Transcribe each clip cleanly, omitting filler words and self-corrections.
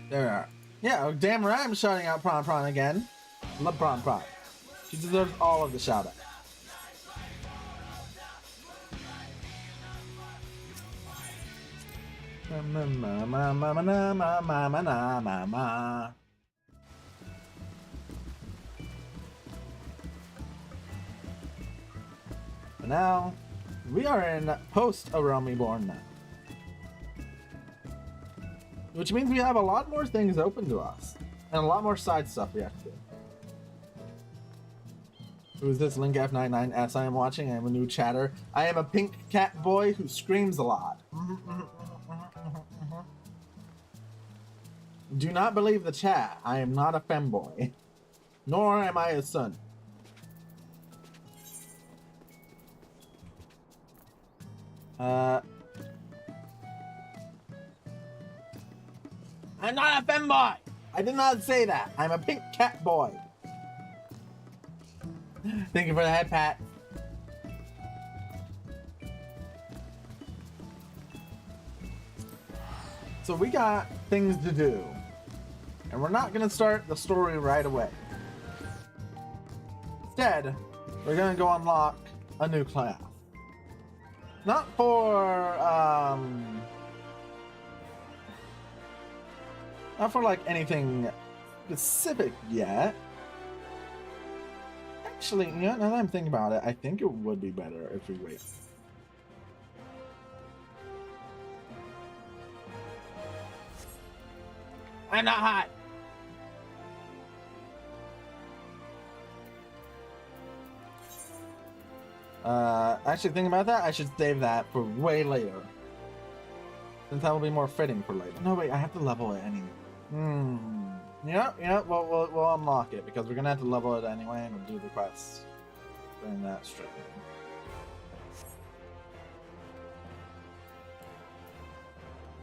There. Yeah, damn right I'm shouting out Prawn Prawn again. Love Prawn Prawn. She deserves all of the shout out. And now, we are in post A Realm Reborn now. Which means we have a lot more things open to us. And a lot more side stuff we have to do. Who is this? Link F99S I am watching. I am a new chatter. I am a pink cat boy who screams a lot. Do not believe the chat. I am not a femboy. Nor am I a son. I'm not a femboy! I did not say that. I'm a pink cat boy. Thank you for the head pat. So we got things to do. And we're not gonna start the story right away. Instead, we're gonna go unlock a new class. Not for not for like anything specific yet. Actually, you know, now that I'm thinking about it, I think it would be better if we wait. I'm not hot. Actually, thinking about that, I should save that for way later. Since that will be more fitting for later. No, wait, I have to level it anyway. Yeah, we'll unlock it because we're gonna have to level it anyway and we'll do the quest during that straight.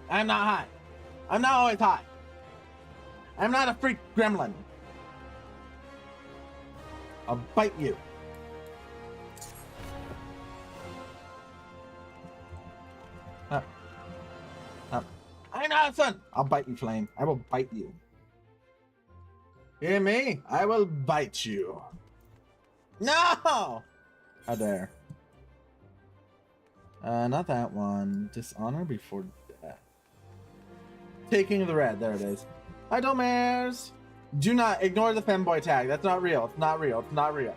I'm not hot. I'm not always hot. I'm not a freak gremlin. I'll bite you. I'm not a son. I'll bite you, Flame. I will bite you. Hear me? I will bite you. No! How dare. Not that one. Dishonor before death. Taking the red. There it is. Hi, Domares. Do not ignore the femboy tag. That's not real. It's not real. It's not real.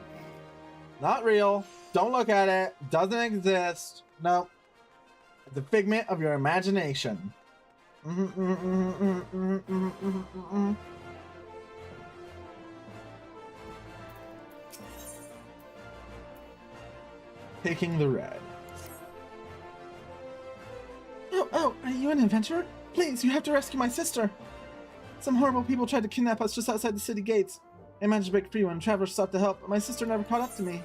Not real. Don't look at it. Doesn't exist. Nope. It's a figment of your imagination. Taking the red. Oh, are you an adventurer? Please, you have to rescue my sister. Some horrible people tried to kidnap us just outside the city gates. I managed to break free when travelers sought to help, but my sister never caught up to me.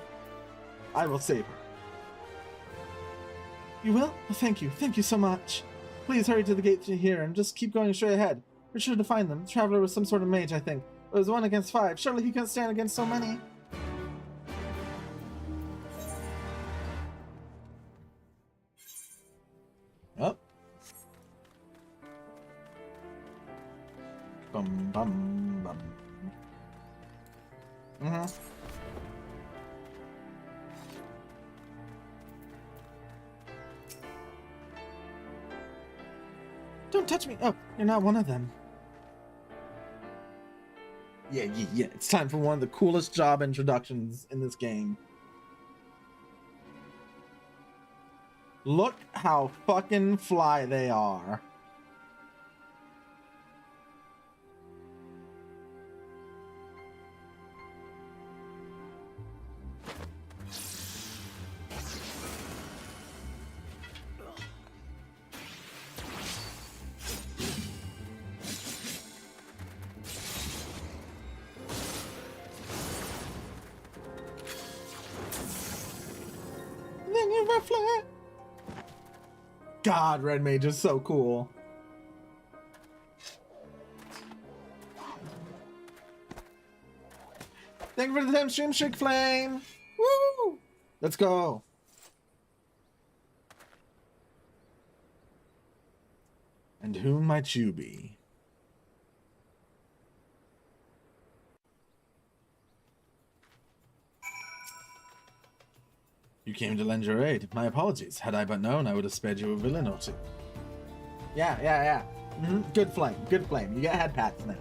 I will save her. You will? Oh, thank you. Thank you so much. Please hurry to the gate here and just keep going straight ahead. We're sure to find them. The traveler was some sort of mage, I think. It was 1 against 5. Surely he couldn't stand against so many. Oh. Bum bum bum. Don't touch me! Oh, you're not one of them. Yeah. It's time for one of the coolest job introductions in this game. Look how fucking fly they are. God, Red Mage is so cool. Thank you for the time stream, Shake Flame. Woo! Let's go. And who might you be? You came to lend your aid. My apologies. Had I but known, I would have spared you a villain or two. Yeah. Good flame. You get head pats now.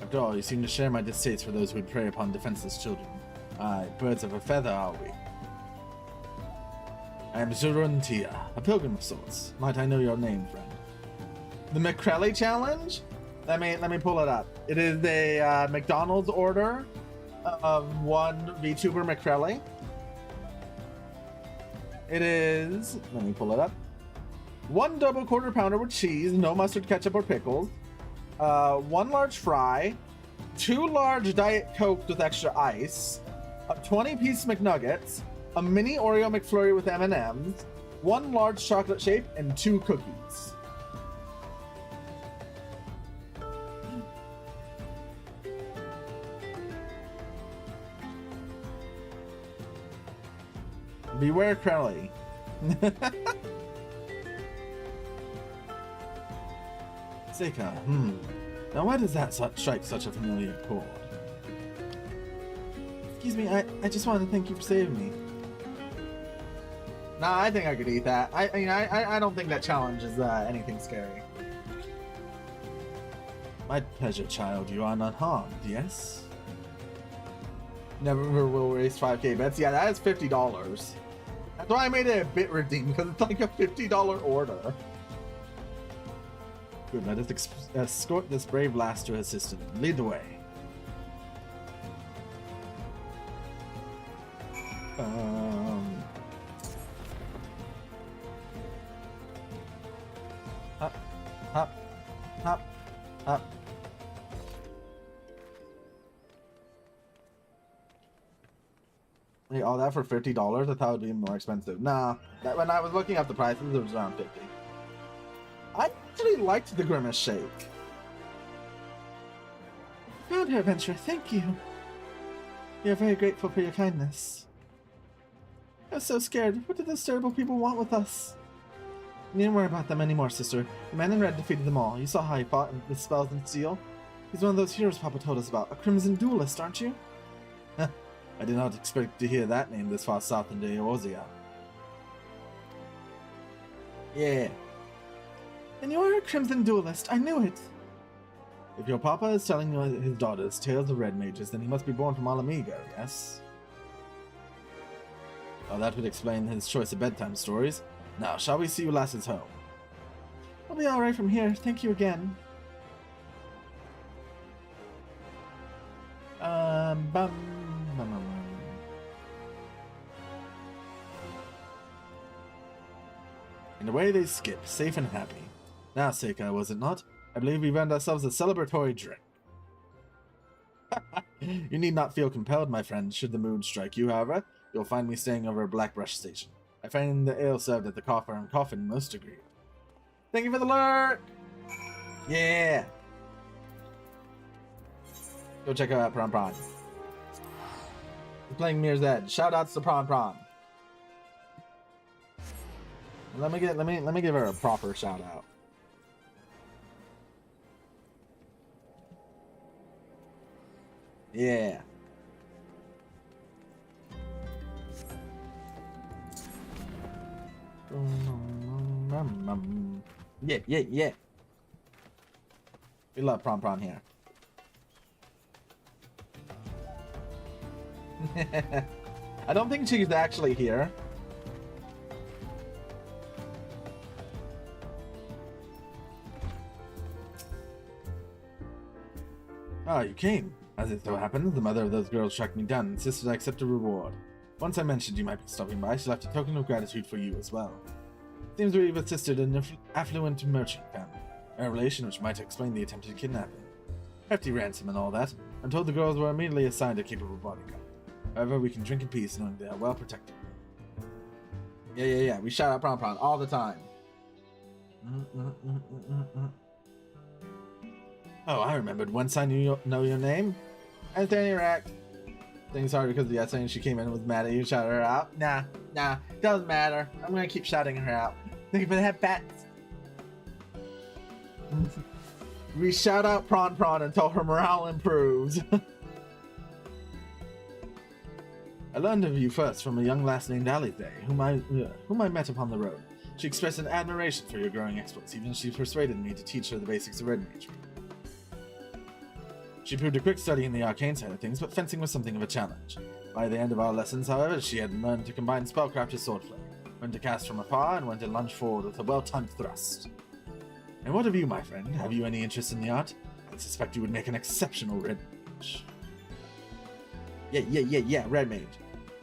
After all, you seem to share my distaste for those who would prey upon defenseless children. Aye, birds of a feather are we. I am Zurantia, a pilgrim of sorts. Might I know your name, friend? The McCrelly Challenge? Let me pull it up. It is a McDonald's order of one VTuber McCrelly. It is, let me pull it up. 1 double quarter pounder with cheese, no mustard, ketchup, or pickles. 1 large fry. 2 large Diet Coke with extra ice. A 20-piece McNuggets. A mini Oreo McFlurry with M&Ms. 1 large chocolate shape and 2 cookies. Beware Crowley. Seika, Now why does that strike such a familiar chord? Excuse me, I just wanted to thank you for saving me. Nah, I think I could eat that. I don't think that challenge is anything scary. My pleasure, child. You are unharmed, yes? Never will raise 5k bets. Yeah, that is $50. That's why I made it a bit redeemed, because it's like a $50 order. Good, let us escort this brave lass to her sister. Lead the way. Hop. Wait, all that for $50? I thought it would be more expensive. Nah, when I was looking up the prices, it was around 50. I actually liked the Grimace Shake. Found her adventure, thank you. We are very grateful for your kindness. I was so scared. What did those terrible people want with us? You needn't worry about them anymore, sister. The man in red defeated them all. You saw how he fought with spells and steel. He's one of those heroes Papa told us about. A crimson duelist, aren't you? I did not expect to hear that name this far south into Eorzea. Yeah. And you are a crimson duelist. I knew it. If your papa is telling you his daughters tales of red mages, then he must be born from Alamigo, yes? Oh, that would explain his choice of bedtime stories. Now, shall we see you lasses home? I'll be alright from here. Thank you again. And away they skip, safe and happy. Now, Seika, was it not? I believe we've earned ourselves a celebratory drink. You need not feel compelled, my friend. Should the mood strike you, however, you'll find me staying over at Blackbrush Station. I find the ale served at the Coffer and Coffin most agreeable. Thank you for the lurk! Yeah! Go check out Prawn Prawn. He's playing Mirror's Edge. Shout outs to Prawn Prawn. Let me give her a proper shout out. Yeah. Yeah. We love Prawn Prawn here. I don't think she's actually here. Ah, you came. As it so happens, the mother of those girls tracked me down and insisted I accept a reward. Once I mentioned you might be stopping by, she left a token of gratitude for you as well. Seems we've assisted an affluent merchant family, a relation which might explain the attempted kidnapping. Hefty ransom and all that. I'm told the girls were immediately assigned a capable bodyguard. However, we can drink in peace knowing they are well protected. Yeah. We shout out Prawn Prawn all the time. Oh, I remembered. Once I know your name. Anthony Rack. Things hard because the saying she came in and was mad at you, shout her out. Nah, doesn't matter. I'm gonna keep shouting her out. Thank you for that, bats. We shout out Prawn Prawn until her morale improves. I learned of you first from a young lass named Alize, whom I met upon the road. She expressed an admiration for your growing exploits, even as she persuaded me to teach her the basics of red mage. She proved a quick study in the arcane side of things, but fencing was something of a challenge. By the end of our lessons, however, she had learned to combine spellcraft with swordplay, when to cast from afar, and when to lunge forward with a well-timed thrust. And what of you, my friend? Have you any interest in the art? I suspect you would make an exceptional red mage. Yeah, red mage.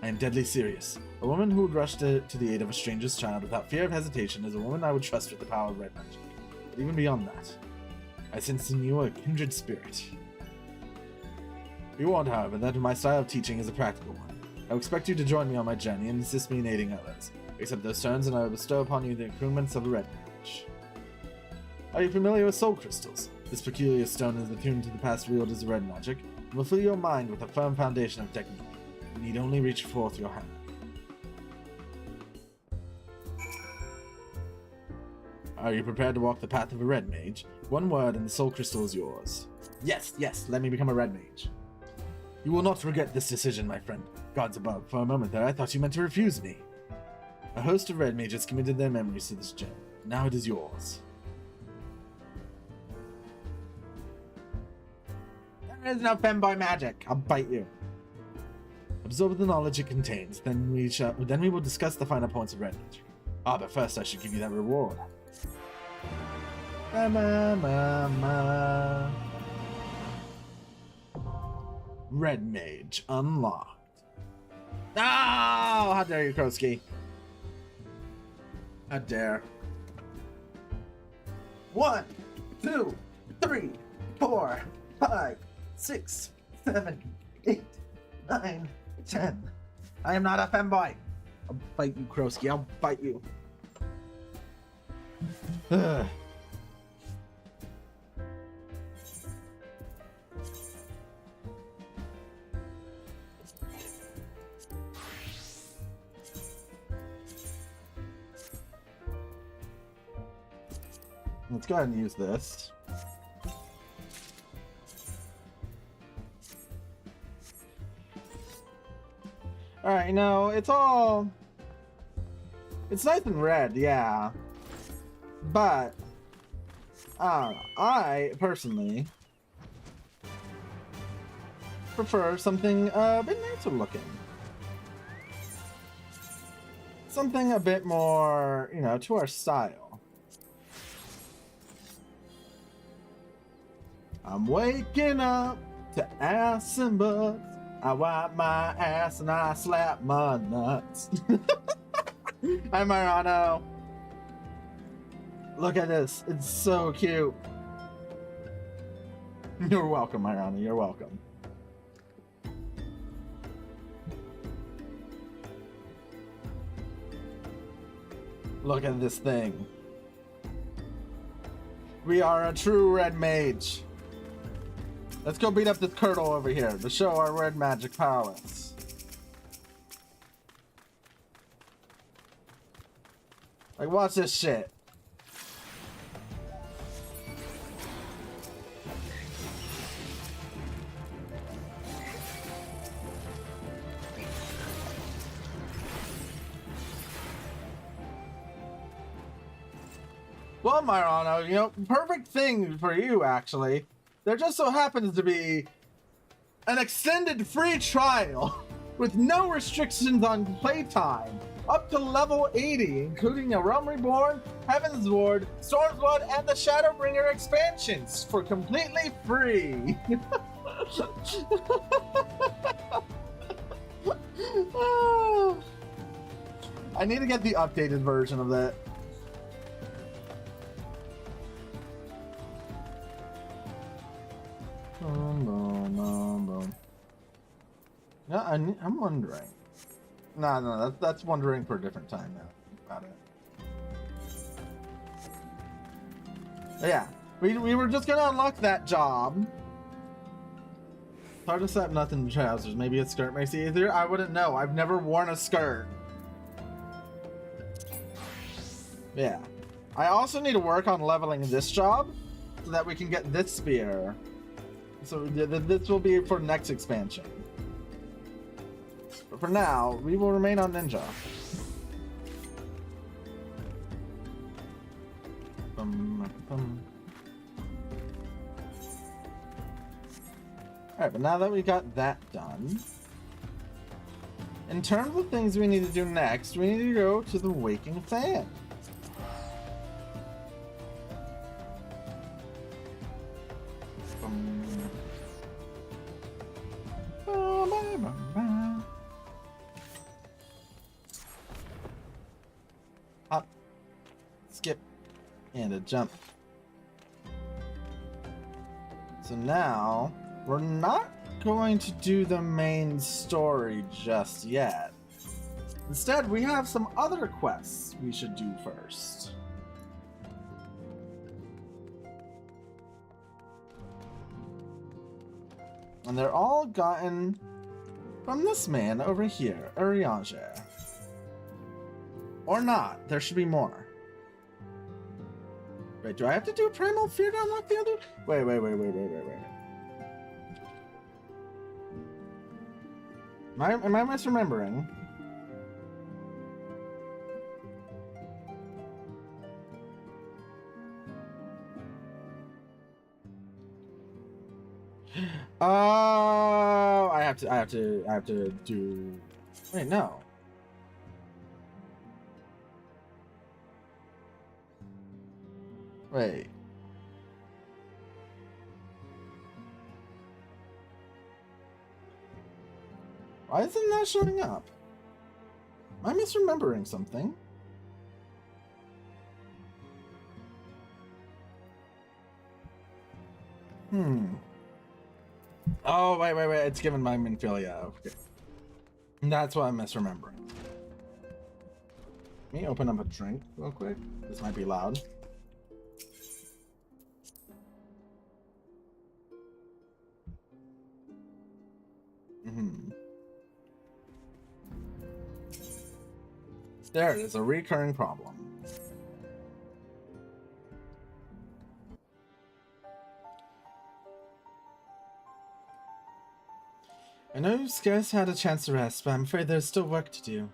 I am deadly serious. A woman who would rush to the aid of a stranger's child without fear of hesitation is a woman I would trust with the power of red magic. But even beyond that, I sense in you a kindred spirit. Be warned, however, that my style of teaching is a practical one. I expect you to join me on my journey and assist me in aiding others. Accept those terms, and I will bestow upon you the accoutrements of a red mage. Are you familiar with soul crystals? This peculiar stone is attuned to the past wielders of red magic, and will fill your mind with a firm foundation of technique. You need only reach forth your hand. Are you prepared to walk the path of a red mage? One word and the soul crystal is yours. Yes, let me become a red mage. You will not regret this decision, my friend. Gods above, for a moment there I thought you meant to refuse me. A host of red mages committed their memories to this gem. Now it is yours. There is no femboy magic. I'll bite you. Absorb the knowledge it contains, then we will discuss the finer points of red magic. But first I should give you that reward. Red mage unlocked. Oh, how dare you, Kroski? How dare. 1, 2, 3, 4, 5, 6, 7, 8, 9, 10. I am not a femboy. I'll bite you, Kroski. I'll bite you. Ugh. Let's go ahead and use this. Alright, it's nice and red, yeah. But, I, personally, prefer something a bit nicer looking. Something a bit more, to our style. I'm waking up to ass and butts. I wipe my ass and I slap my nuts. Hi, Marano. Look at this. It's so cute. You're welcome, Marano. You're welcome. Look at this thing. We are a true red mage. Let's go beat up this Curdle over here to show our red magic prowess. Like, watch this shit. Well, Myrano, perfect thing for you, actually. There just so happens to be an extended free trial with no restrictions on playtime, up to level 80, including a Realm Reborn, Heaven's Ward, Stormblood, and the Shadowbringer expansions for completely free. I need to get the updated version of that. Yeah, I'm wondering. No, that's wondering for a different time now. About it. But yeah, we were just gonna unlock that job. Hard to slap nothing in trousers. Maybe a skirt makes it easier. I wouldn't know. I've never worn a skirt. Yeah. I also need to work on leveling this job so that we can get this spear. So this will be for next expansion. But for now, we will remain on Ninja. Alright, but now that we got that done, in terms of things we need to do next, we need to go to the Waking Fan. Hop, skip, and a jump. So now, we're not going to do the main story just yet. Instead, we have some other quests we should do first. And they're all gotten from this man over here, Urianger. Or not. There should be more. Wait, do I have to do a primal fear to unlock the other? Wait. Am I misremembering? Oh, I have to do. Wait, no. Wait. Why isn't that showing up? Am I misremembering something? Oh, wait. It's given my Minfilia. Okay. That's what I'm misremembering. Let me open up a drink real quick. This might be loud. There it is, a recurring problem. I know you've scarce had a chance to rest, but I'm afraid there's still work to do.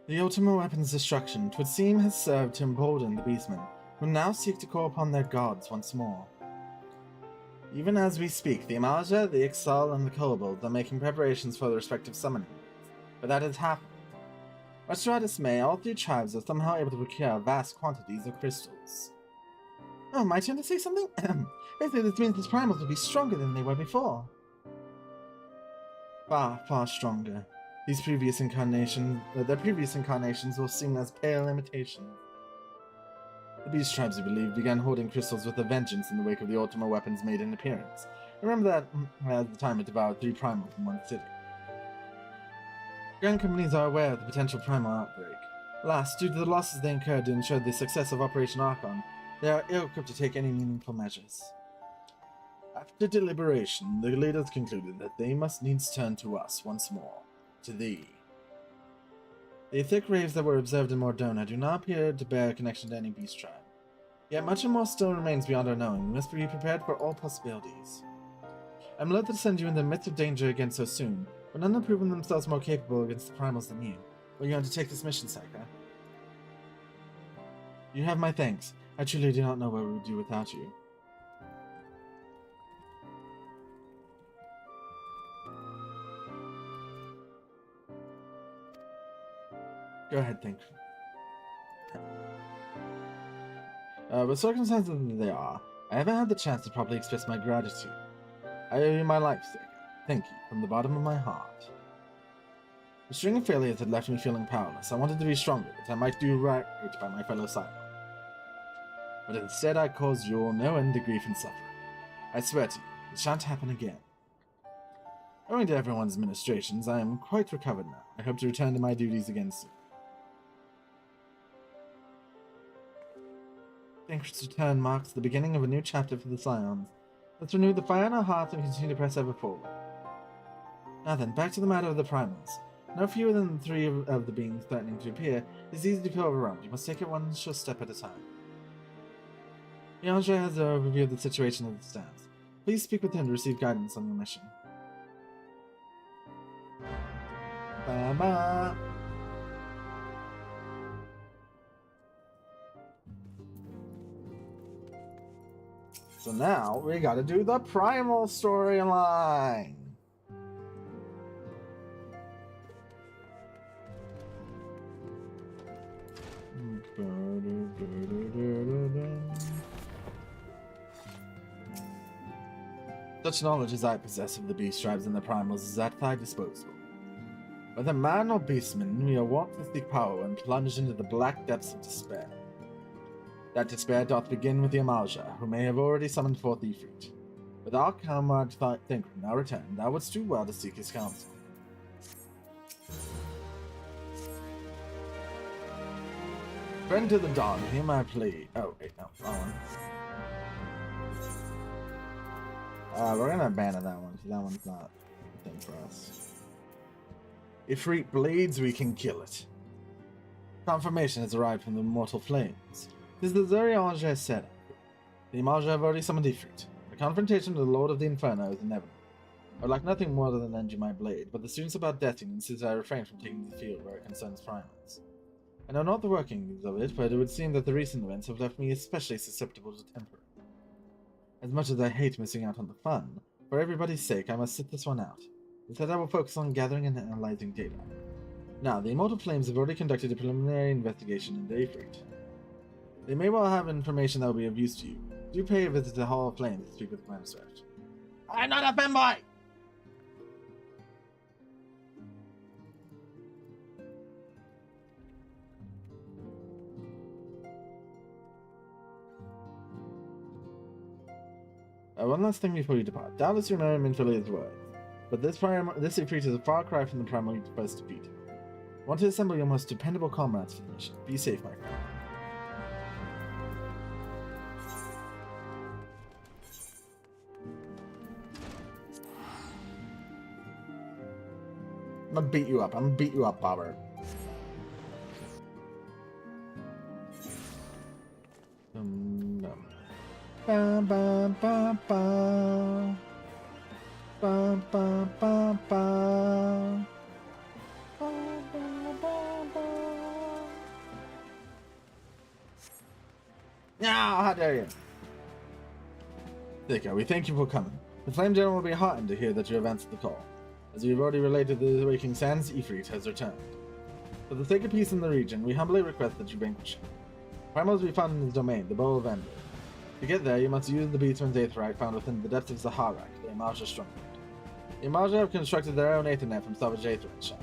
The Ultima weapon's destruction, 'twould seem, has served to embolden the beastmen, who now seek to call upon their gods once more. Even as we speak, the Amalja, the Ixal, and the Kobolds are making preparations for the respective summoning. But that is happened. Much to our dismay, all three tribes are somehow able to procure vast quantities of crystals. Oh, my turn to say something? Basically, this means these primals will be stronger than they were before. Far stronger. Their previous incarnations will seem as pale imitations. The beast tribes, I believe, began hoarding crystals with a vengeance in the wake of the Ultima weapons made an appearance. I remember that at the time it devoured 3 primals in one city. Grand companies are aware of the potential primal outbreak. Alas, due to the losses they incurred to ensure the success of Operation Archon, they are ill-equipped to take any meaningful measures. After deliberation, the leaders concluded that they must needs turn to us once more. To thee. The thick raves that were observed in Mordona do not appear to bear a connection to any beast tribe. Yet much more still remains beyond our knowing. We must be prepared for all possibilities. I'm loath to send you in the midst of danger again so soon, but none have proven themselves more capable against the primals than you. Will you undertake this mission, Saika? You have my thanks. I truly do not know what we would do without you. Go ahead, thank you. But circumstances as they are, I haven't had the chance to properly express my gratitude. I owe you my life, Saika. Thank you, from the bottom of my heart. The string of failures had left me feeling powerless. I wanted to be stronger, that I might do right by my fellow Cylon. But instead I caused you all no end of grief and suffering. I swear to you, it shan't happen again. Owing to everyone's ministrations, I am quite recovered now. I hope to return to my duties again soon. Thanks return marks the beginning of a new chapter for the Scions. Let's renew the fire in our hearts and continue to press ever forward. Now then, back to the matter of the primals. No fewer than 3 of the beings threatening to appear is easy to feel overwhelmed. You must take it one short step at a time. Yanja has a overview of the situation as it stands. Please speak with him to receive guidance on your mission. Ba-ba. So now we gotta do the primal storyline. Such knowledge as I possess of the beast tribes and the primals is at thy disposal. Whether man or beastman, we are wont to seek power and plunge into the black depths of despair. That despair doth begin with the Amalja, who may have already summoned forth Ifrit. With our comrade Thinkrin now returned, thou wouldst do well to seek his counsel. Friend to the dawn, hear my plea. Oh, wait, no, wrong one. We're gonna abandon that one, because that one's not a thing for us. If Ifrit bleeds, we can kill it. Confirmation has arrived from the mortal flames. This is the Zuriange has said. The Amalja have already summoned Ifrit. A confrontation with the Lord of the Inferno is inevitable. I would like nothing more than lend you my blade, but the students about Deathing insist I refrain from taking the field where it concerns primals. I know not the workings of it, but it would seem that the recent events have left me especially susceptible to temper. As much as I hate missing out on the fun, for everybody's sake I must sit this one out. Instead I will focus on gathering and analyzing data. Now, the Immortal Flames have already conducted a preliminary investigation into Ifrit. They may well have information that will be of use to you. Do pay a visit to the Hall of Flames to speak with Commander Stretch. I'm not a fanboy! One last thing before you depart. Doubtless you remember Minfilia's words, but this Ifrit is a far cry from the primal you first defeated. Want to assemble your most dependable comrades for the mission. Be safe, my friend. I'm gonna beat you up. I'm gonna beat you up, Bobber. Ba ba ba ba. Ba ba ba ba. Ba ba ba ba. No, how dare you? Thicka, we thank you for coming. The Flame General will be heartened to hear that you have answered the call. As we have already related to the Waking Sands, Ifrit has returned. For the sake of peace in the region, we humbly request that you vanquish him. Primals we found in his domain, the Bowl of Ember. To get there, you must use the Beastman's Aetherite found within the depths of Zaharak, the Amalja stronghold. The Amalja have constructed their own Aethernet from salvaged Aetherite shot.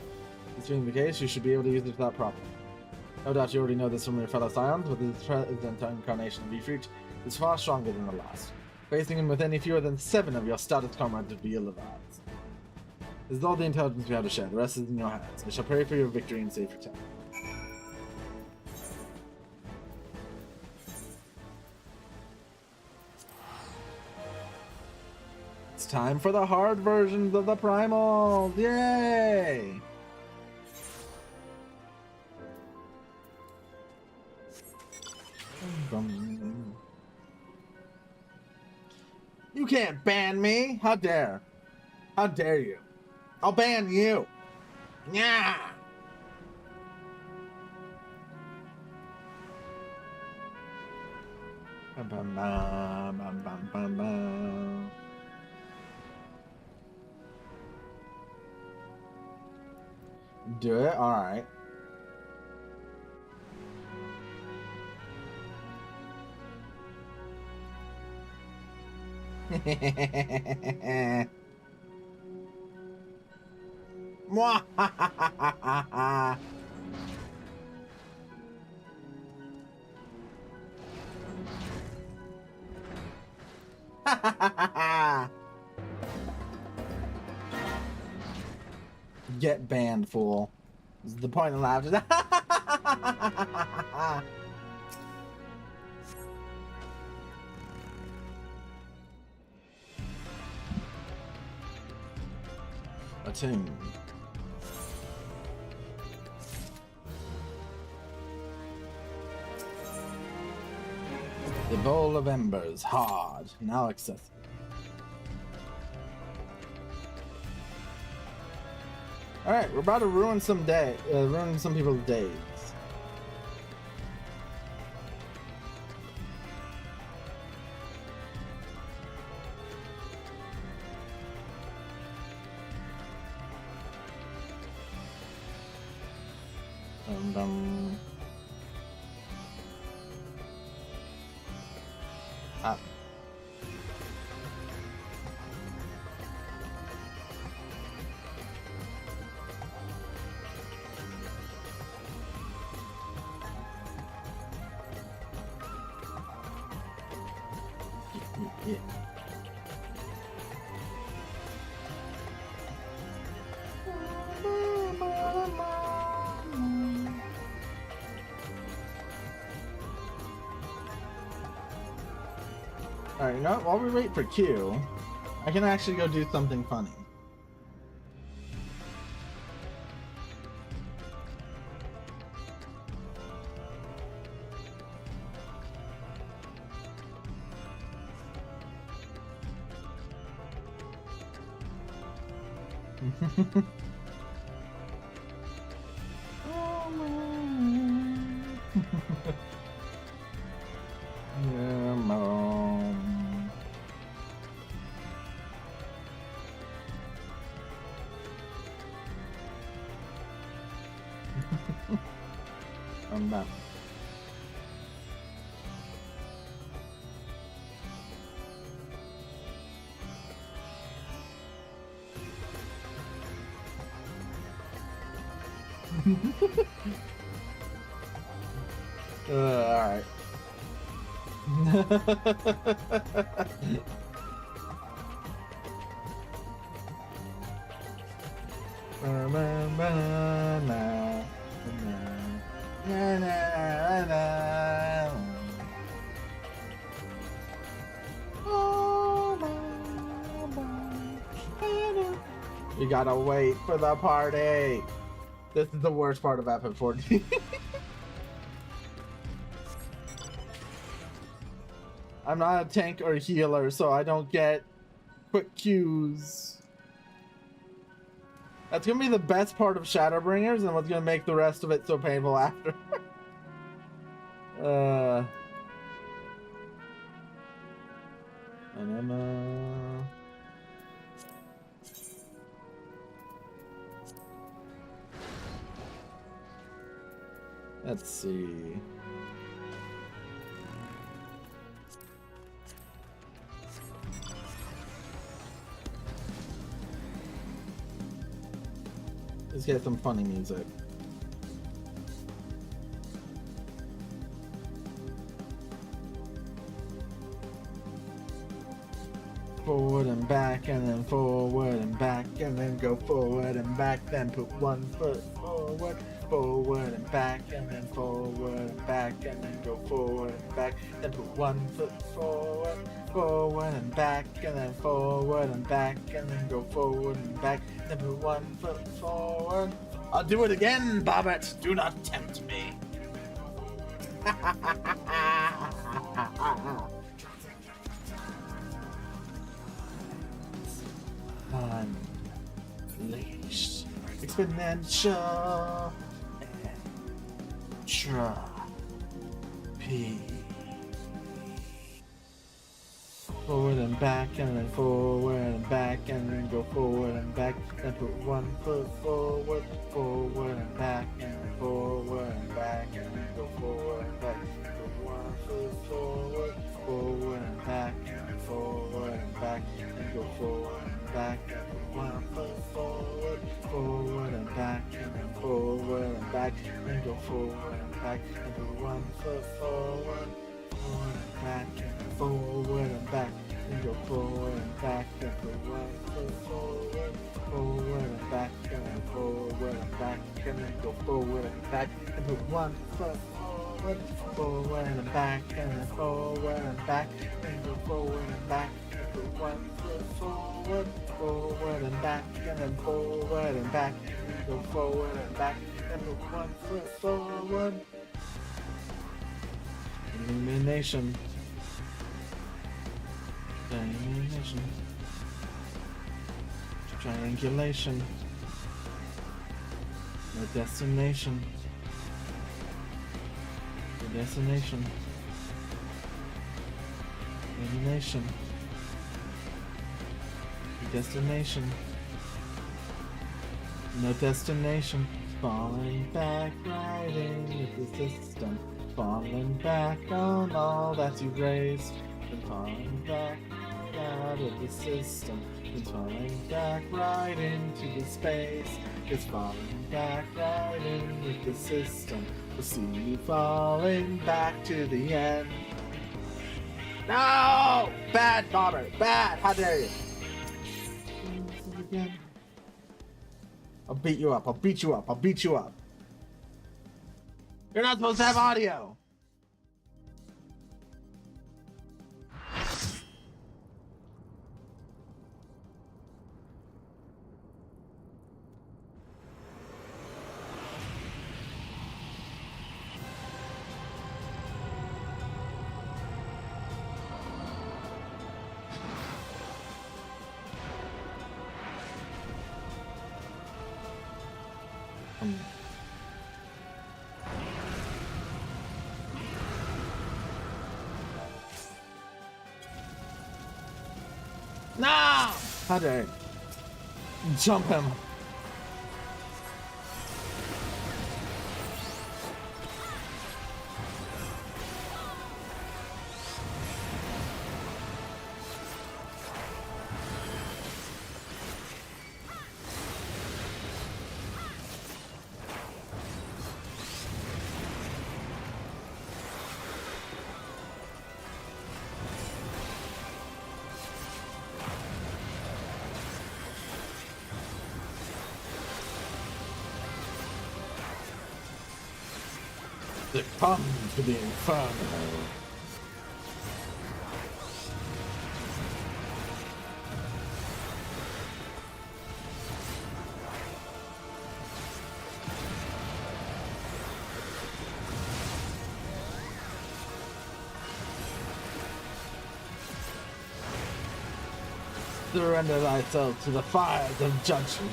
This being the case, you should be able to use it without problem. No doubt you already know this from your fellow Scions, but this present incarnation of Ifrit is far stronger than the last. Facing him with any fewer than 7 of your stoutest comrades would be ill-advised. This is all the intelligence we have to share. The rest is in your hands. I shall pray for your victory and safe return. It's time for the hard versions of the primals! Yay! You can't ban me! How dare! How dare you! I'll ban you! Yeah! Bum, bum, bum, bum, bum, bum, bum. Do it? Alright. Mwahahaha. Get banned, fool. This is the point of laughter. Attune. The Bowl of Embers, hard, now accessible. All right, we're about to ruin some people's days. Ah. Yeah. Alright, you know what? While we wait for Q, I can actually go do something funny. Yeah, Mom. I'm back. Alright. You gotta wait for the party. This is the worst part of FF14. I'm not a tank or a healer, so I don't get quick cues. That's gonna be the best part of Shadowbringers and what's gonna make the rest of it so painful after. Let's see. Let's get some funny music. Forward and back, and then forward and back, and then go forward and back, then put one foot forward, forward and back, and then forward and back, and then go forward and back, then put one foot forward, forward and back, and then forward and back, and then go forward and back, then put one foot forward. I'll do it again, Bobbit. Do not tempt me. Unleash exponential entropy. Forward and back, and then forward and back, and then go forward and back, then put one foot forward, forward and back, and then forward and back, and then go forward and back, put one foot forward, forward and back, and then forward and back, and go forward and back, and put one foot forward, forward and back, and then forward and back, and go forward and back, and put one foot forward, forward and back, and then forward and back, and go forward and back, and put one foot forward, forward and back, and then forward and back, and then go forward and back, and put one foot forward, forward and back, and then forward and back, and go forward and back, and put one foot forward, forward and back, and then forward and back, and go forward and back, and put one foot forward. Illumination. Illumination. Triangulation. The destination. The destination. Destination. The destination. No destination. Falling back right into the system. Falling back on all that you raised. And falling back out of the system. It's falling back right into the space. It's falling back right into the system. We'll see you falling back to the end. No! Bad, Bobber! Bad! How dare you? Again. I'll beat you up. I'll beat you up. I'll beat you up. You're not supposed to have audio. No! How dare you? Jump him. Come to the inferno. Surrender thyself to the fires of judgment.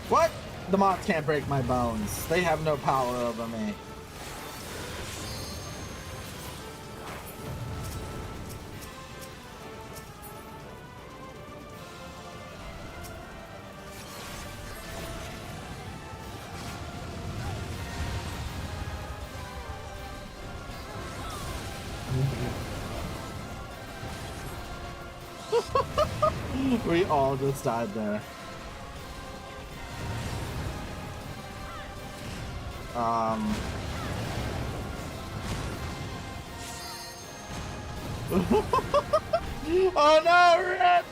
What? The moths can't break my bones. They have no power over me. We all just died there. Oh no, Rip!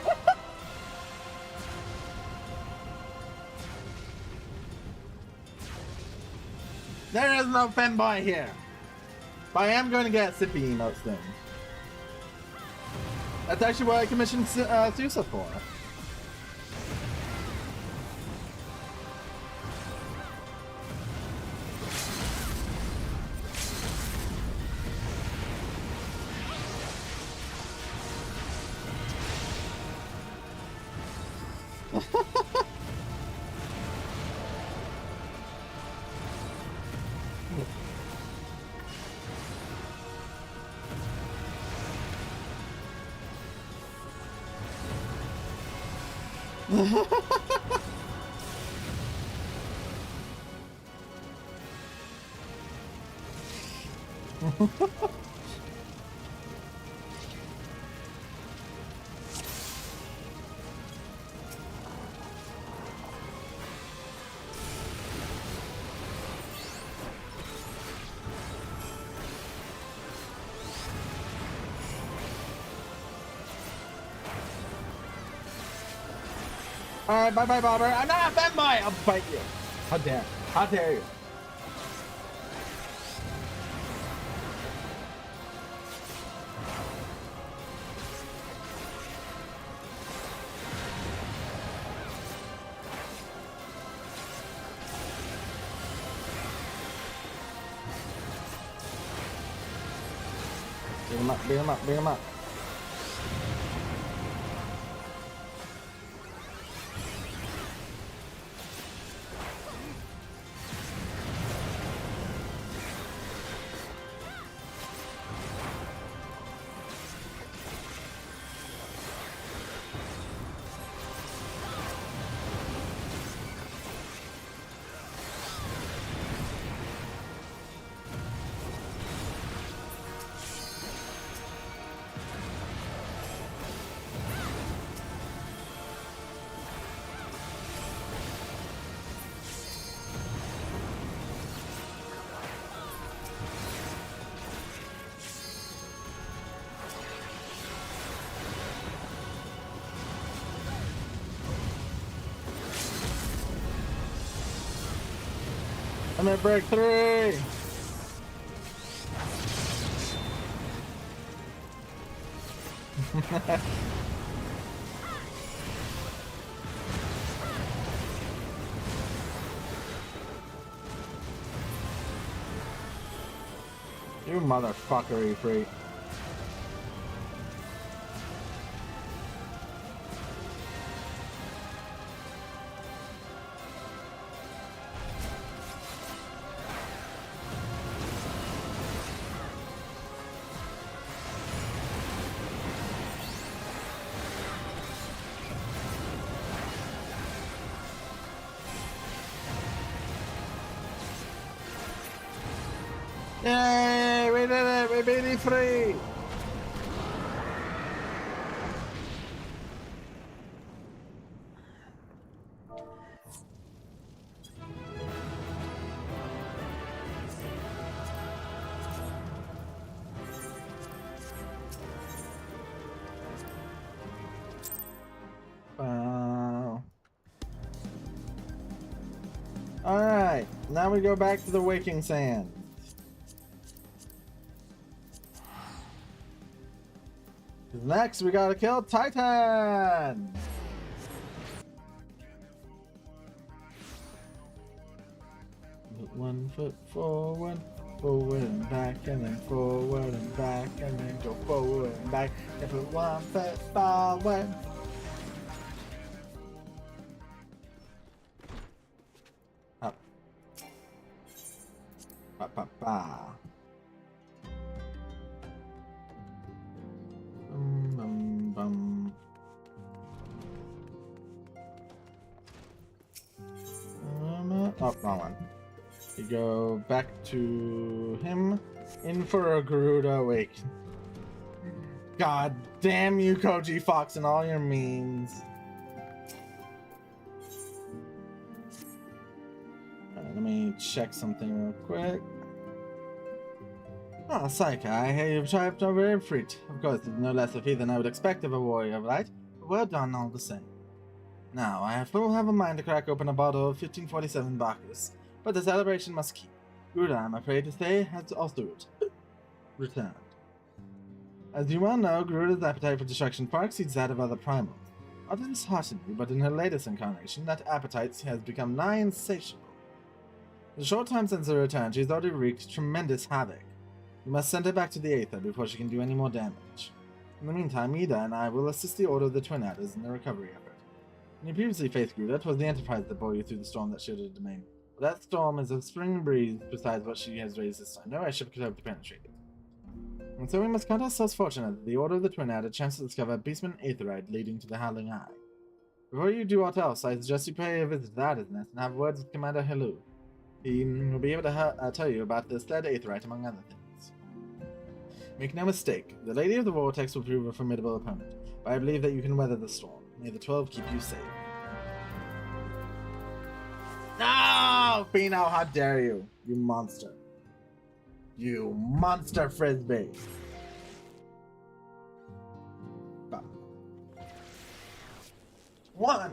There is no femboy here. But I am going to get sippy emotes soon. That's actually what I commissioned Sousa for. Alright, bye-bye, Bobber. I'm not a femboy! I'll bite you. How dare. How dare you. Beat him up, beat him up, beat him up. I'm at break 3. You motherfuckery freak. Yay! We did it! We beat E3! Wow. Alright, now we go back to the Waking Sand. Next, we gotta kill Titan! Put 1 foot forward, forward and back, and then forward and back, and then go forward and back, and put 1 foot forward. Up. Ba ba ba. Bum, bum. Oh, wrong one. You go back to him. In for a Garuda Wake. God damn you, Koji Fox, and all your memes. Let me check something real quick. Ah, Saika, I hear you've triumphed over Ifrit. Of course, it's no less a feat than I would expect of a warrior of light, but well done all the same. Now, I will have a mind to crack open a bottle of 1547 Bacchus, but the celebration must keep. Garuda, I'm afraid to say, has also returned. As you well know, Garuda's appetite for destruction far exceeds that of other primals. Not dishearteningly, but in her latest incarnation, that appetite has become nigh insatiable. In the short time since her return, she has already wreaked tremendous havoc. We must send her back to the Aether before she can do any more damage. In the meantime, Ida and I will assist the Order of the Twin Adders in the recovery effort. When you previously faced Garuda, it was the Enterprise that bore you through the storm that shielded the domain. But that storm is a spring breeze besides what she has raised this time. No airship could hope to penetrate it. And so we must count ourselves fortunate that the Order of the Twin had a chance to discover a Beastman Aetherite leading to the Howling Eye. Before you do aught else, I suggest you pay a visit to the Adder's Nest and have words with Commander Helou. He will be able to tell you about the said Aetherite, among other things. Make no mistake, the Lady of the Vortex will prove a formidable opponent, but I believe that you can weather the storm. May the 12 keep you safe. No! Pino, how dare you? You monster. You monster frisbee. 1,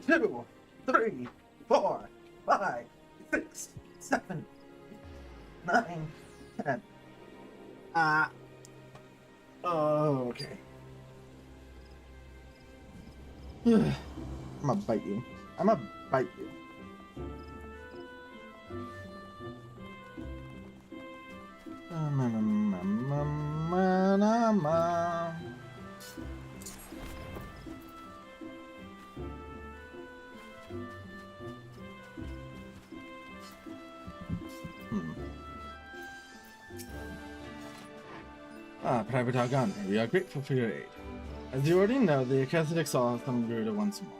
2, 3, 4, 5, 6, 7, 9, 10. Oh, okay. I'm gonna bite you. I'm gonna bite you. Ah, Private Argon, we are grateful for your aid. As you already know, the Acacidic Soul has come Garuda once more.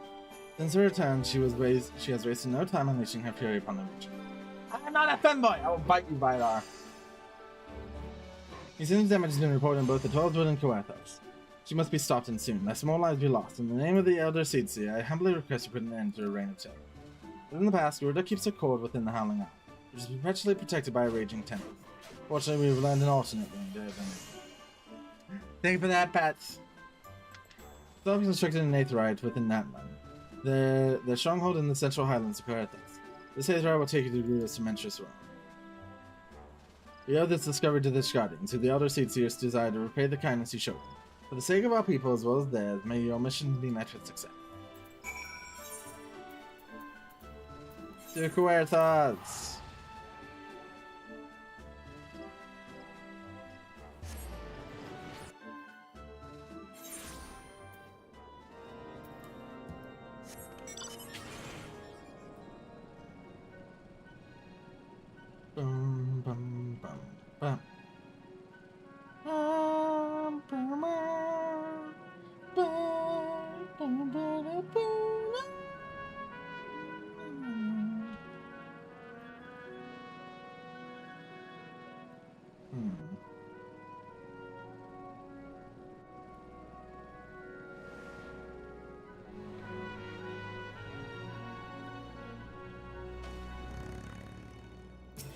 Since her return, she has wasted no time unleashing her fury upon the region. I'm not a femboy! I will bite you, Vidar. He seems damage has been reported in both the 12 Wood and Coathos. She must be stopped and soon, lest more lives be lost. In the name of the Elder Seedseer, I humbly request you put an end to her reign of terror. Within the past, Garuda keeps her cord within the Howling Eye, which is perpetually protected by a raging tempest. Fortunately, we've learned an alternate way. Thank you for that, Pats. Self-constructed in Aetheryte within Natland. The stronghold in the central highlands of Coathos. This Aetheryte will take you to Garuda's tumultuous realm. We owe this discovery to the Guardians, who the Elder Seedseers desire to repay the kindness you showed them. For the sake of our people as well as theirs, may your mission be met with success. Dear thoughts. Bum bum bum bum. Bum bum bum bum bum bum.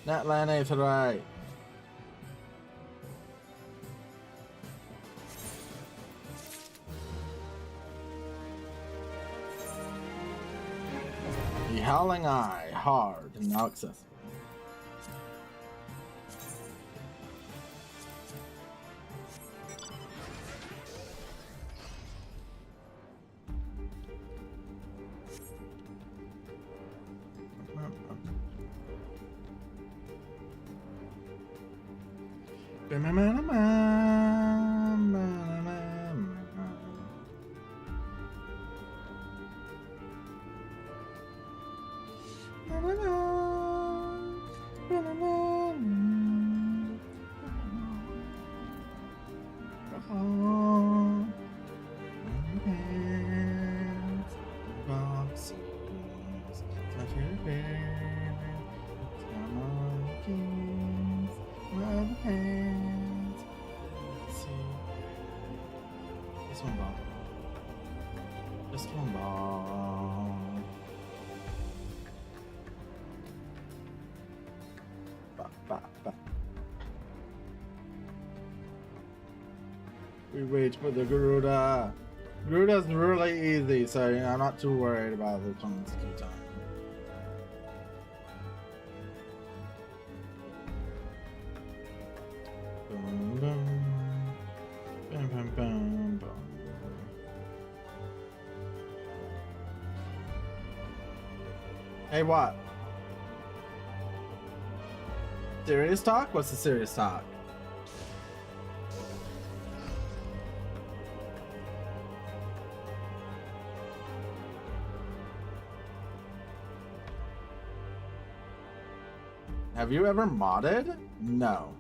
Natlan Aetheryte. The Howling Eye, hard and now accessible. We wait for the Garuda. Garuda's really easy, so I'm not too worried about the constant time. Boom, boom. Bam, bam, bam, bam. Hey, what? Serious talk? What's the serious talk? Have you ever modded? No.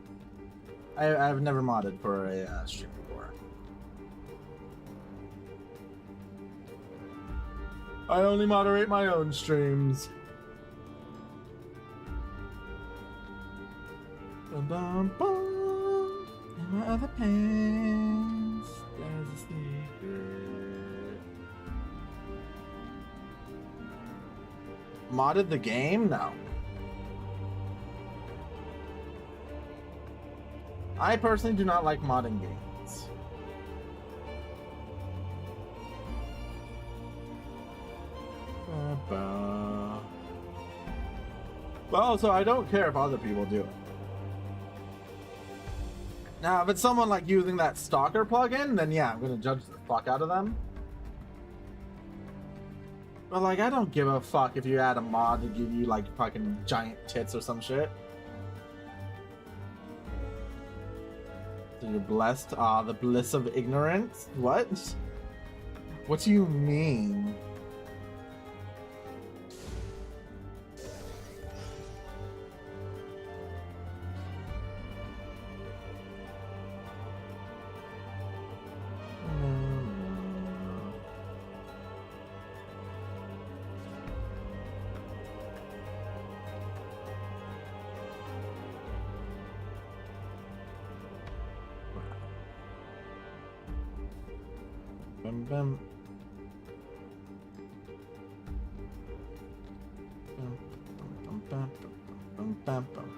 I've never modded for a stream before. I only moderate my own streams. Bum, bum, bum. In my other pants, there's a secret. Modded the game? No. I personally do not like modding games. Well, so I don't care if other people do it. Now, if it's someone like using that stalker plugin, then yeah, I'm gonna judge the fuck out of them. But like, I don't give a fuck if you add a mod to give you like fucking giant tits or some shit. So you're blessed? Ah, the bliss of ignorance? What? What do you mean? bum, bum. Bum, bum, bum, bum, bum,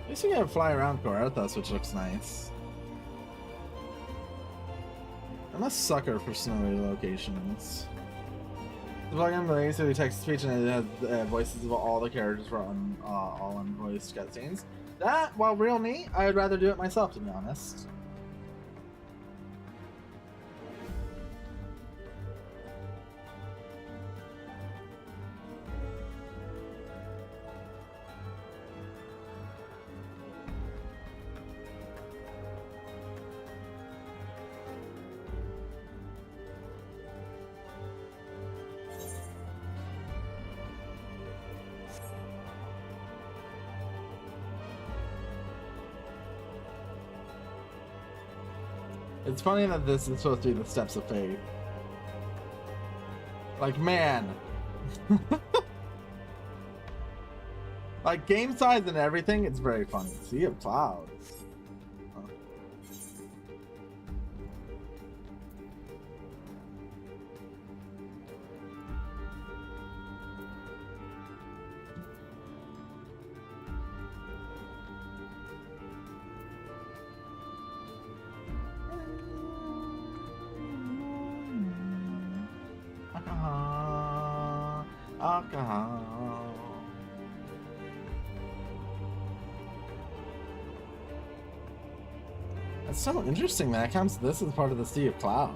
At least you can fly around Coerthas, which looks nice. I'm a sucker for snowy locations. The plugin relates to the text-to-speech and it has voices of all the characters for all unvoiced cutscenes. That, while real neat, I'd rather do it myself, to be honest. It's funny that this is supposed to be the steps of faith. Like, man. Like, game size and everything, it's very funny. Sea of Clouds. Alcohol. That's so interesting that counts this as part of the Sea of Cloud.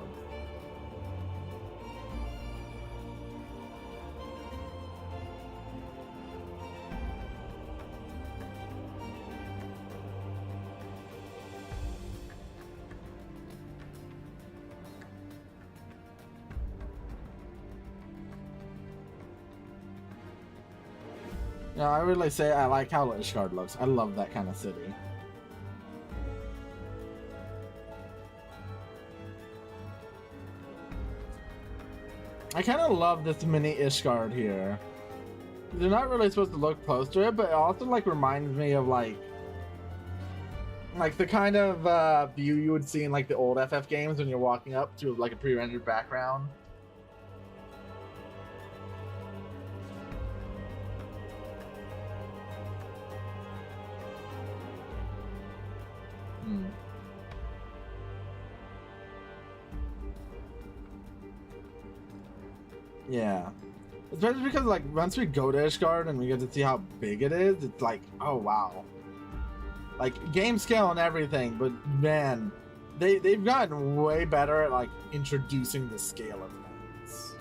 No, I really say I like how Ishgard looks. I love that kind of city. I kind of love this mini Ishgard here. They're not really supposed to look close to it, but it also like reminds me of like the kind of view you would see in like the old FF games when you're walking up to like a pre-rendered background. Yeah. Especially because, like, once we go to Ishgard and we get to see how big it is, it's like, oh, wow. Like, game scale and everything, but, man, they've gotten way better at, like, introducing the scale of things.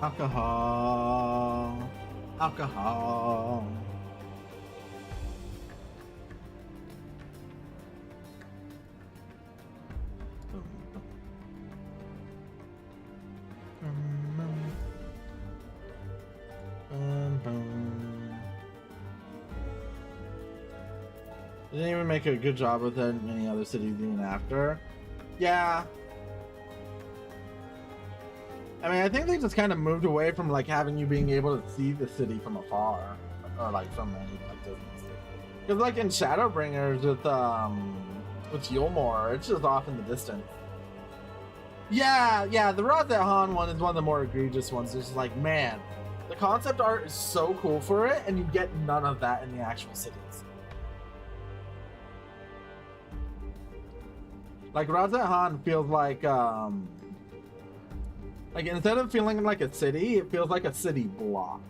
Alcohol. Alcohol. They didn't even make a good job with it in any other cities even after. Yeah. I mean, I think they just kind of moved away from like having you being able to see the city from afar, or like from any like distance. Because like in Shadowbringers with Yulmore, it's just off in the distance. Yeah, the Rosette Han one is one of the more egregious ones. It's just like, man, the concept art is so cool for it, and you get none of that in the actual cities. Like Rosette Han feels like instead of feeling like a city, it feels like a city block.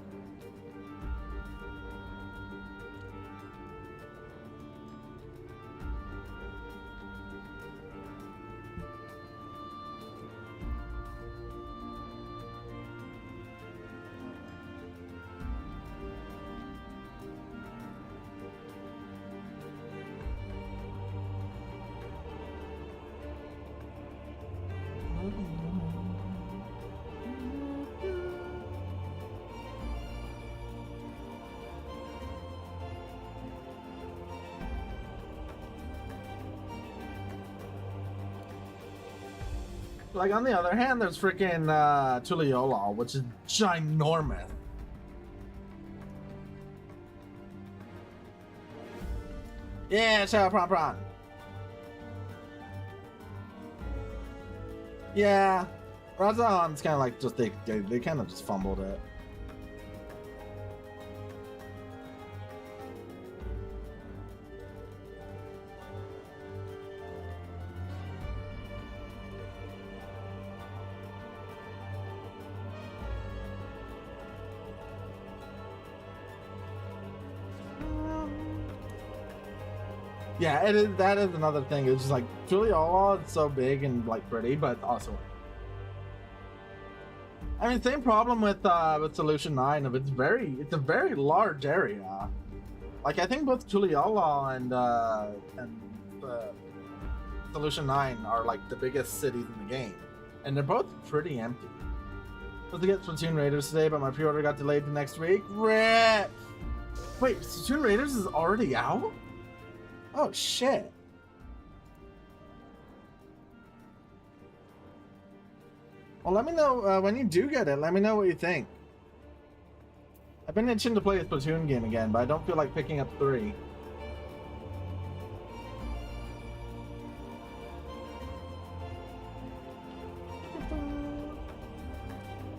Like, on the other hand, there's freaking Tuliyola, which is ginormous. Yeah, shout out Pron. Yeah, Razan's kind of like just they kind of just fumbled it. Yeah, it is. That is another thing. It's just like Tuliyola, it's so big and like pretty, but also, I mean, same problem with Solution 9 of it's a very large area. Like, I think both Tuliyola and Solution 9 are like the biggest cities in the game, and they're both pretty empty. Supposed to get Splatoon Raiders today, but my pre-order got delayed to next week. Rip! Wait, Splatoon Raiders is already out? Oh shit. Well, let me know when you do get it. Let me know what you think. I've been itching to play a Splatoon game again, but I don't feel like picking up 3.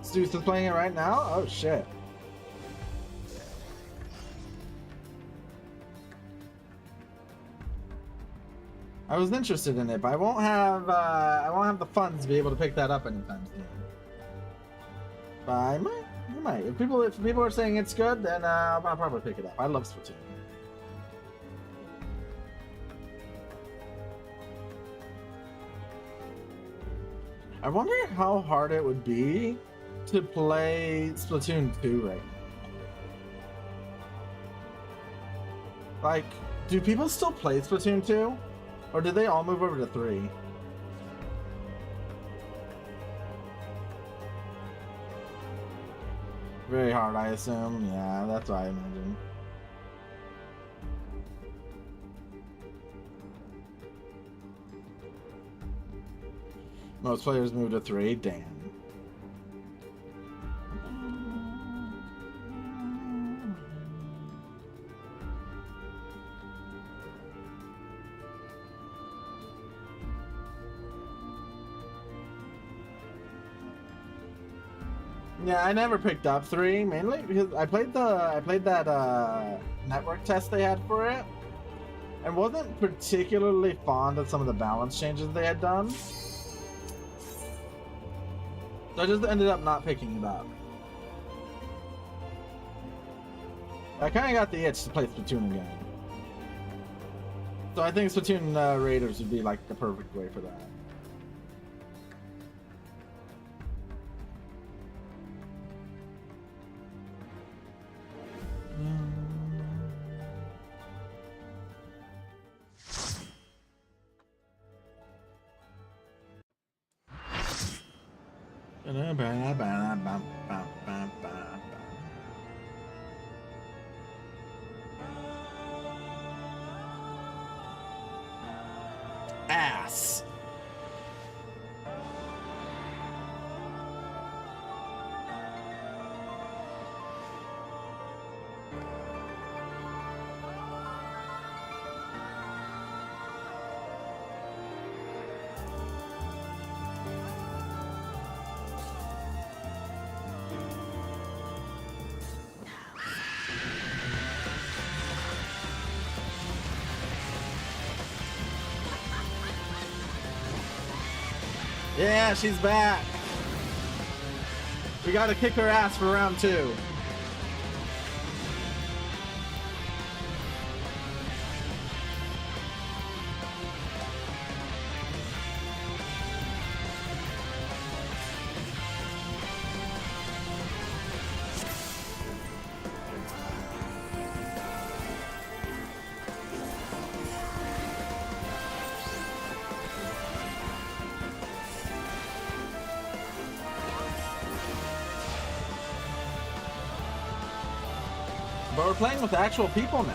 Stu's is playing it right now? Oh shit. I was interested in it, but I won't have the funds to be able to pick that up anytime soon. But I might. If people are saying it's good, then I'll probably pick it up. I love Splatoon. I wonder how hard it would be to play Splatoon 2 right now. Like, do people still play Splatoon 2? Or did they all move over to 3? Very hard, I assume. Yeah, that's what I imagine. Most players move to 3. Damn. Yeah, I never picked up 3, mainly because I played that network test they had for it, and wasn't particularly fond of some of the balance changes they had done. So I just ended up not picking it up. I kind of got the itch to play Splatoon again. So I think Splatoon Raiders would be like the perfect way for that. Ass. Yeah, she's back. We gotta kick her ass for round 2. But we're playing with actual people now.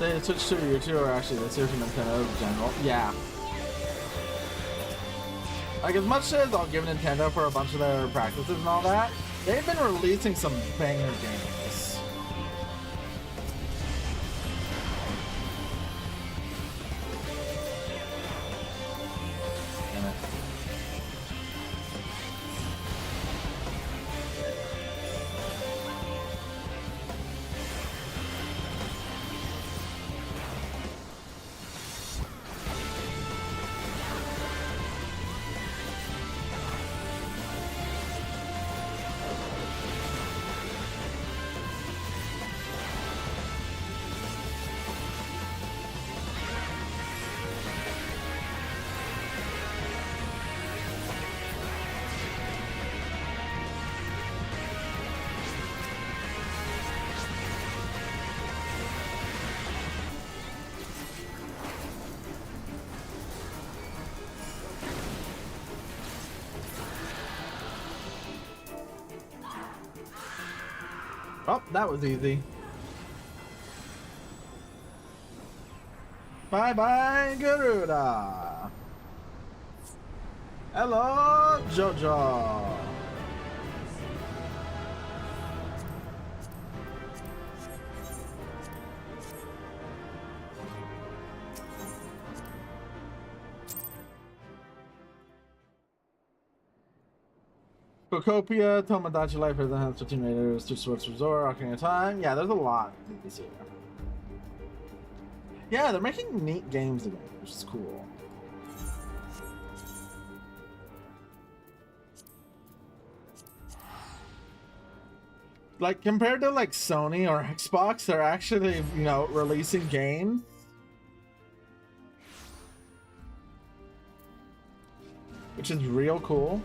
They switched to you too, or actually they switched to Nintendo in general. Yeah. Like, as much as I'll give Nintendo for a bunch of their practices and all that, they've been releasing some banger games. Damn it. Oh, that was easy. Bye-bye, Garuda. Hello, Jojo. Cocopia, Tomodachi Life, Prison House, 15 Raiders, Two Swords Resort, Ocarina of Time. Yeah, there's a lot this year. Yeah, they're making neat games again, which is cool. Like, compared to like Sony or Xbox, they're actually, you know, releasing games. Which is real cool.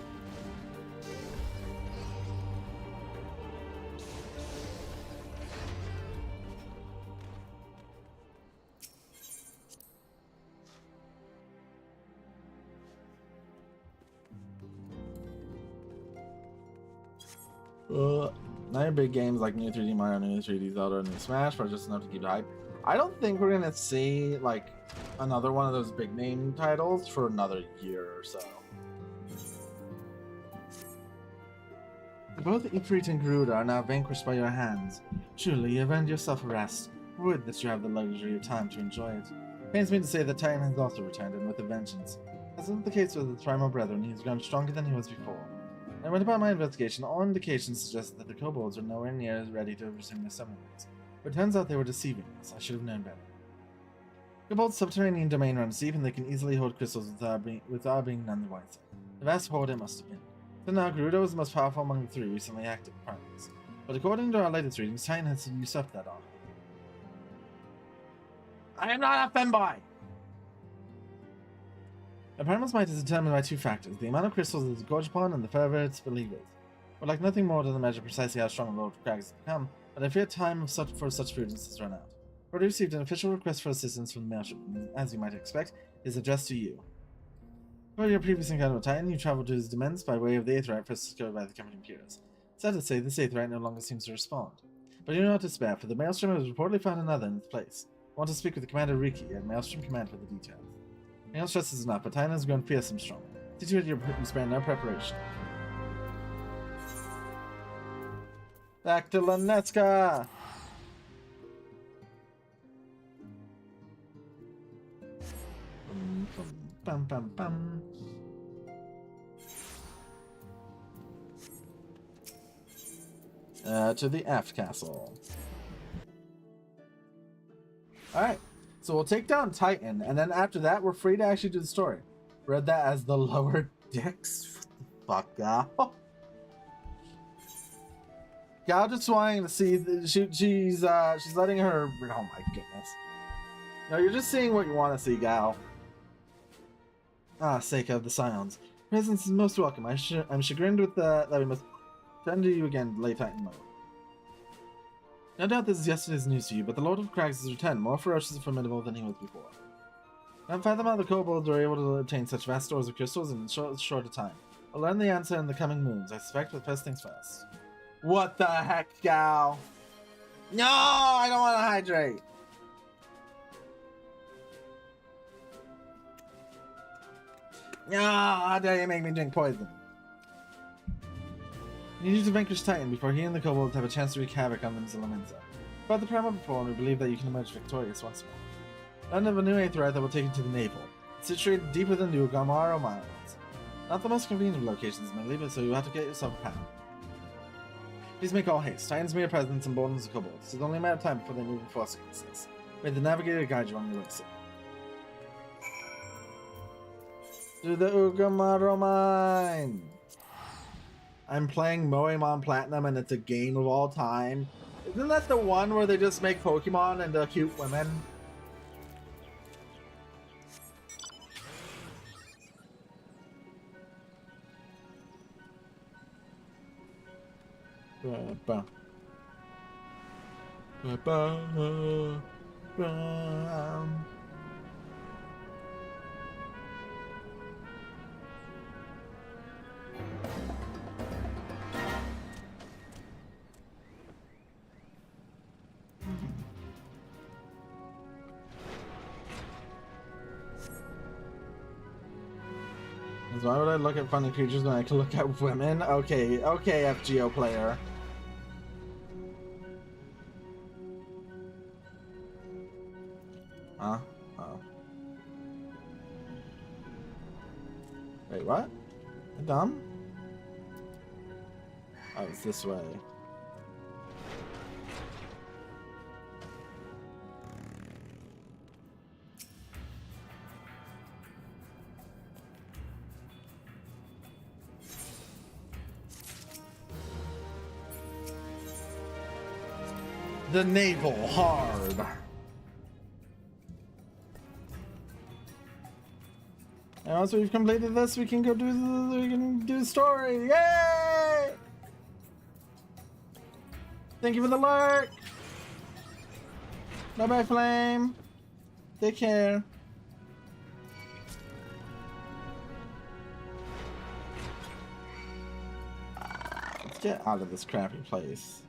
Not big games like new 3D Mario, new 3D Zelda, new Smash, but just enough to keep the hype. I don't think we're gonna see like another one of those big name titles for another year or so. Both Ifrit and Garuda are now vanquished by your hands. Truly, you have earned yourself a rest. Would that you have the luxury of time to enjoy it. Pains me to say that Titan has also returned, and with a vengeance. As is the case with his primal brethren, he has grown stronger than he was before. I went about my investigation. All indications suggest that the kobolds are nowhere near as ready to resume their summonings. But it turns out they were deceiving us. I should have known better. Kobolds' subterranean domain runs deep, and they can easily hold crystals without being none the wiser. A vast hoard it must have been. So now, Garuda was the most powerful among the three recently active primals. But according to our latest readings, Titan has usurped that honor. I am not a femboy! A primal's might is determined by two factors, the amount of crystals it is gorged upon and the fervor its believers. Would like nothing more to the measure precisely how strong the Lord of Crags has become, but I fear time for such prudence has run out. I received an official request for assistance from the mailship, and as you might expect, is addressed to you. For your previous encounter with Titan, you traveled to his demesnes by way of the Aetheryte first discovered by the Company Imperials. Sad to say, this Aetheryte no longer seems to respond. But you do not despair, for the Maelstrom has reportedly found another in its place. I want to speak with the Commander Riki at Maelstrom Command for the details. No stress is enough, but Titan has grown fierce and strong. See to it you spare no preparation. Back to Lanetska! Bum, bum, bum. To the aft castle. Alright. So we'll take down Titan, and then after that, we're free to actually do the story. Read that as the lower decks. What the fuck, Gal? Gal just wanting to see. She's letting her. Oh my goodness. No, you're just seeing what you want to see, Gal. Ah, Seika of the Scions. Presence is most welcome. I'm chagrined with that we must turn to you again, lay Titan mode. No doubt this is yesterday's news to you, but the Lord of Crags has returned, more ferocious and formidable than he was before. I can't fathom how the kobolds were able to obtain such vast stores of crystals in short a time. I'll learn the answer in the coming moons, I suspect, but first things first. What the heck, Gal? No, I don't want to hydrate. Ah, how dare you make me drink poison? You need to vanquish Titan before he and the kobolds have a chance to wreak havoc on Limsa. But the primal before, we believe that you can emerge victorious once more. Land of a new Aetheryte that will take you to the navel. It's situated deep within the Ugamaro Mines. Not the most convenient of locations, my leave, so you have to get yourself a path. Please make all haste. Titan's mere presence emboldens the kobolds. It's only a matter of time before they move force against us. May the navigator guide you on your way, sir. To the Ugamaro Mine! I'm playing Moemon Platinum and it's a game of all time. Isn't that the one where they just make Pokemon into cute women? Why would I look at funny creatures when I can look at women? Okay, okay, FGO player. Huh? Oh. Wait, what? I'm dumb? Oh, it's this way. The navel hard. And once we've completed this, we can go do the story. Yay! Thank you for the lurk. Bye bye, Flame. Take care. Let's get out of this crappy place.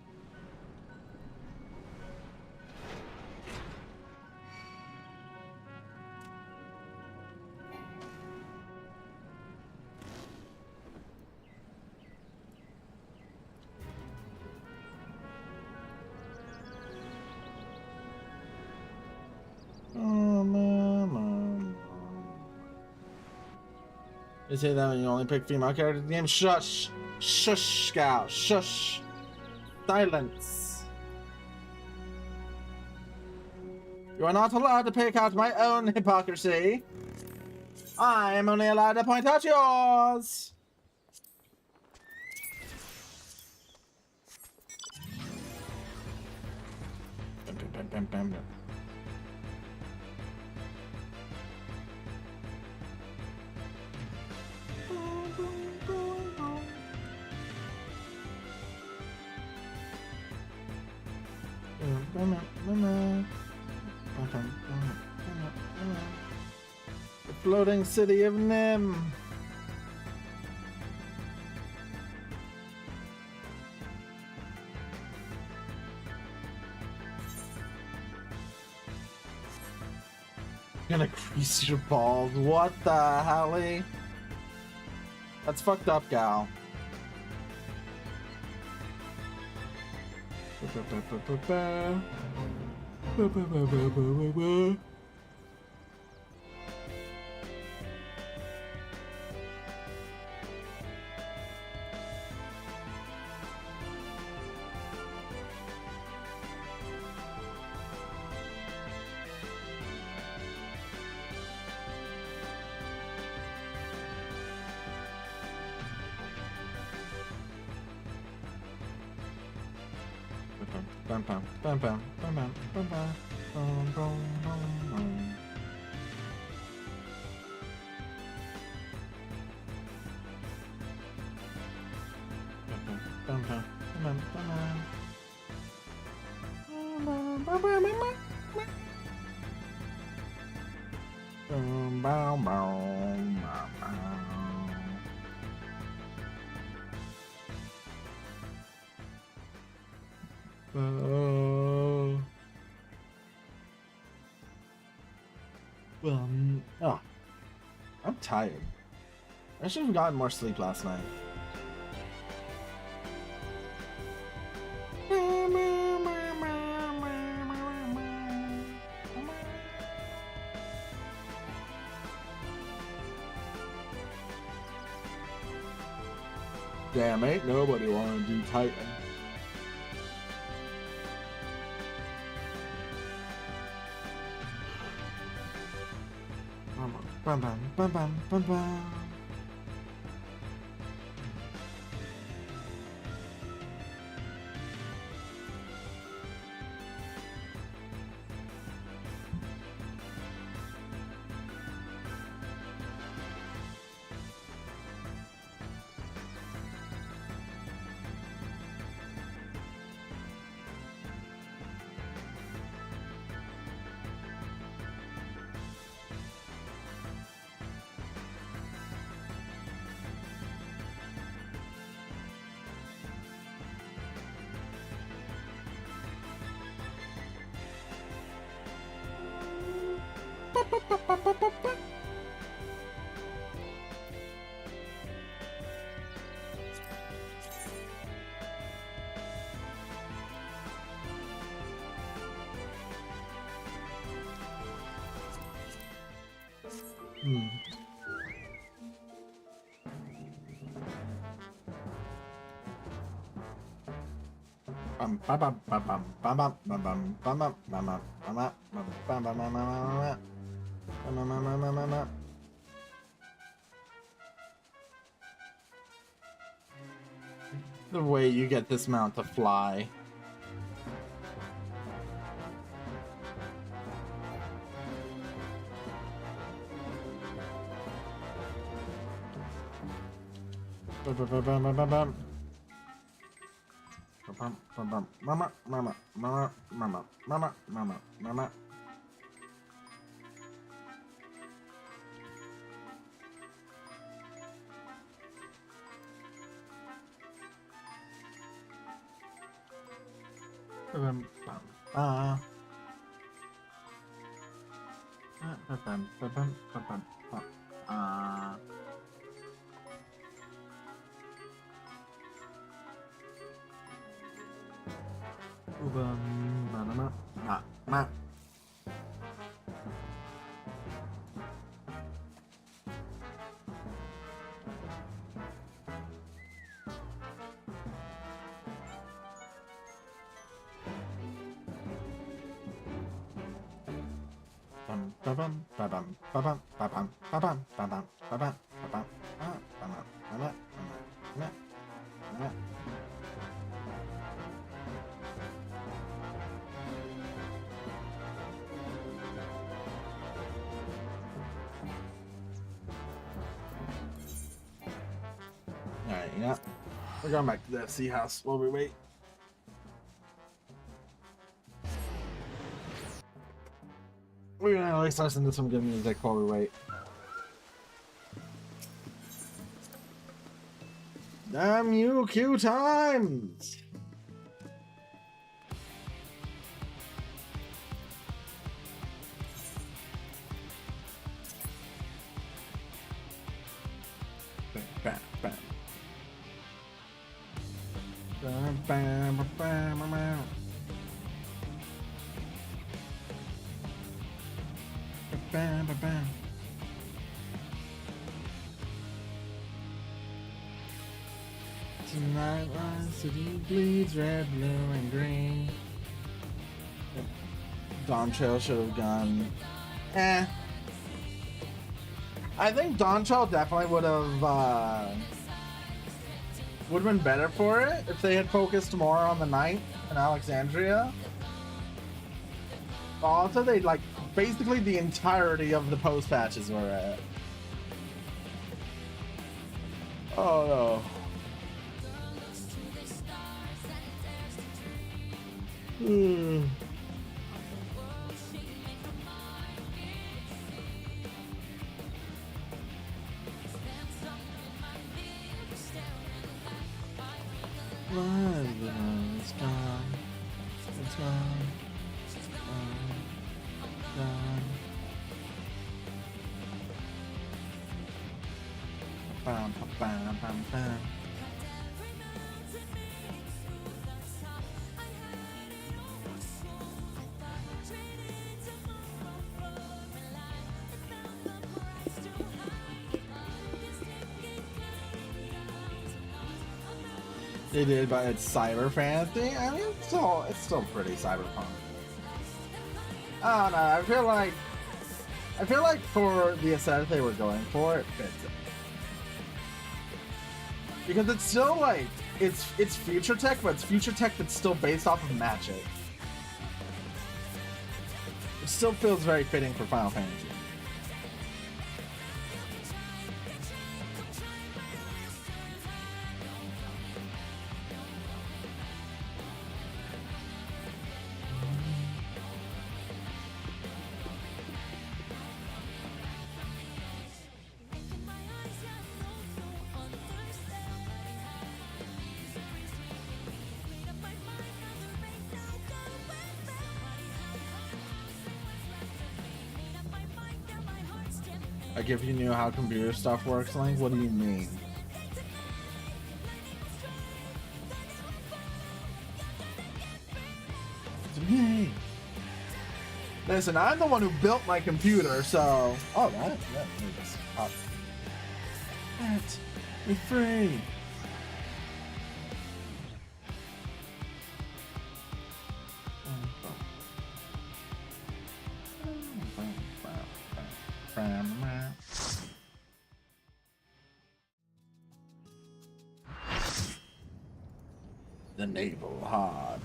You say that when you only pick female characters in the game? Shush! Shush, Scout! Shush! Silence! You are not allowed to pick out my own hypocrisy. I am only allowed to point out yours! Bam, bam, bam, bam. The floating city of Nim. Gonna grease your balls. What the helly? That's fucked up, gal. Bam bam bam bam bam bam bam bam bam bam. I'm tired. I should have gotten more sleep last night. Damn, ain't nobody want to do Titan. Bum bum bum bum bum bum. The way you get this mount to fly. Mama. Alright, yeah. We're going back to the sea house while we wait. We're gonna at least listen to some good music while we wait. Damn you, Q times! Bam, bam. Bam, bam, bam, bam, bam. Bam, bam, bam. Tonight my city bleeds red, blue, and green. Dawn Trail should have gone. I think Dawn Trail definitely would have been better for it if they had focused more on the night in Alexandria. But also, they like basically the entirety of the post patches were at. Oh no. It's gone. It's gone. Gone. Bum, bum, bum, bum, bum. They did, but it's cyber fantasy. I mean, it's still pretty cyberpunk. I don't know. I feel like for the aesthetic they were going for, it fits it. Because it's still like it's future tech, but it's future tech that's still based off of magic. It still feels very fitting for Final Fantasy. Like, if you knew how computer stuff works, Link, what do you mean? Hey. Listen, I'm the one who built my computer, so... Oh, that is up. That is free. The naval hard.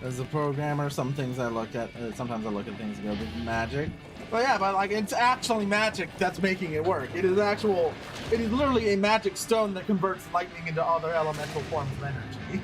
As a programmer, some things I look at, sometimes I look at things and go, this is magic. But yeah, but like, it's actually magic that's making it work. It is literally a magic stone that converts lightning into other elemental forms of energy.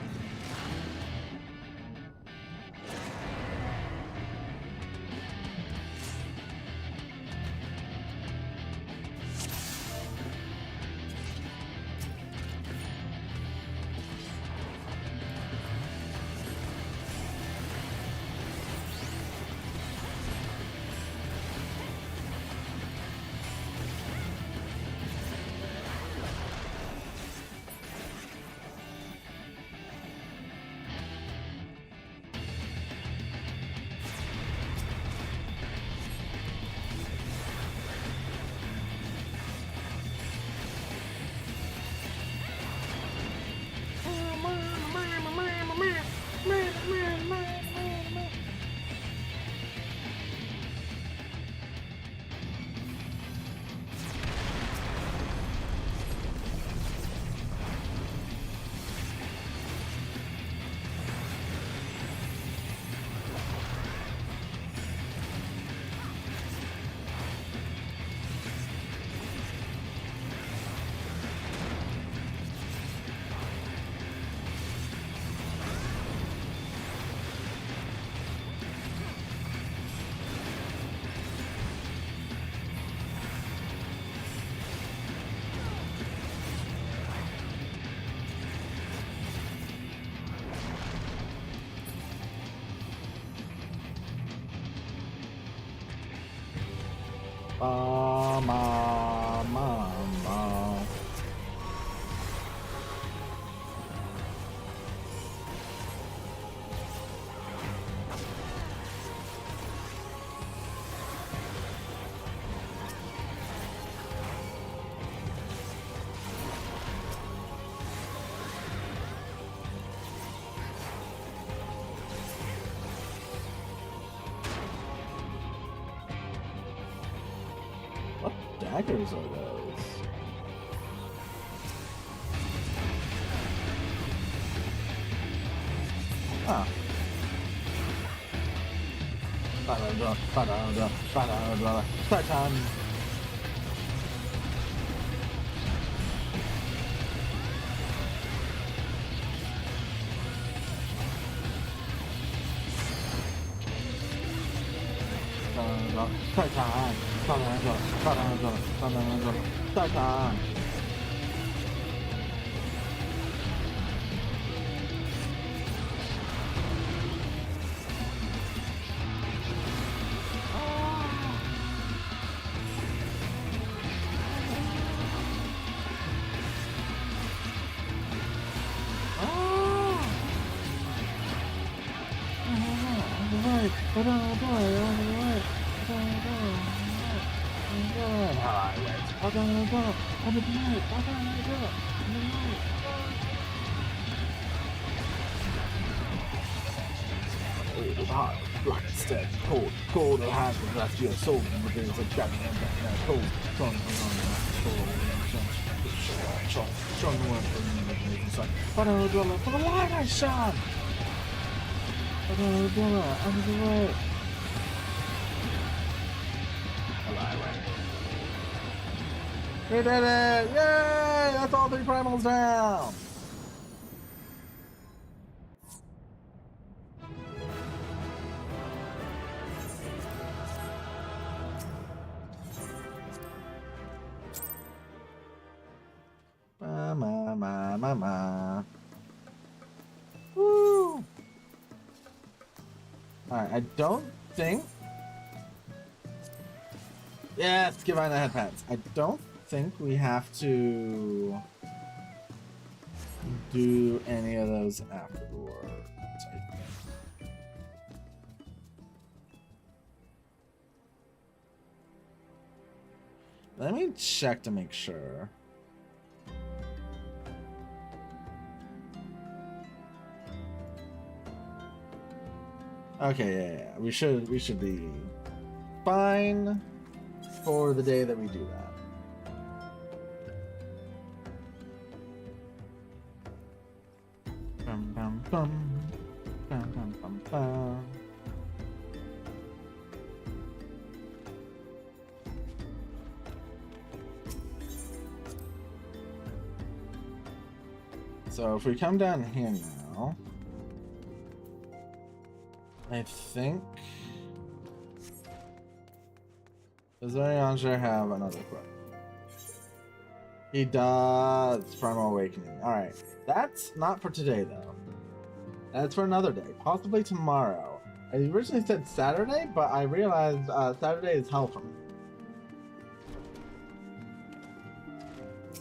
What daggers are those? Ah. Titan. Titan. Hot, black instead, cold, cold or hot, but that's your soul, and the days of that cold, strong, one for the light I shone! Under the way. We did it! Yay! That's all 3 primals down! Ma. Woo! Alright, I don't think... Yes, give Ina headpats. I don't think we have to do any of those afterwards. Let me check to make sure. Okay, yeah. We should be fine for the day that we do that. Bum, bum, bum. Bum, bum, bum, bum. So if we come down here now, I think... Does Arianger have another quote? He does. Primal Awakening. Alright. That's not for today, though. That's for another day. Possibly tomorrow. I originally said Saturday, but I realized Saturday is hell for me.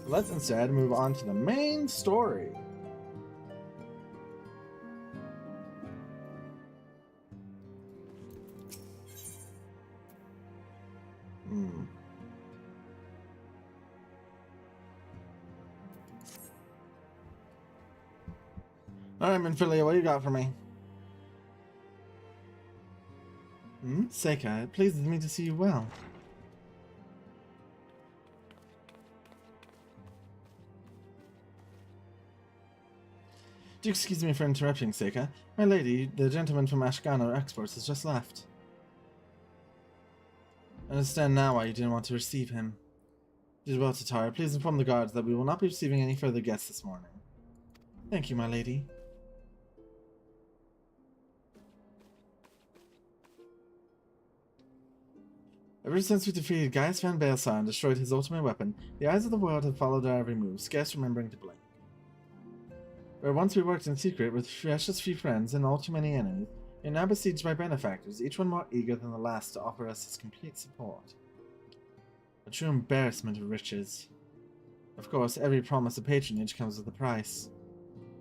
Let's instead move on to the main story. Alright, Minfilia, what do you got for me? Seika, it pleases me to see you well. Do excuse me for interrupting, Seika. My lady, the gentleman from Ashgano Exports has just left. I understand now why you didn't want to receive him. You did well, Tatara. Please inform the guards that we will not be receiving any further guests this morning. Thank you, my lady. Ever since we defeated Gaius Van Baelsar and destroyed his ultimate weapon, the eyes of the world have followed our every move, scarce remembering to blink. Where once we worked in secret with precious few friends and all too many enemies, we are now besieged by benefactors, each one more eager than the last to offer us his complete support. A true embarrassment of riches. Of course, every promise of patronage comes with a price.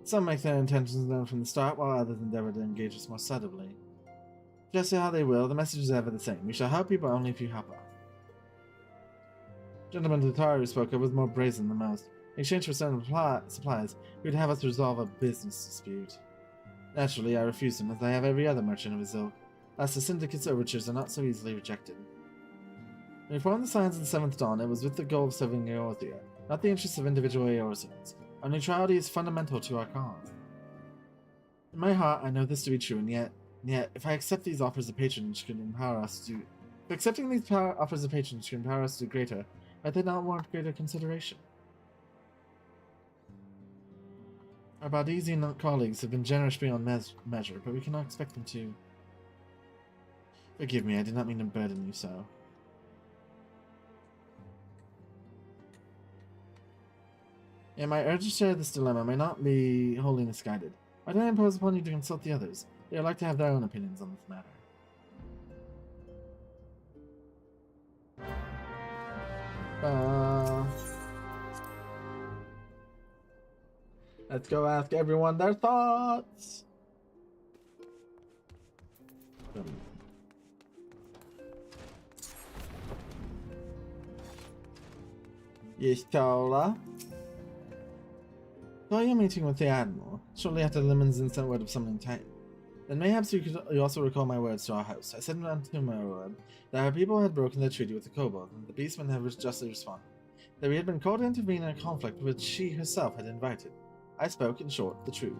Some make their intentions known from the start, while others endeavor to engage us more subtly. Just how they will, the message is ever the same. We shall help you, but only if you help us. Gentleman Tatara who spoke of was more brazen than most. In exchange for certain supplies, he would have us resolve a business dispute. Naturally, I refused him, as I have every other merchant of his ilk. As the Syndicate's overtures are not so easily rejected. When we formed the Scions of the Seventh Dawn, it was with the goal of serving Eorzea, not the interests of individual Eorzeans. Our neutrality is fundamental to our cause. In my heart, I know this to be true, and yet, if I accept these offers of patronage could empower us to... If accepting these offers of patronage could empower us to do greater, might they not warrant greater consideration? Our Bardesian colleagues have been generous beyond measure, but we cannot expect them to... Forgive me, I did not mean to burden you so. Yeah, my urge to share this dilemma may not be wholly misguided. Why don't I impose upon you to consult the others? They would like to have their own opinions on this matter. Let's go ask everyone their thoughts. Yes, Tola. While you're meeting with the Admiral, shortly after Lemon's instant word of summoning Titan, then mayhaps you also recall my words to our host. I said unto Merlin that our people had broken their treaty with the kobolds, and the beastmen had justly responded, that we had been called to intervene in a conflict which she herself had invited. I spoke, in short, the truth.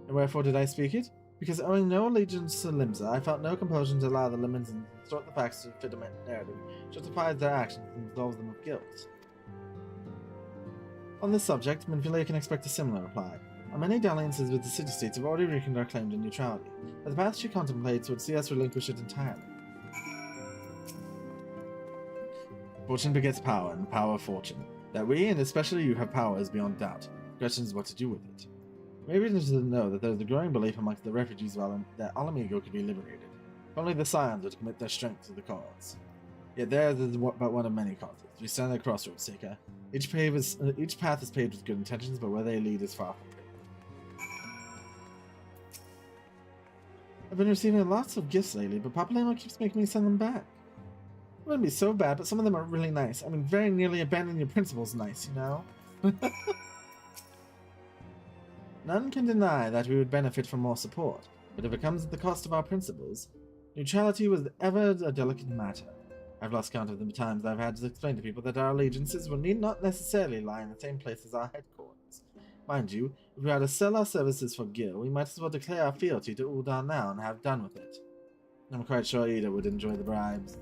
And wherefore did I speak it? Because owing no allegiance to Limsa, I felt no compulsion to allow the Lemons and distort the facts to fit a narrative, justifies their actions, and absolves them of guilt. On this subject, Minfilia can expect a similar reply. Our many dalliances with the city-states have already weakened our claim to neutrality, but the path she contemplates would see us relinquish it entirely. Fortune begets power, and power fortune. That we, and especially you, have power is beyond doubt. The question is what to do with it. Maybe it is to know that there is a growing belief amongst the refugees that Alamigo could be liberated. If only the Scions would commit their strength to the cause. Yet theirs is but one of many causes. We stand at a crossroads, Seika. Each path is paved with good intentions, but where they lead is far from it. I've been receiving lots of gifts lately, but Papa Lemo keeps making me send them back. It wouldn't be so bad, but some of them are really nice. I mean, very nearly abandon your principles nice, you know? None can deny that we would benefit from more support, but if it comes at the cost of our principles, neutrality was ever a delicate matter. I've lost count of the times I've had to explain to people that our allegiances will need not necessarily lie in the same place as our headquarters. Mind you, if we are to sell our services for Gil, we might as well declare our fealty to Ul'dah now and have done with it. I'm quite sure Ida would enjoy the bribes.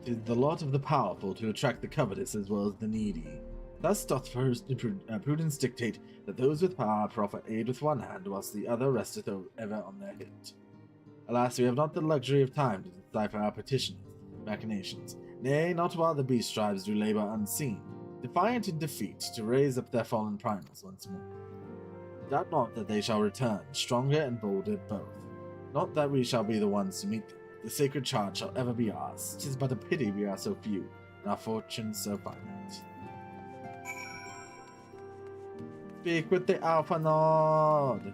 It is the lot of the powerful to attract the covetous as well as the needy. Thus doth prudence dictate that those with power proffer aid with one hand, whilst the other resteth ever on their hilt. Alas, we have not the luxury of time to decipher our petitions, machinations. Nay, not while the beast tribes do labor unseen, defiant in defeat, to raise up their fallen primals once more. Doubt not that they shall return, stronger and bolder both. Not that we shall be the ones to meet them. The sacred charge shall ever be ours. 'Tis but a pity we are so few, and our fortunes so finite. Speak with the Alpha Nod!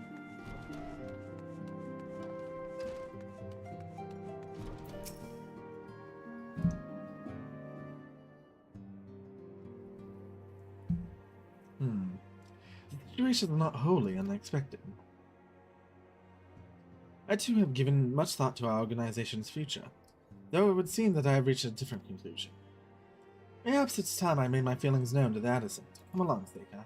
The situation is not wholly unexpected. I too have given much thought to our organization's future, though it would seem that I have reached a different conclusion. Perhaps it's time I made my feelings known to the Addison. Come along, Seika.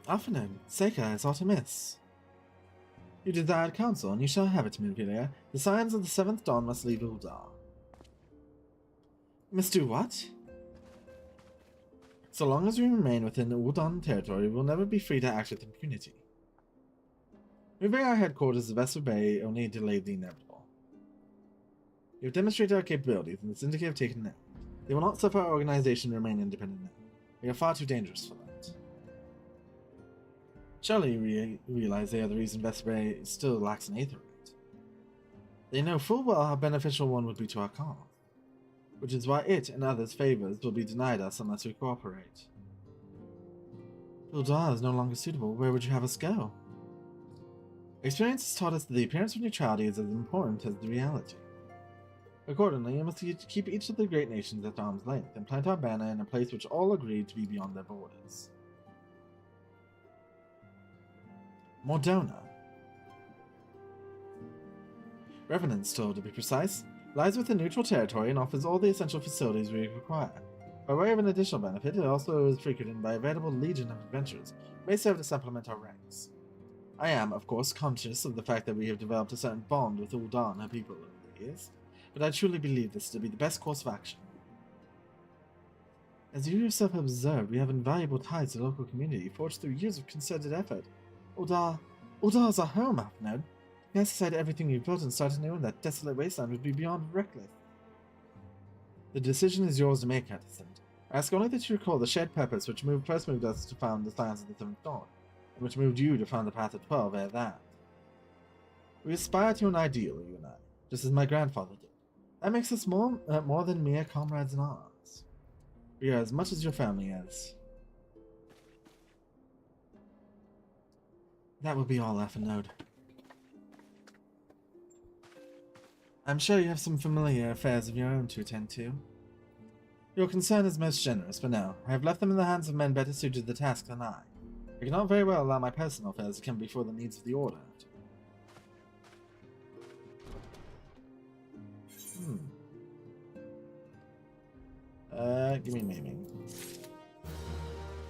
Afternoon, Seika is Artemis. You desired counsel, and you shall have it, Minfilia. The Scions of the Seventh Dawn must leave Ul'dah. Must do what? So long as we remain within Ul'dah territory, we will never be free to act with impunity. Moving our headquarters to Vesper Bay only delayed the inevitable. We have demonstrated our capabilities, and the Syndicate have taken note. They will not suffer our organization to remain independent now. We are far too dangerous for that. Surely you realize they are the reason Vesper Bay still lacks an Aetherite. They know full well how beneficial one would be to our cause, which is why it and others' favors will be denied us unless we cooperate. Ul'dah is no longer suitable. Where would you have us go? Experience has taught us that the appearance of neutrality is as important as the reality. Accordingly, we must keep each of the great nations at arm's length and plant our banner in a place which all agree to be beyond their borders. Mordona. Revenant Store, to be precise, lies within neutral territory and offers all the essential facilities we require. By way of an additional benefit, it also is frequented by a veritable legion of adventurers who may serve to supplement our ranks. I am, of course, conscious of the fact that we have developed a certain bond with Ul'dah and her people over the years, but I truly believe this to be the best course of action. As you yourself have observed, we have invaluable ties to the local community, forged through years of concerted effort. Ul'dah is our home, Afnod. Cast aside everything you've built and start anew in that desolate wasteland would be beyond reckless. The decision is yours to make, Addison. I ask only that you recall the shared purpose which first moved us to found the Scions of the Seventh Dawn, and which moved you to found the Path of 12 ere that. We aspire to an ideal, you and I, just as my grandfather did. That makes us more than mere comrades in arms. We are as much as your family is. That will be all, Athenode. I'm sure you have some familiar affairs of your own to attend to. Your concern is most generous, but no, I have left them in the hands of men better suited to the task than I. I cannot very well allow my personal affairs to come before the needs of the Order. Give me naming.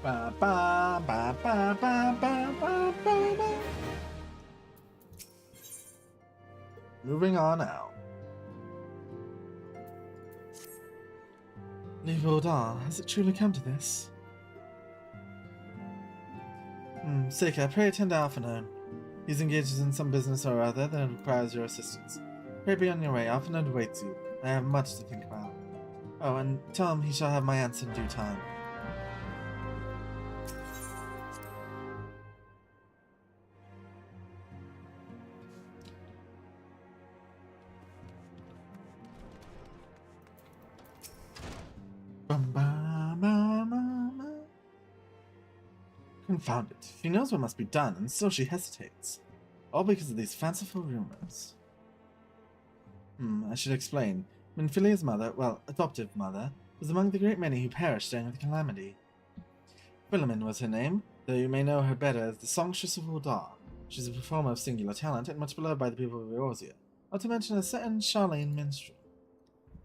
Ba, ba, ba, ba, ba, ba, ba, ba, ba. Moving on out. Livodar, has it truly come to this? Seika, pray attend to Alphanone. He's engaged in some business or other that requires your assistance. Pray be on your way. Alphanone waits you. I have much to think about. Oh, and tell him he shall have my answer in due time. Confound it. She knows what must be done, and so she hesitates. All because of these fanciful rumors. I should explain. Minfilia's mother, well, adoptive mother, was among the great many who perished during the calamity. Philomen was her name, though you may know her better as the songstress of Uldar. She's a performer of singular talent and much beloved by the people of Eorzea, not to mention a certain Charlene minstrel.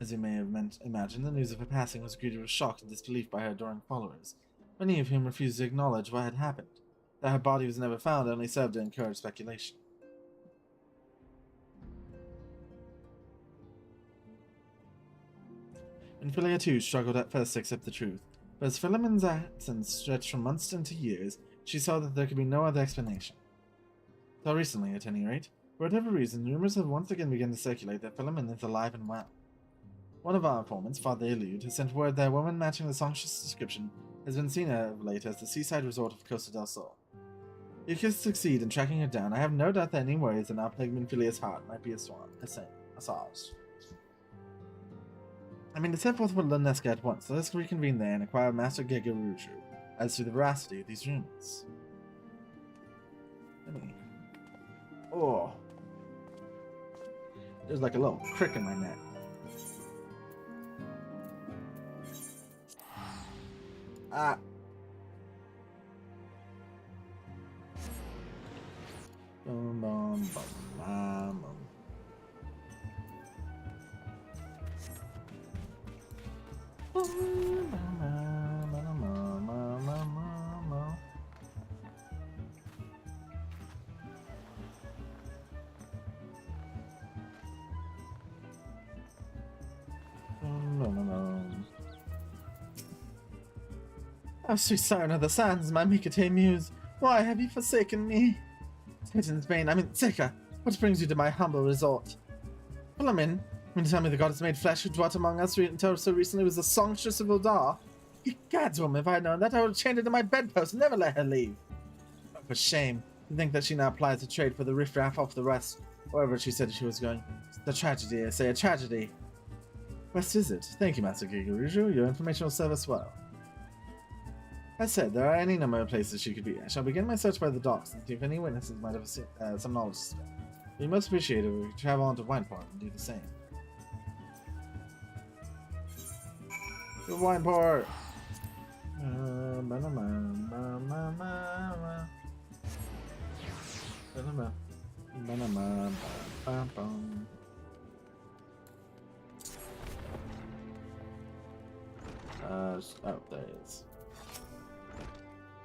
As you may have imagined, the news of her passing was greeted with shock and disbelief by her adoring followers, many of whom refused to acknowledge what had happened. That her body was never found only served to encourage speculation. Minfilia too struggled at first to accept the truth, but as Philomen's absence stretched from months into years, she saw that there could be no other explanation. Till recently, at any rate, for whatever reason, rumors have once again begun to circulate that Philomen is alive and well. One of our informants, Father Elude, has sent word that a woman matching the songstress' description has been seen of late as the seaside resort of Costa del Sol. If you succeed in tracking her down, I have no doubt that any worries that now plague Minfilia's heart might be assuaged. I mean, to set forth with Lunesca at once, let us reconvene there and acquire Master Gegaruju as to the veracity of these rumors. Oh. There's like a little crick in my neck. Ah. Bum, bum, bum, bum, bum. Oh, sweet siren of the sands, my Mikate muse, why have you forsaken me? Satan's bane, I mean, Seika, what brings you to my humble resort? Philomen, when you tell me the goddess made flesh who dwelt among us until so recently was the songstress of Uldar. Gad's woman, if I had known that, I would have chained her to my bedpost and never let her leave. Oh, for shame, to think that she now plies a trade for the riffraff off the rest, wherever she said she was going. It's a tragedy, I say, a tragedy. West is it? Thank you, Master Gigaruju, your information will serve us well. As said, there are any number of places she could be. I shall begin my search by the docks and see if any witnesses might have some knowledge to spare. It would be most appreciated if we could travel on to Wineport and do the same. To Wineport! Oh, there it is.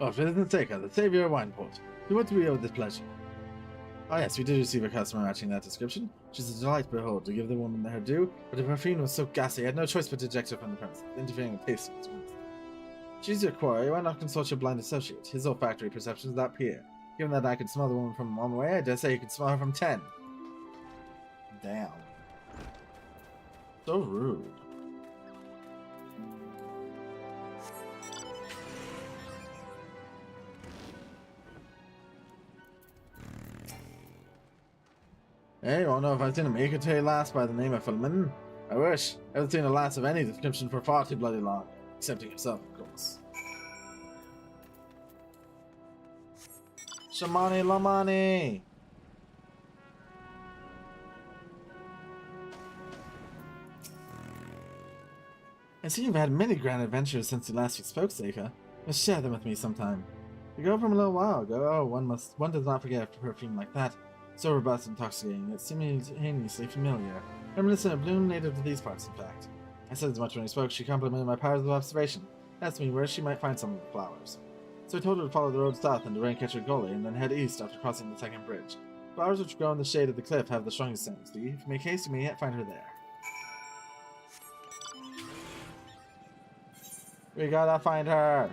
Oh, Citizen Seika, the savior of Wineport. To what do we owe this pleasure? Ah yes, we did receive a customer matching that description. She's a delight to behold, to give the woman her due, but her perfume was so gassy I had no choice but to eject her from the premises, interfering with taste. She's your quarry, why not consult your blind associate? His olfactory perception is that peer. Given that I could smell the woman from 1 way, I dare say you could smell her from 10. Damn. So rude. Hey, you wanna know if I've seen a Mikate lass by the name of Philomen? I wish. I haven't seen a lass of any description for far too bloody long. Excepting yourself, of course. Shamani Lamani! I see you've had many grand adventures since the last you spoke, Seika. Just share them with me sometime. You go from a little while ago. Oh, one does not forget a perfume like that. So robust and intoxicating, it's simultaneously familiar. Reminiscent of bloom native to these parts, in fact. I said as much when we spoke. She complimented my powers of observation. Asked me where she might find some of the flowers. So I told her to follow the road south into Raincatcher Gully and then head east after crossing the second bridge. Flowers which grow in the shade of the cliff have the strongest scents. If you make haste, you may find her there. We gotta find her!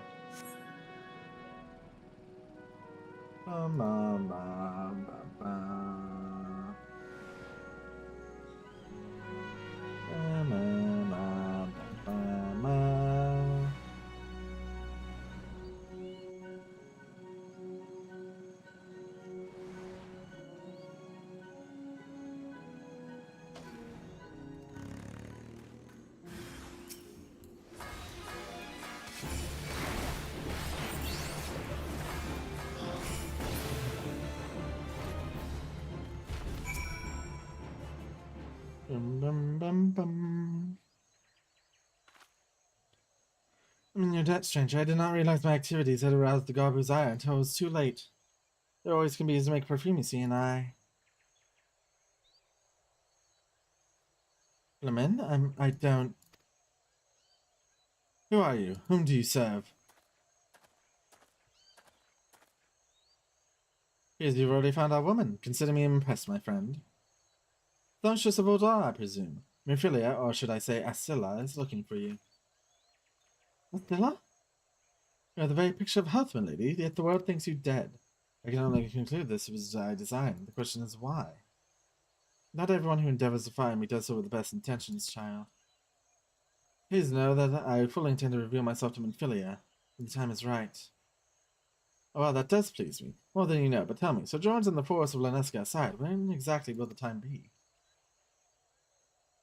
I'm in your debt, stranger. I did not realize my activities had aroused the Gabu's ire until it was too late. There always can be as to make perfume, you see, and I... Lemon? I don't... Who are you? Whom do you serve? Because you've already found our woman. Consider me impressed, my friend. Songstress of Odar, I presume. Mephilia, or should I say Ascilla, is looking for you. Ascilla? You are the very picture of health, my lady, yet the world thinks you dead. I can only conclude this was I designed. The question is why? Not everyone who endeavors to find me does so with the best intentions, child. Please know that I fully intend to reveal myself to Mephilia when the time is right. Oh, well, that does please me. More than you know, but tell me, Sojourn's in the forest of Lanesca aside, when exactly will the time be?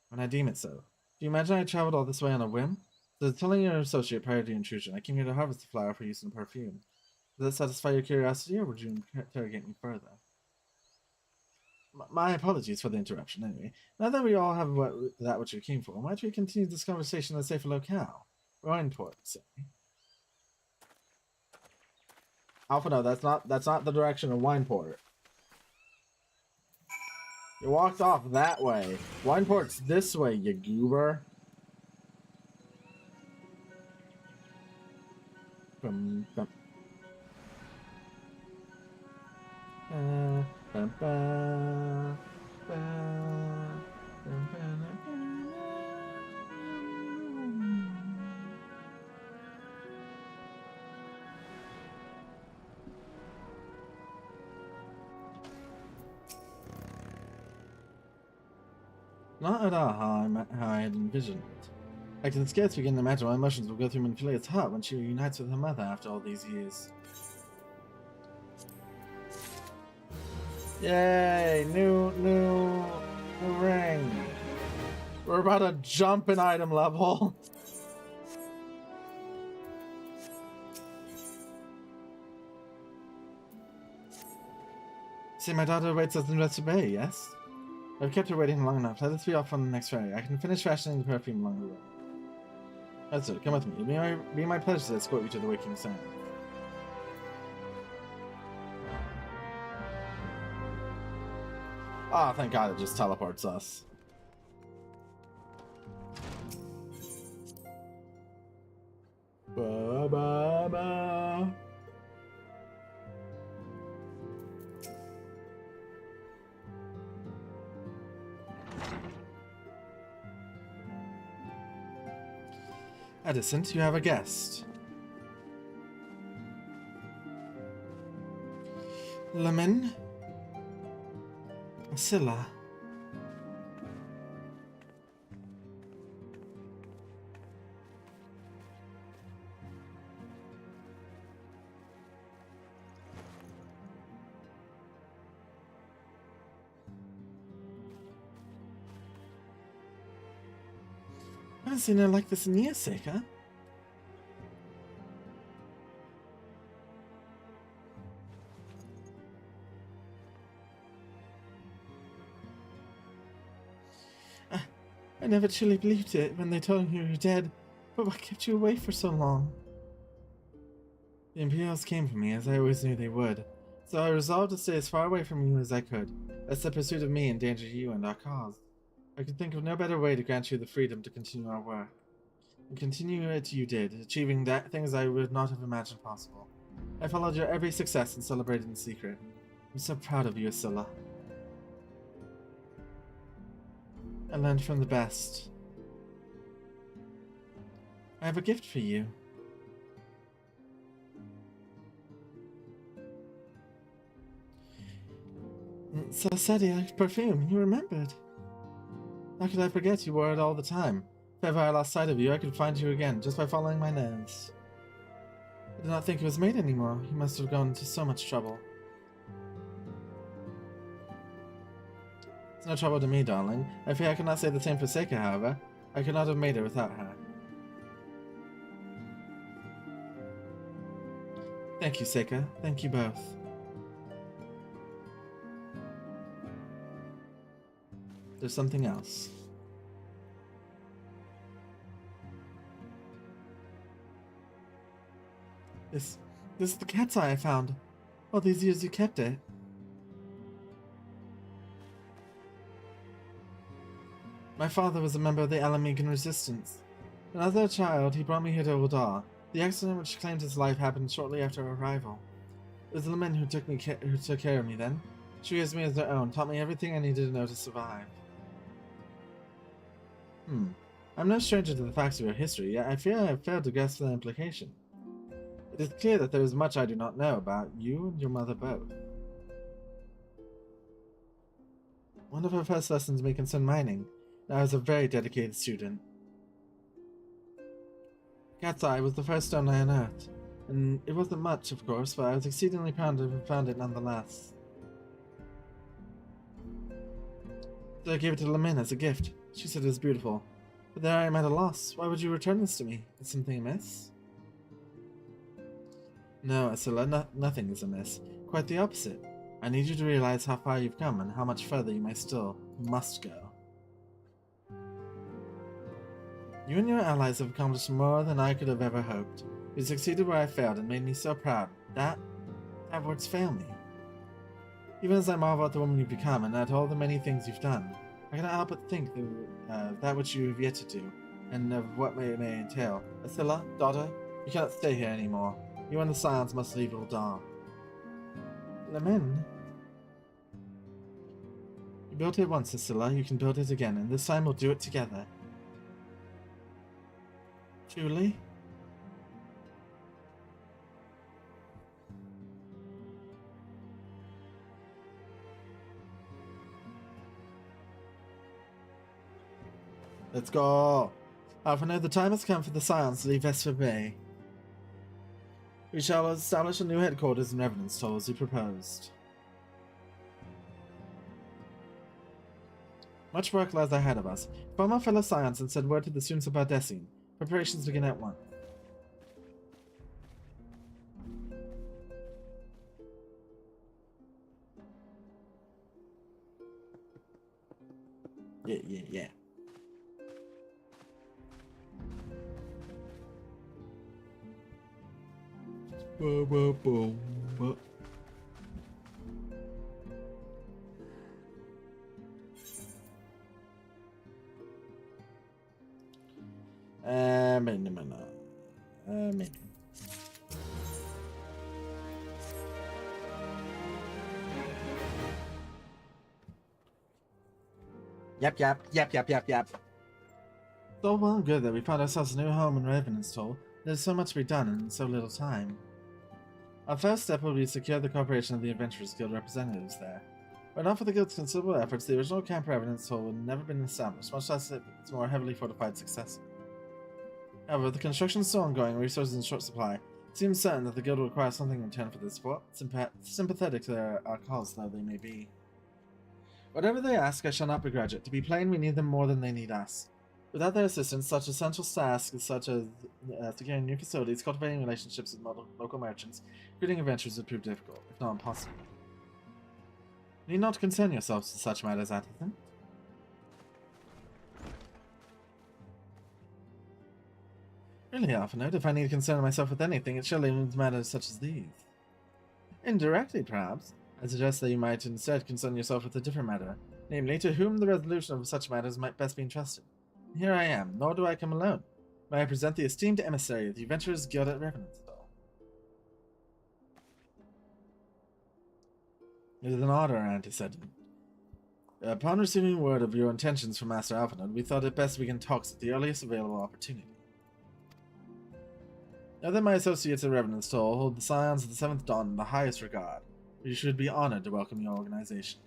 When I deem it so. Do you imagine I traveled all this way on a whim? So telling your associate prior to the intrusion, I came here to harvest the flower for use in a perfume. Does that satisfy your curiosity, or would you interrogate me further? My apologies for the interruption, anyway. Now that we all have that which you came for, why don't we continue this conversation in a safer locale? Rhineport, say. Alpha, no, that's not the direction of Wineport's. You walked off that way. Wineport's this way, you goober. Bum, bum. Bum, bum, bum, bum, Not at all how I had envisioned it. I can scarce begin to imagine what emotions will go through Menphilia's heart when she reunites with her mother after all these years. Yay! New ring. We're about to jump in item level. See, my daughter waits us in Rest Bay, yes? I've kept her waiting long enough. Let us be off on the next ferry. I can finish fashioning the perfume along the way. That's it. Come with me. It'll be my pleasure to escort you to the Waking Sun. Ah, oh, thank God it just teleports us. Ba ba ba. Edison, you have a guest. Lemon? Scylla? I haven't seen her like this in years, Seika. I never truly believed it when they told me you were dead, but what kept you away for so long? The Imperials came for me, as I always knew they would, so I resolved to stay as far away from you as I could, lest the pursuit of me endanger you and our cause. I could think of no better way to grant you the freedom to continue our work. And continue it you did, achieving things I would not have imagined possible. I followed your every success and celebrated in secret. I'm so proud of you, Asilla. I learned from the best. I have a gift for you. Sarsadia perfume, you remembered. How could I forget you wore it all the time? If ever I lost sight of you, I could find you again, just by following my nose. I did not think it was made anymore. You must have gone to so much trouble. It's no trouble to me, darling. I fear I cannot say the same for Seika, however. I could not have made it without her. Thank you, Seika. Thank you both. There's something else. This is the cat's eye I found. All these years you kept it. My father was a member of the Alamegan resistance. When I was a child, he brought me here to Uldar. The accident which claimed his life happened shortly after our arrival. It was Lamin who took care of me then. She raised me as her own, taught me everything I needed to know to survive. I'm no stranger to the facts of your history, yet I fear I have failed to grasp the implication. It is clear that there is much I do not know about you and your mother both. One of her first lessons may concern mining, and I was a very dedicated student. Cat's Eye was the first stone I unearthed, and it wasn't much, of course, but I was exceedingly proud to have found it nonetheless. So I gave it to Lamin as a gift. She said it was beautiful. But there I am at a loss. Why would you return this to me? Is something amiss? No, Asilla, nothing is amiss. Quite the opposite. I need you to realize how far you've come and how much further you must go. You and your allies have accomplished more than I could have ever hoped. You succeeded where I failed and made me so proud. That words fail me. Even as I marvel at the woman you've become and at all the many things you've done, I cannot help but think that which you have yet to do, and of what it may entail. Asilla, daughter, you cannot stay here anymore. You and the Scions must leave Uldar. Lamin? You built it once, Asilla. You can build it again, and this time we'll do it together. Truly? Let's go! I know the time has come for the Scions to leave Vesper Bay. We shall establish a new headquarters in Revenant's Toll as we proposed. Much work lies ahead of us. Inform our fellow Scions and send word to the students of Bardessian. Preparations begin at once. Yeah. Yep. It's all well and good that we found ourselves a new home in Revenant's Toll. There's so much to be done in so little time. Our first step will be to secure the cooperation of the Adventurers Guild representatives there. Were not for the Guild's considerable efforts, the original camp Revenant's Toll would have never been established, much less its more heavily fortified successor. However, the construction is still ongoing, resources in short supply. It seems certain that the Guild will require something in return for this support, sympathetic to our cause though they may be. Whatever they ask, I shall not begrudge it. To be plain, we need them more than they need us. Without their assistance, such essential tasks such as securing new facilities, cultivating relationships with local merchants, creating adventures would prove difficult, if not impossible. You need not concern yourselves with such matters, Atherton. Absolutely, Alphinaud. If I need to concern myself with anything, it surely means matters such as these. Indirectly, perhaps. I suggest that you might instead concern yourself with a different matter, namely, to whom the resolution of such matters might best be entrusted. Here I am, nor do I come alone. May I present the esteemed emissary of the Adventurers Guild at Revenantstall. It is an honor, Antecedent. Upon receiving word of your intentions from Master Alphinaud, we thought it best to begin talks at the earliest available opportunity. Now that my associates at Revenantstall hold the Scions of the Seventh Dawn in the highest regard, you should be honored to welcome your organization.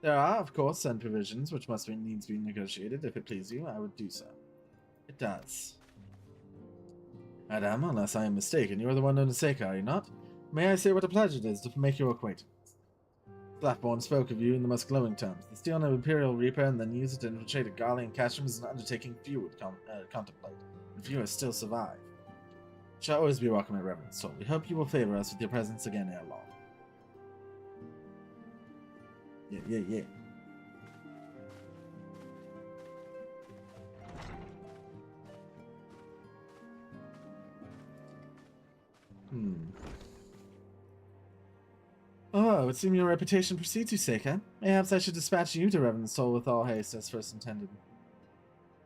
There are, of course, certain provisions which must needs be negotiated. If it please you, I would do so. It does. Madame, unless I am mistaken, you are the one known as Seika, are you not? May I say what a pleasure it is to make your acquaintance? Blackborn spoke of you in the most glowing terms. The steal an Imperial Reaper and then use it to infiltrate a Garlean Castrum is an undertaking few would contemplate, and fewer still survive. You shall always be welcome at Revenantstall. We hope you will favor us with your presence again ere long. Yeah. Oh, it would seem your reputation precedes you, Seika. Perhaps I should dispatch you to Revenantstall with all haste, as first intended.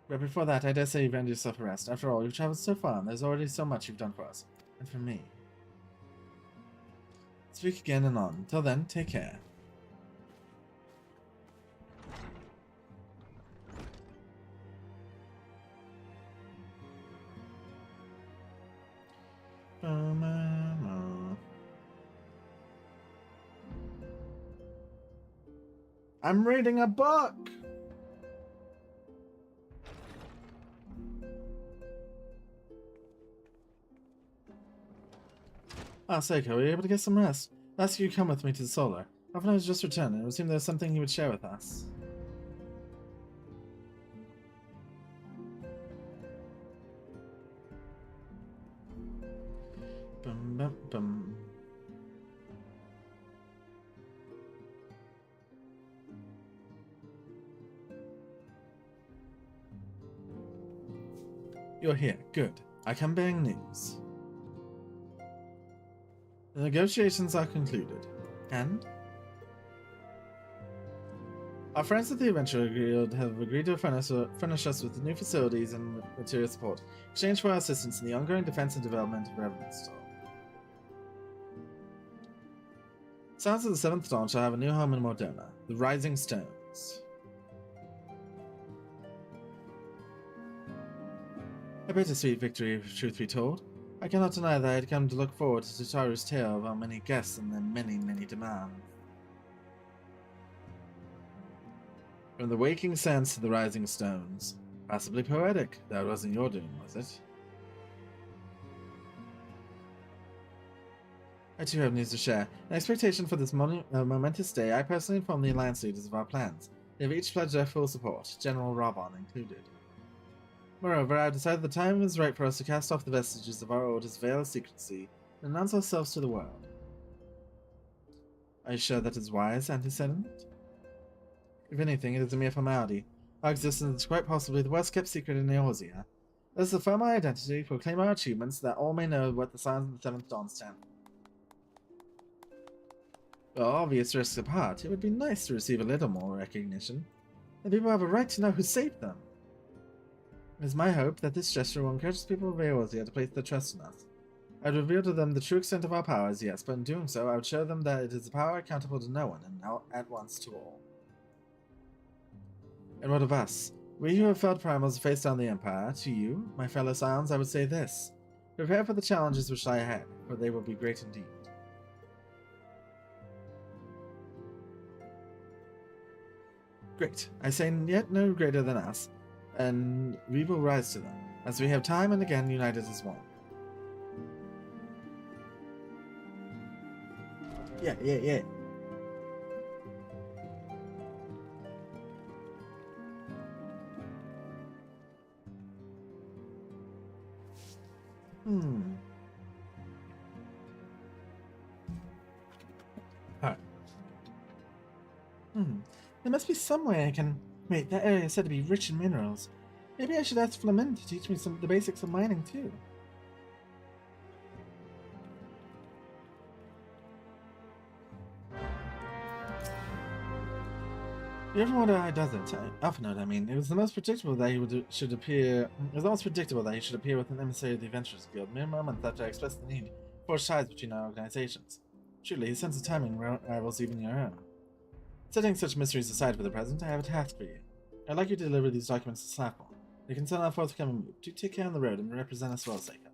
But before that, I dare say you've earned yourself a rest. After all, you've traveled so far, and there's already so much you've done for us. And for me. Speak again anon. Until then, take care. I'm reading a book! Ah, Seiko, were you able to get some rest? I'll ask you to come with me to the solar. Alphinaud has just returned, and it would seem there was something he would share with us. Bum, bum, bum. You're here. Good. I come bearing news. The negotiations are concluded. And? Our friends at the Adventurer Guild have agreed to furnish us with new facilities and material support, in exchange for our assistance in the ongoing defense and development of Revenantstall. Scions of the Seventh Dawn shall have a new home in Modena, the Rising Stones. A bittersweet victory, if truth be told. I cannot deny that I had come to look forward to Tataru's tale of our many guests and their many, many demands. From the waking sands to the rising stones. Possibly poetic. That wasn't your doing, was it? I too have news to share. In expectation for this momentous day, I personally informed the Alliance leaders of our plans. They have each pledged their full support, General Robon included. Moreover, I have decided the time is right for us to cast off the vestiges of our order's veil of secrecy and announce ourselves to the world. Are you sure that is wise, Antecedent? If anything, it is a mere formality. Our existence is quite possibly the worst-kept secret in Eorzea. Let us affirm our identity, proclaim our achievements, that all may know what the Scions of the Seventh Dawn stand for. Well, obvious risks apart, it would be nice to receive a little more recognition. The people have a right to know who saved them. It is my hope that this gesture will encourage the people of Eorzea to place their trust in us. I would reveal to them the true extent of our powers, yes, but in doing so, I would show them that it is a power accountable to no one, and at once to all. And what of us? We who have felt primals face down the Empire, to you, my fellow Scions, I would say this. Prepare for the challenges which lie ahead, for they will be great indeed. Great. I say yet no greater than us, and we will rise to them, as we have time and again united as one. Yeah. Alright. There must be some way I can... Wait, that area is said to be rich in minerals. Maybe I should ask Flamin to teach me the basics of mining too. You ever wonder why he doesn't? Alpha I mean. It was the most predictable that he should appear. It was almost predictable that he should appear with an emissary of the Adventurers Guild mere moments after I expressed the need to forge ties between our organizations. Truly, his sense of timing rivals even your own. Setting such mysteries aside for the present, I have a task for you. I'd like you to deliver these documents to Slackmore. You can send out forthcoming move. Do take care on the road and represent us well, Seika.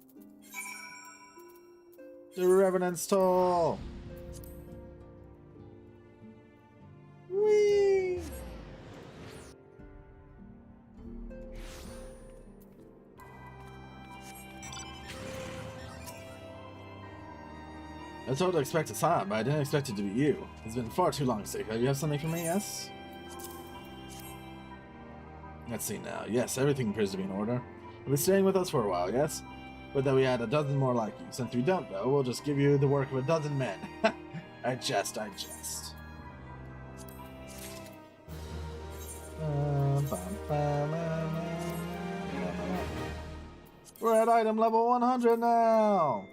The Revenant's Toll! Whee! I was told to expect a sign, but I didn't expect it to be you. It's been far too long, Seika. You have something for me, yes? Let's see now. Yes, everything appears to be in order. You'll be staying with us for a while, yes? But that we add a dozen more like you. Since we don't, though, we'll just give you the work of a dozen men. I jest. We're at item level 100 now!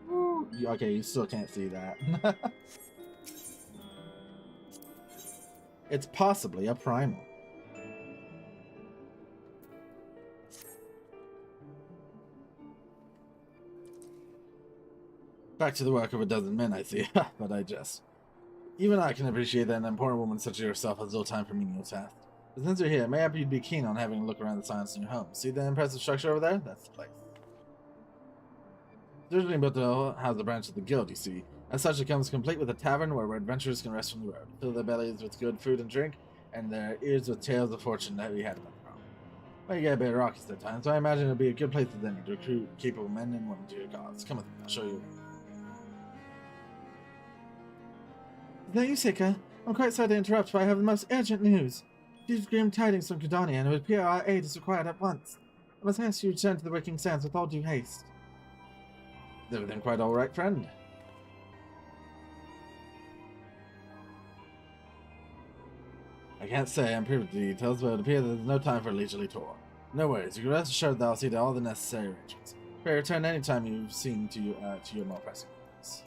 Woo. Okay, you still can't see that. It's possibly a primal. Back to the work of a dozen men, I see. But I jest. Even I can appreciate that an important woman such as yourself has little time for menial tasks. But since you're here, maybe you'd be keen on having a look around the science in your home. See the impressive structure over there? That's the place. It's originally built to house a branch of the guild, you see. As such, it comes complete with a tavern where adventurers can rest from the road, fill their bellies with good food and drink, and their ears with tales of fortune that we had about the problem. Well, you get a bit rocky at times, so I imagine it'll be a good place to then to recruit capable men and women to your cause. Come with me, I'll show you. Is that you, Seika? I'm quite sorry to interrupt, but I have the most urgent news. These grim tidings from Gridania, and it would appear our aid is required at once. I must ask you to return to the Waking Sands with all due haste. Is everything quite alright, friend? I can't say I'm privy to the details, but it appears there's no time for a leisurely tour. No worries, you can rest assured that I'll see to all the necessary arrangements. Pray return anytime you've seen to your more pressing needs.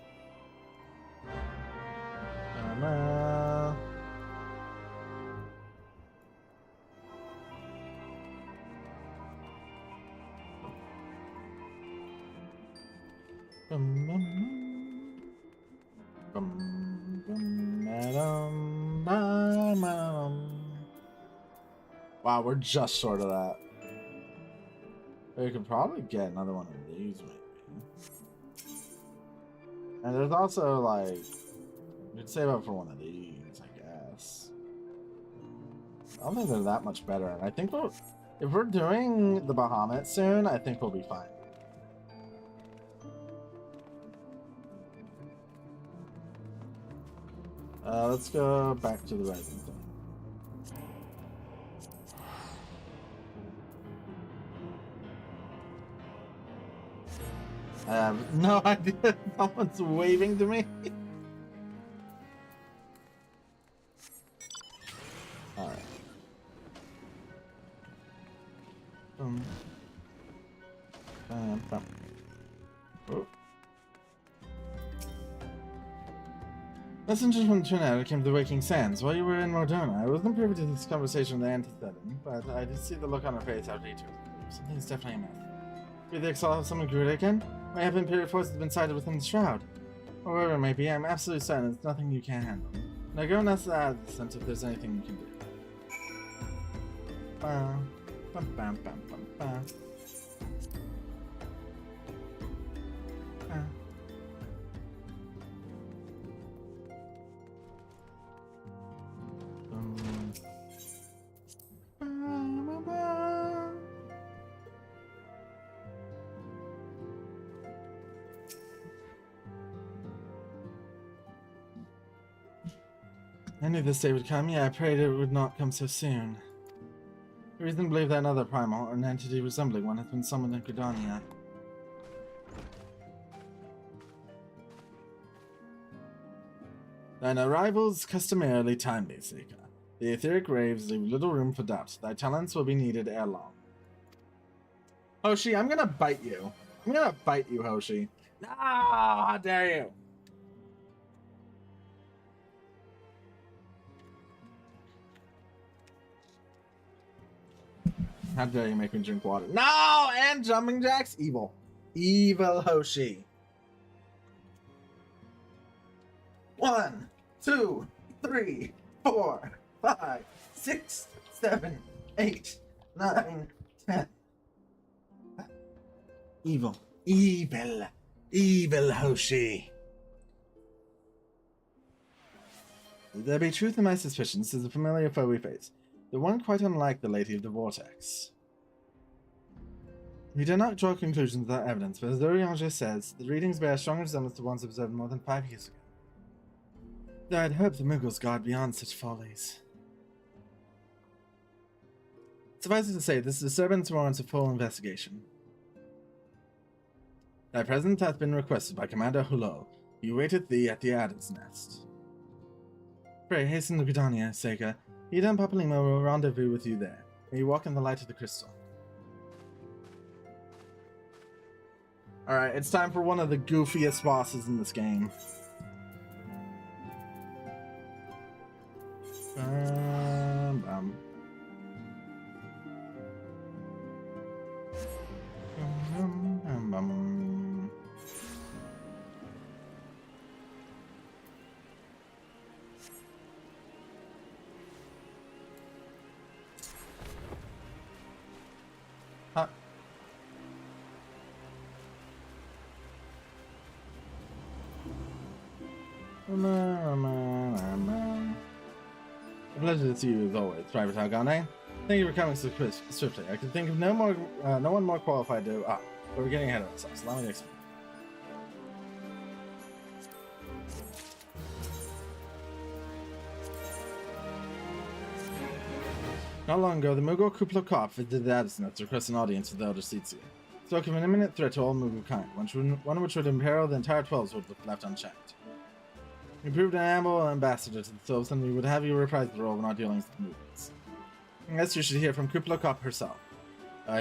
Wow, we're just short of that. We could probably get another one of these, maybe. And there's also, like, we could save up for one of these, I guess. I don't think they're that much better, and I think if we're doing the Bahamut soon, I think we'll be fine. Let's go back to the rising thing. I have no idea. Someone's waving to me. Alright. Oh. Messengers from Trinidad came to the Waking Sands while you were in Mordona. I wasn't privy to this conversation with the Antithetical, but I did see the look on her face after he took it. Something's definitely amiss. Do you think I'll have someone grew it again? May have Imperial forces have been sighted within the shroud. Or whatever it may be, I'm absolutely certain it's nothing you can't handle. Now go and ask the Advocate if there's anything you can do. Bam, bam, bam, bam, bam, bam. I knew this day would come, yeah, I prayed it would not come so soon. The reason to believe that another primal, or an entity resembling one, has been summoned in Gridania. Thine arrival's customarily timely, Seika. The etheric waves leave little room for doubt. Thy talents will be needed ere long. Hoshi, I'm gonna bite you. I'm gonna bite you, Hoshi. No, how dare you? How dare you make me drink water? No! And jumping jacks? Evil. Evil Hoshi. 1, 2, 3, 4, 5, 6, 7, 8, 9, 10. Evil. Evil. Evil Hoshi. There be truth in my suspicions. This is a familiar foe we face. The one quite unlike the Lady of the Vortex. We dare not draw conclusions without evidence, but as Urianger says, the readings bear strong resemblance to ones observed more than 5 years ago. Though I'd hope the Mughals guard beyond such follies. Suffice it to say, this disturbance warrants a full investigation. Thy presence hath been requested by Commander Hulot. He waiteth thee at the Adam's Nest. Pray hasten to Gridania, Seika. He and Papalima will rendezvous with you there. May you walk in the light of the crystal. Alright, it's time for one of the goofiest bosses in this game. Huh. A pleasure to see you as always, Private Halgane. Thank you for coming so swiftly. I can think of no one more qualified to. But we're getting ahead of ourselves. Allow me to explain. Not long ago, the Mughal Kublai Khan visited the Adam's to request an audience with the Elder Seatsia. Spoke of an imminent threat to all Mughal kind, one which would imperil the entire 12s would be left unchecked. We proved an amiable ambassador to the 12s, and we would have you reprise the role in our dealings with the Mughals. Yes, you should hear from Kublai Khan herself.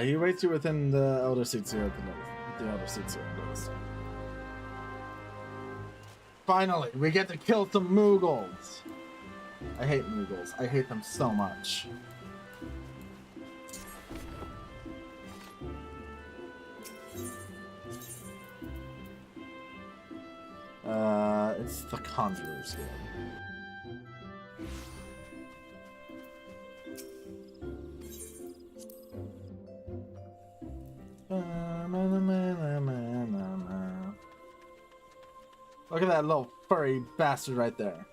He awaits you within the Elder Seatsia at the Elder Seatsia list. Finally, we get to kill some Mughals! I hate Mughals. I hate them so much. It's the Conjurer's Guild. Look at that little furry bastard right there.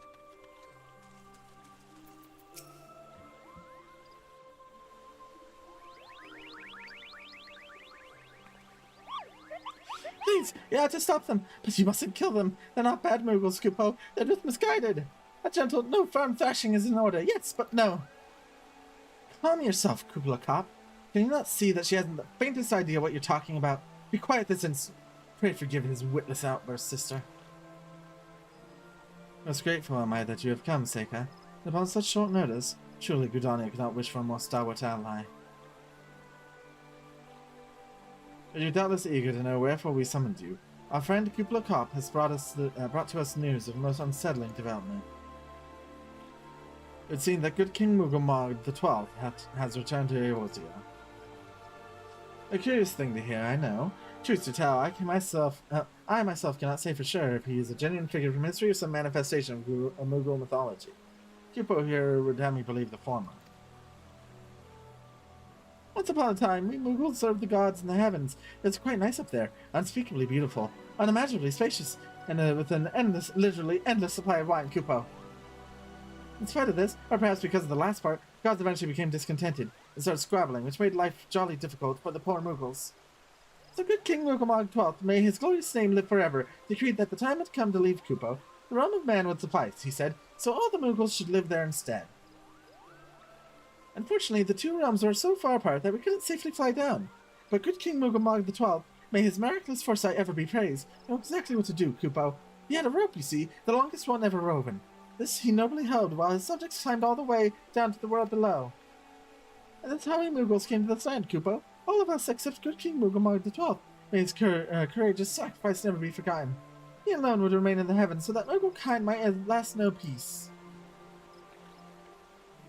Please, you have to stop them, but you mustn't kill them. They're not bad Mughals, Kupo. They're just misguided. A gentle, no firm thrashing is in order. Yes, but no. Calm yourself, Kublai Khan. Can you not see that she hasn't the faintest idea what you're talking about? Be quiet this instant. Pray forgive his witless outburst, sister. Most grateful am I that you have come, Seika. And upon such short notice, surely Gridania could not wish for a more stalwart ally. You're doubtless eager to know wherefore we summoned you. Our friend Kublai Khan has brought to us news of a most unsettling development. It seems that good King Mughal the 12th has returned to Eorzea. A curious thing to hear, I know. Truth to tell, I myself cannot say for sure if he is a genuine figure from history or some manifestation of Mughal mythology. Kupo here would have me believe the former. Once upon a time, we Mughals served the gods in the heavens. It's quite nice up there, unspeakably beautiful, unimaginably spacious, and with an literally endless supply of wine, Kupo. In spite of this, or perhaps because of the last part, gods eventually became discontented and started squabbling, which made life jolly difficult for the poor Mughals. So good King Mughal XII, may his glorious name live forever, decreed that the time had come to leave Kupo. The realm of man would suffice, he said, so all the Mughals should live there instead. Unfortunately, the two realms were so far apart that we couldn't safely fly down. But good King Mughal XII, may his miraculous foresight ever be praised, knew exactly what to do, Kupo. He had a rope, you see, the longest one ever woven. This he nobly held, while his subjects climbed all the way down to the world below. And that's how we Mughals came to this land, Kupo. All of us except good King Mughal the 12th. May his courageous sacrifice never be forgotten. He alone would remain in the heavens, so that Mughal kind might at last know peace.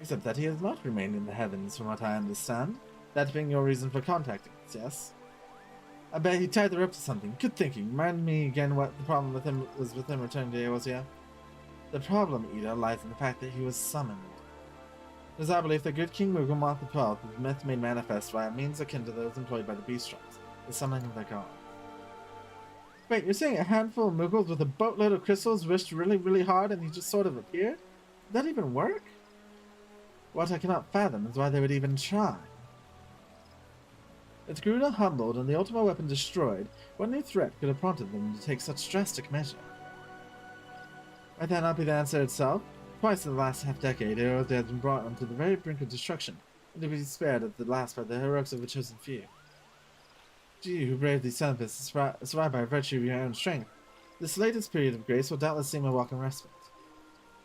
Except that he has not remained in the heavens, from what I understand. That being your reason for contacting us, yes? I bet he tied the rope to something. Good thinking. Remind me again what the problem with him was with him returning to Eosia. The problem, Ida, lies in the fact that he was summoned. It is our belief that good King Mughal the 12th, with myth made manifest via means akin to those employed by the beast tribes, the summoning of their god. Wait, you're saying a handful of Mughals with a boatload of crystals wished really, really hard and he just sort of appeared? Did that even work? What I cannot fathom is why they would even try. With Garuda humbled and the ultimate weapon destroyed, what new threat could have prompted them to take such drastic measure? Might that not be the answer itself? Twice in the last half-decade, Eosia has been brought onto the very brink of destruction, and to be spared at the last by the heroics of a chosen few. To you, who braved these tempest, survived by virtue of your own strength, this latest period of grace will doubtless seem a welcome respite.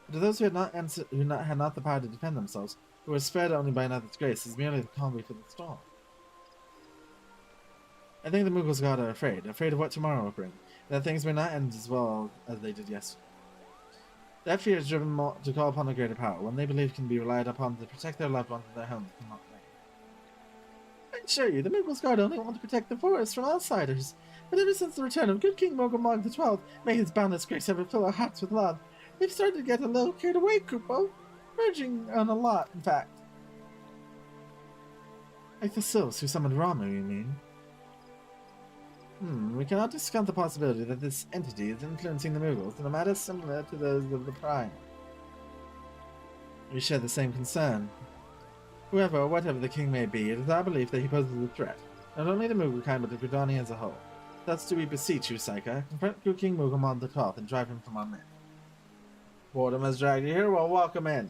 But to those who had not the power to defend themselves, who were spared only by another's grace, is merely the calm before the storm. I think the Mughals god are afraid of what tomorrow will bring, and that things may not end as well as they did yesterday. That fear has driven them to call upon a greater power, one they believe can be relied upon to protect their loved ones and their homes from not rain. I assure you, the Mughals guard only want to protect the forest from outsiders, but ever since the return of good King Mughal the 12th, may his boundless grace ever fill our hearts with love, they've started to get a little carried away, Kupo. Verging on a lot, in fact. Like the sylphs who summoned Ramu, you mean? We cannot discount the possibility that this entity is influencing the Mughals in a matter similar to those of the Prime. We share the same concern. Whoever or whatever the king may be, it is our belief that he poses a threat, not only to Mughal kind but to Gridani as a whole. Thus do we beseech you, Saika, confront good King Mughal the 12th and drive him from our men. Boredom has dragged you here, well, welcome in.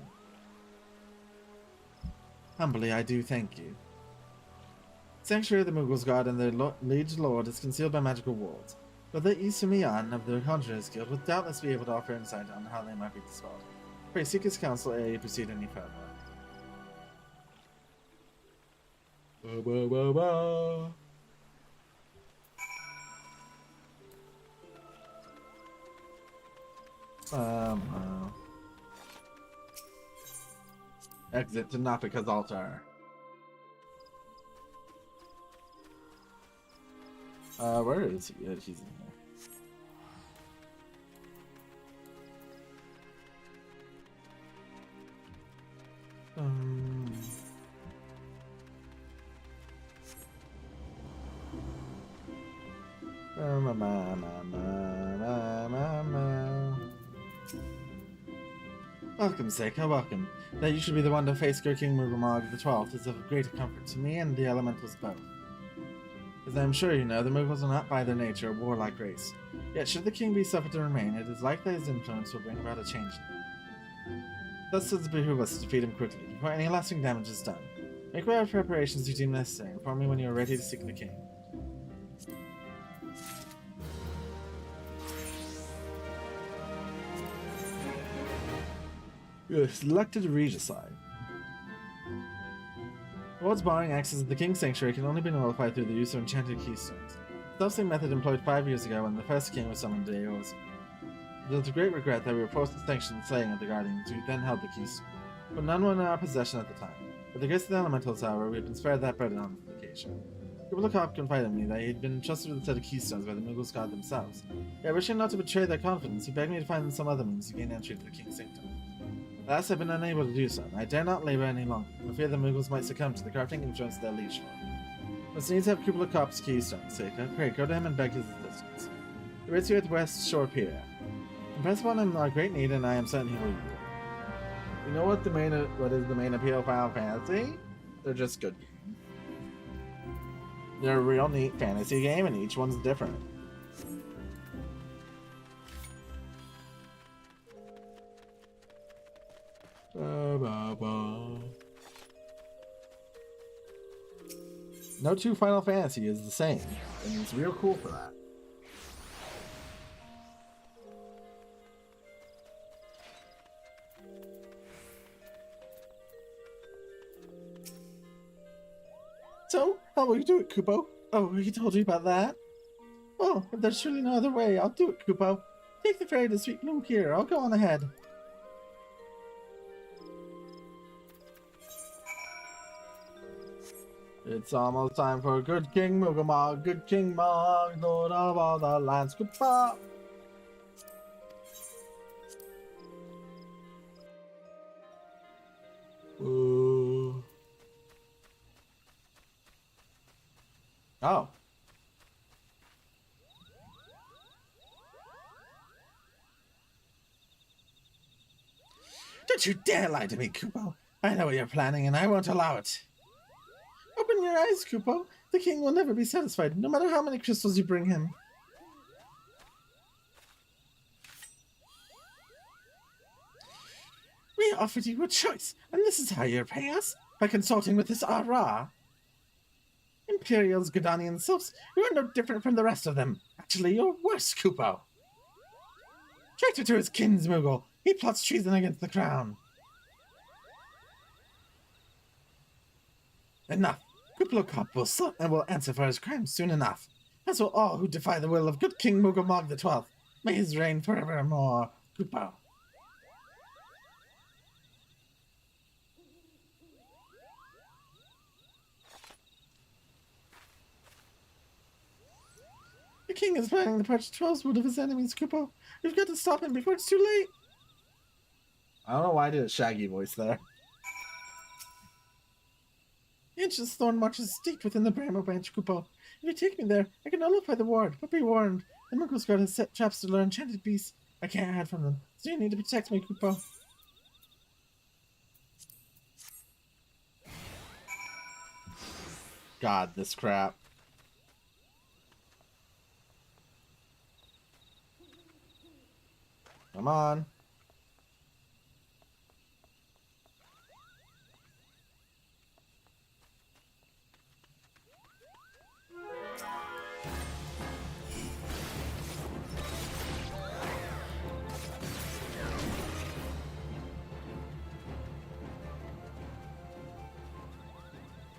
Humbly, I do thank you. Sanctuary of the Mughals guard and their liege lord is concealed by magical walls, but the Isumiyan of the Conjurers Guild will doubtless be able to offer insight on how they might be dispelled. Pray seek his counsel ere you proceed any further. Exit to Napika's altar. Where is he? He's in there. Welcome, Seika, welcome. That you should be the one to face King Mughal the 12th is of great comfort to me and the elementals both. As I am sure you know, the Mughals are not by their nature a warlike race. Yet should the king be suffered to remain, it is likely his influence will bring about a change in them. Thus does it behoove us to defeat him quickly, before any lasting damage is done. Make whatever preparations you deem necessary, and inform me when you are ready to seek the king. You have selected Regicide. Towards barring access to the King's Sanctuary can only be nullified through the use of enchanted keystones. The self-same method employed 5 years ago when the first king was summoned to Eosia. It is with great regret that we were forced to sanction the slaying of the Guardians who then held the keystone, but none were in our possession at the time. With the grace of the Elementals, however, we have been spared that burden on this occasion. Kublakov confided me that he had been entrusted with a set of keystones by the Mughals god themselves. Yet, wishing not to betray their confidence, he begged me to find them some other means to gain entry to the King's Sanctum. Alas, I've been unable to do so, and I dare not labor any longer, for fear the Mughals might succumb to the corrupting influence of their liege lord. Must needs have Kublai-Kop's keystone, Seika. Pray, go to him and beg his assistance. He waits you at the West Shore Pier. Impress upon him our great need, and I am certain he will yield. You know what is the main appeal of Final Fantasy? They're just good games. They're a real neat fantasy game, and each one's different. No two Final Fantasy is the same, and it's real cool for that. So, how will you do it, Kupo? Oh, he told you about that? Oh, if there's surely no other way, I'll do it, Kupo. Take the ferry to Sweet Bloom Pier. I'll go on ahead. It's almost time for Good King Mugamog, Good King Mog, Lord of all the lands, Kupo. Ooh. Oh. Don't you dare lie to me, Kupo. I know what you're planning, and I won't allow it. Open your eyes, Kupo. The king will never be satisfied, no matter how many crystals you bring him. We offered you a choice, and this is how you repay us, by consulting with this Ara. Imperials, Godanian sylphs, you are no different from the rest of them. Actually, you're worse, Kupo. Traitor to his kinsmoogle, he plots treason against the crown. Enough. Kuplo Cop will answer for his crimes soon enough, as will all who defy the will of good King Mugamog the 12th. May his reign forevermore, Kupo. The king is planning to purge 12's wood of his enemies, Kupo. You've got to stop him before it's too late. I don't know why I did a Shaggy voice there. Ancient's thorn marches steeped within the Bramble Branch, Kupo. If you take me there, I can nullify the ward, but be warned, the Muggle's Guard has set traps to lure enchanted beasts. I can't hide from them, so you need to protect me, Kupo. God, this crap. Come on.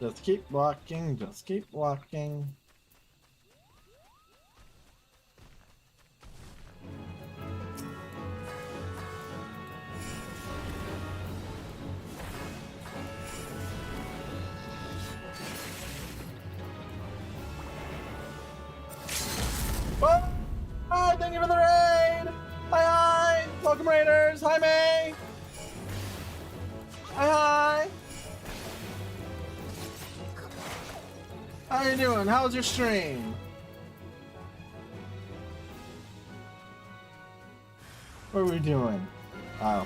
Just keep walking, just keep walking. Oh! Hi, thank you for the raid! Hi! Welcome, Raiders! Hi, May! Hi! How you doing? How was your stream? What are we doing? Oh.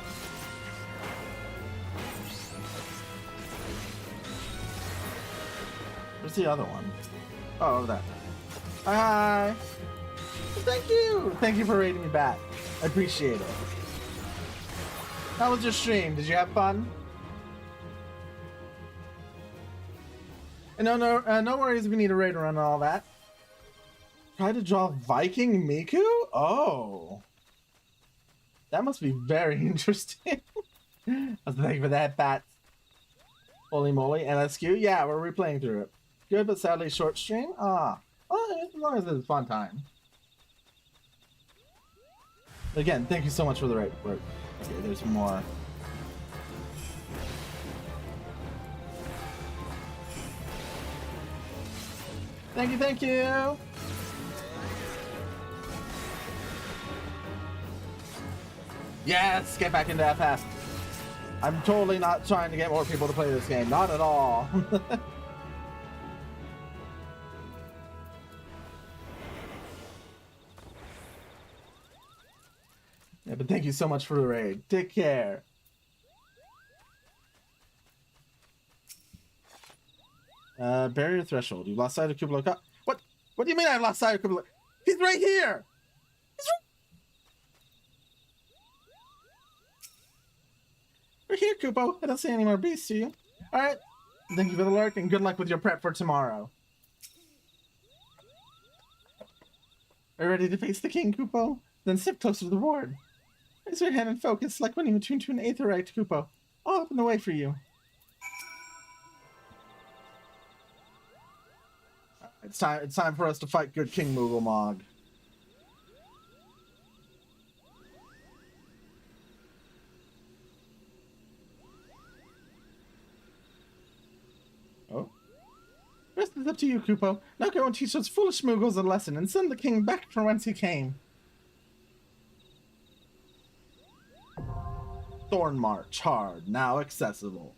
Where's the other one? Oh, over there. Hi! Thank you! Thank you for raiding me back. I appreciate it. How was your stream? Did you have fun? And no worries if you need a raid run and all that. Try to draw Viking Miku? Oh. That must be very interesting. Thank you for that, Bat. Holy moly. LSQ? Yeah, we're replaying through it. Good, but sadly short stream? Ah. Well, as long as it's a fun time. Again, thank you so much for the raid. Okay, there's more. Thank you, thank you! Yes! Get back into FF! I'm totally not trying to get more people to play this game. Not at all. Yeah, but thank you so much for the raid. Take care. Barrier threshold. You lost sight of Kublo Khan. What? What do you mean I lost sight of Kublo? He's right here! He's right... We're here, Kupo. I don't see any more beasts to you. Alright. Thank you for the lurk, and good luck with your prep for tomorrow. Are you ready to face the king, Kupo? Then step closer to the ward. Raise your hand and focus, like when you attune to an aetherite, Kupo. I'll open the way for you. It's time for us to fight good King Moogle. Oh. Rest is up to you, Kupo. Now go and teach those foolish Moogles a lesson and send the king back from whence he came. Thorn March hard, now accessible.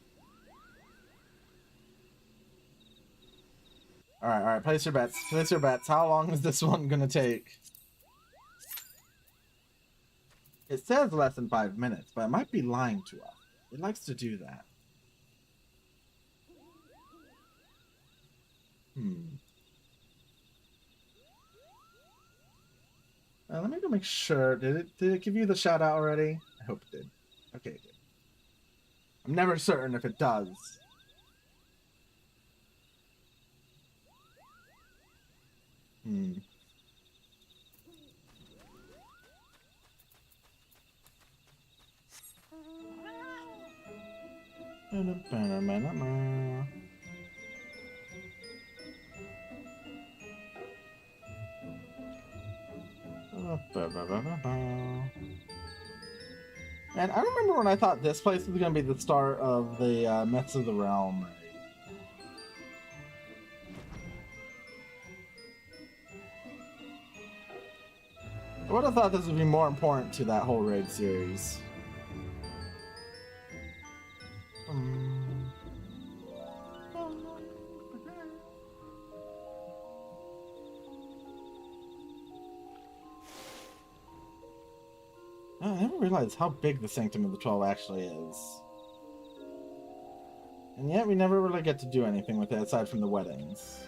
Alright, place your bets. Place your bets. How long is this one gonna take? It says less than 5 minutes, but it might be lying to us. It likes to do that. Let me go make sure. Did it give you the shout out already? I hope it did. Okay, it did. I'm never certain if it does. And I remember when I thought this place was going to be the start of the Myths of the Realm. I would have thought this would be more important to that whole raid series. I never realized how big the Sanctum of the 12 actually is. And yet we never really get to do anything with it aside from the weddings.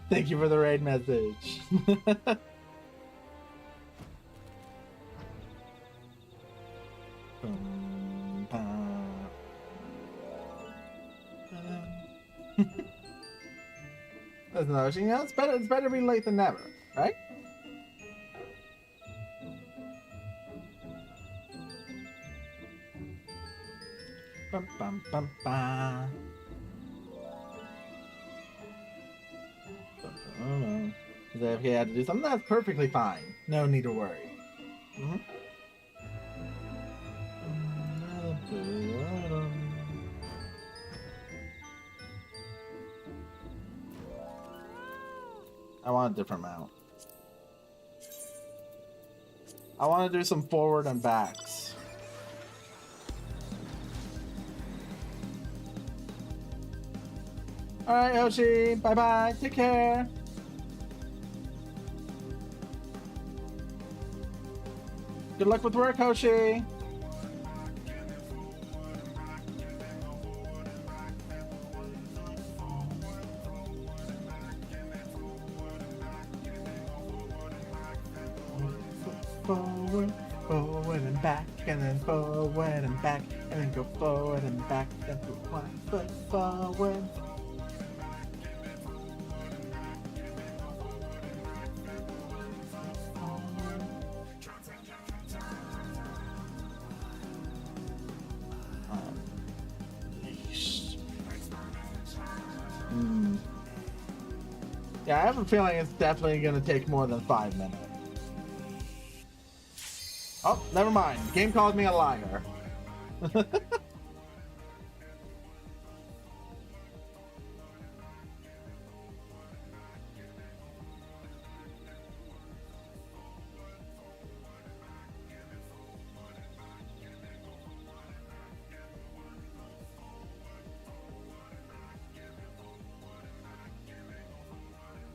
Thank you for the raid message. That's no, you know, it's better to be late than never, right? Bum bum bum bum. If he had to do something, that's perfectly fine. No need to worry. I want a different mount. I want to do some forward and backs. Alright, Yoshi. Bye-bye. Take care. Good luck with work, Hoshi. Forward and back, and then forward and back, and then go forward and back, then put 1 foot forward. Yeah, I have a feeling it's definitely going to take more than 5 minutes. Oh, never mind. The game called me a liar.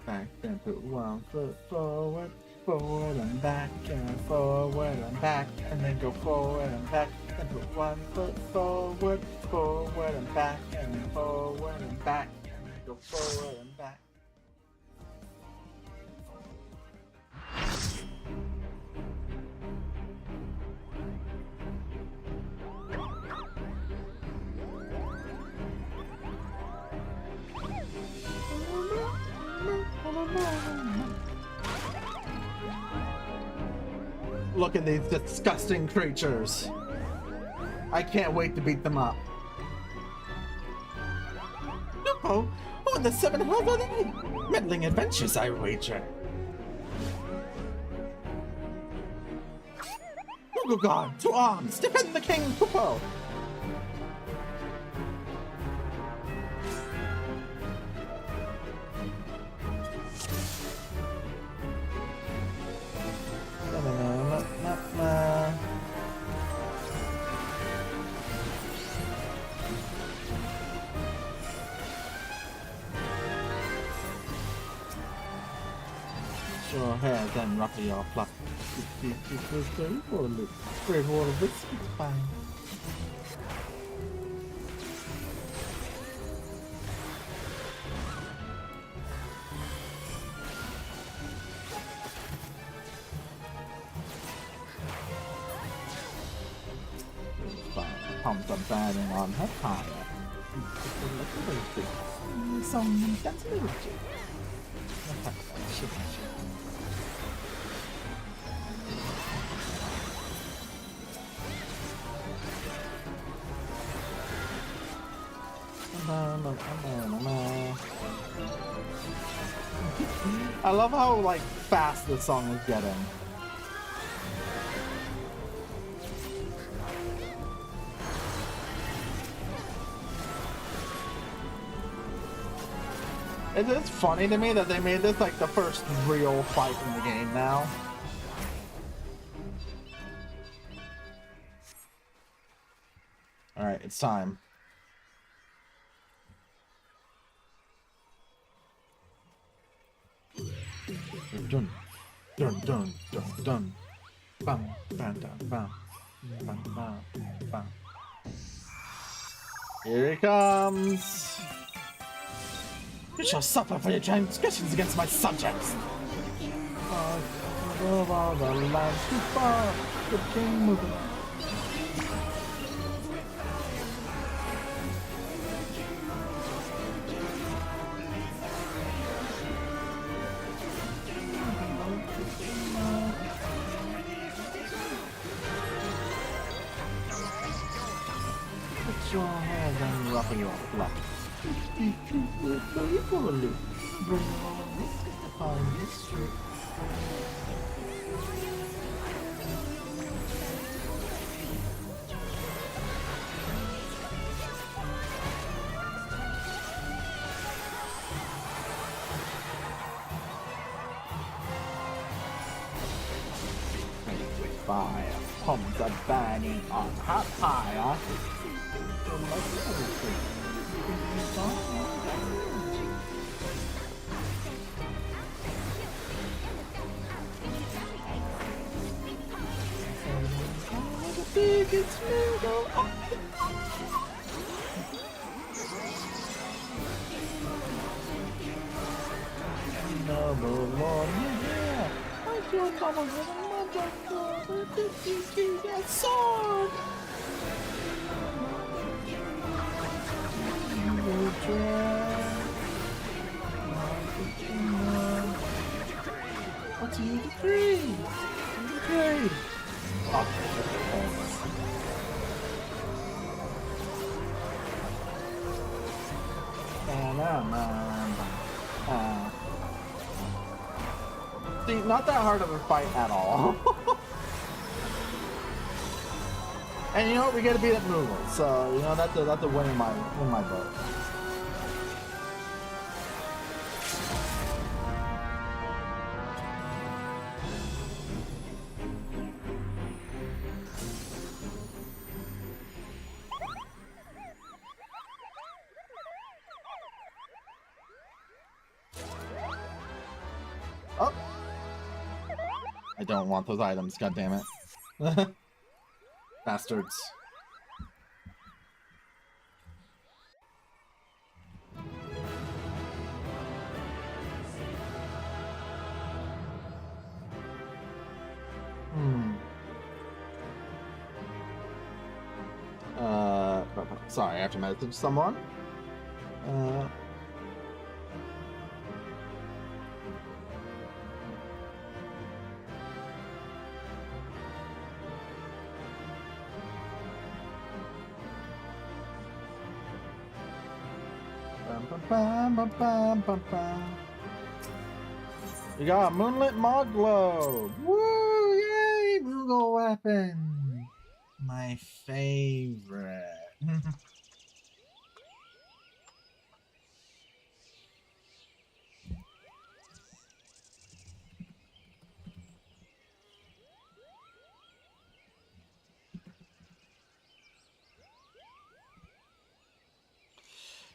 Back, then put 1 foot forward, forward and back, and forward and back, and then go forward and back, then put 1 foot forward, forward and back, and then forward and back, and then go forward and back. Look at these disgusting creatures. I can't wait to beat them up. Lupo, what in the seven hells are they? Meddling adventures, I wager. Guard, to arms! Defend the king, Pupo! Sure hair, then ruffle your fluff. It was very poorly. Great water biscuit fine. Pumps are burning on her fire. Some that's a little bit. I love how like fast this song is getting. It's funny to me that they made this like the first real fight in the game now. Alright, it's time. Dun dun dun dun dun. Bam bam bam bam bam bam bam. Here he comes. You shall suffer for your transgressions against my subjects. Of all the lands too far, the king moving. Put your hands and ruffle your fluff. Bring all this upon history. Fire, pumps are burning on hot fire. Biggest noodle on Noble Lord, yeah. I feel covered with a magic sword, a 50 sword. What do you decree? See, not that hard of a fight at all. And you know what? We gotta beat up Moogle, so you know that's a win in my book. Oh! I don't want those items, goddammit. Bastards. Sorry, I have to message someone. We got a Moonlit Mod Globe. Woo! Yay! Moogle weapon. My favorite.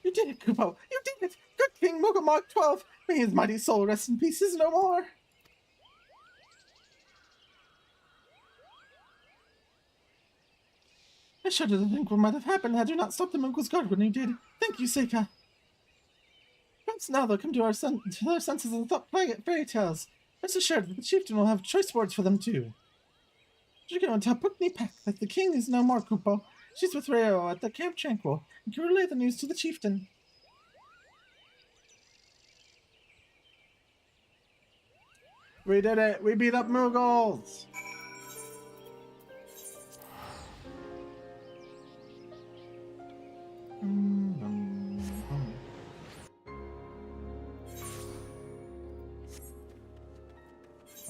You did it, Kupo! You did it! Good King Moogle Mark 12! May his mighty soul rest in pieces no more! I shudder to think what might have happened had you not stopped the Moogle's guard when you did. Thank you, Seika. Perhaps now they'll come to their senses and stop playing at fairy tales. Rest assured that the chieftain will have choice words for them too. You go and tell Pukni-Pak that the king is no more, Kupo. She's with Rayo at the Camp Tranquil and can relay the news to the chieftain. We did it! We beat up Moogles!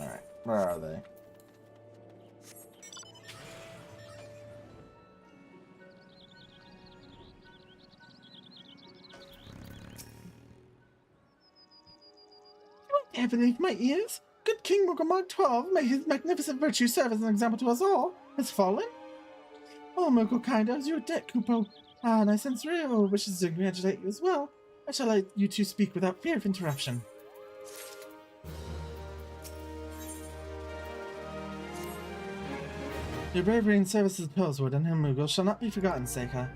Alright, where are they? I can't believe my ears! Good King Moogle Mark 12, may his magnificent virtue serve as an example to us all, has fallen? Oh, Moogle kind owes you a debt, Kupo. Ah, and I sense Rio wishes to congratulate you as well. I shall let you two speak without fear of interruption. Your bravery and service as Pillswood and him, Moogle, shall not be forgotten, Seika.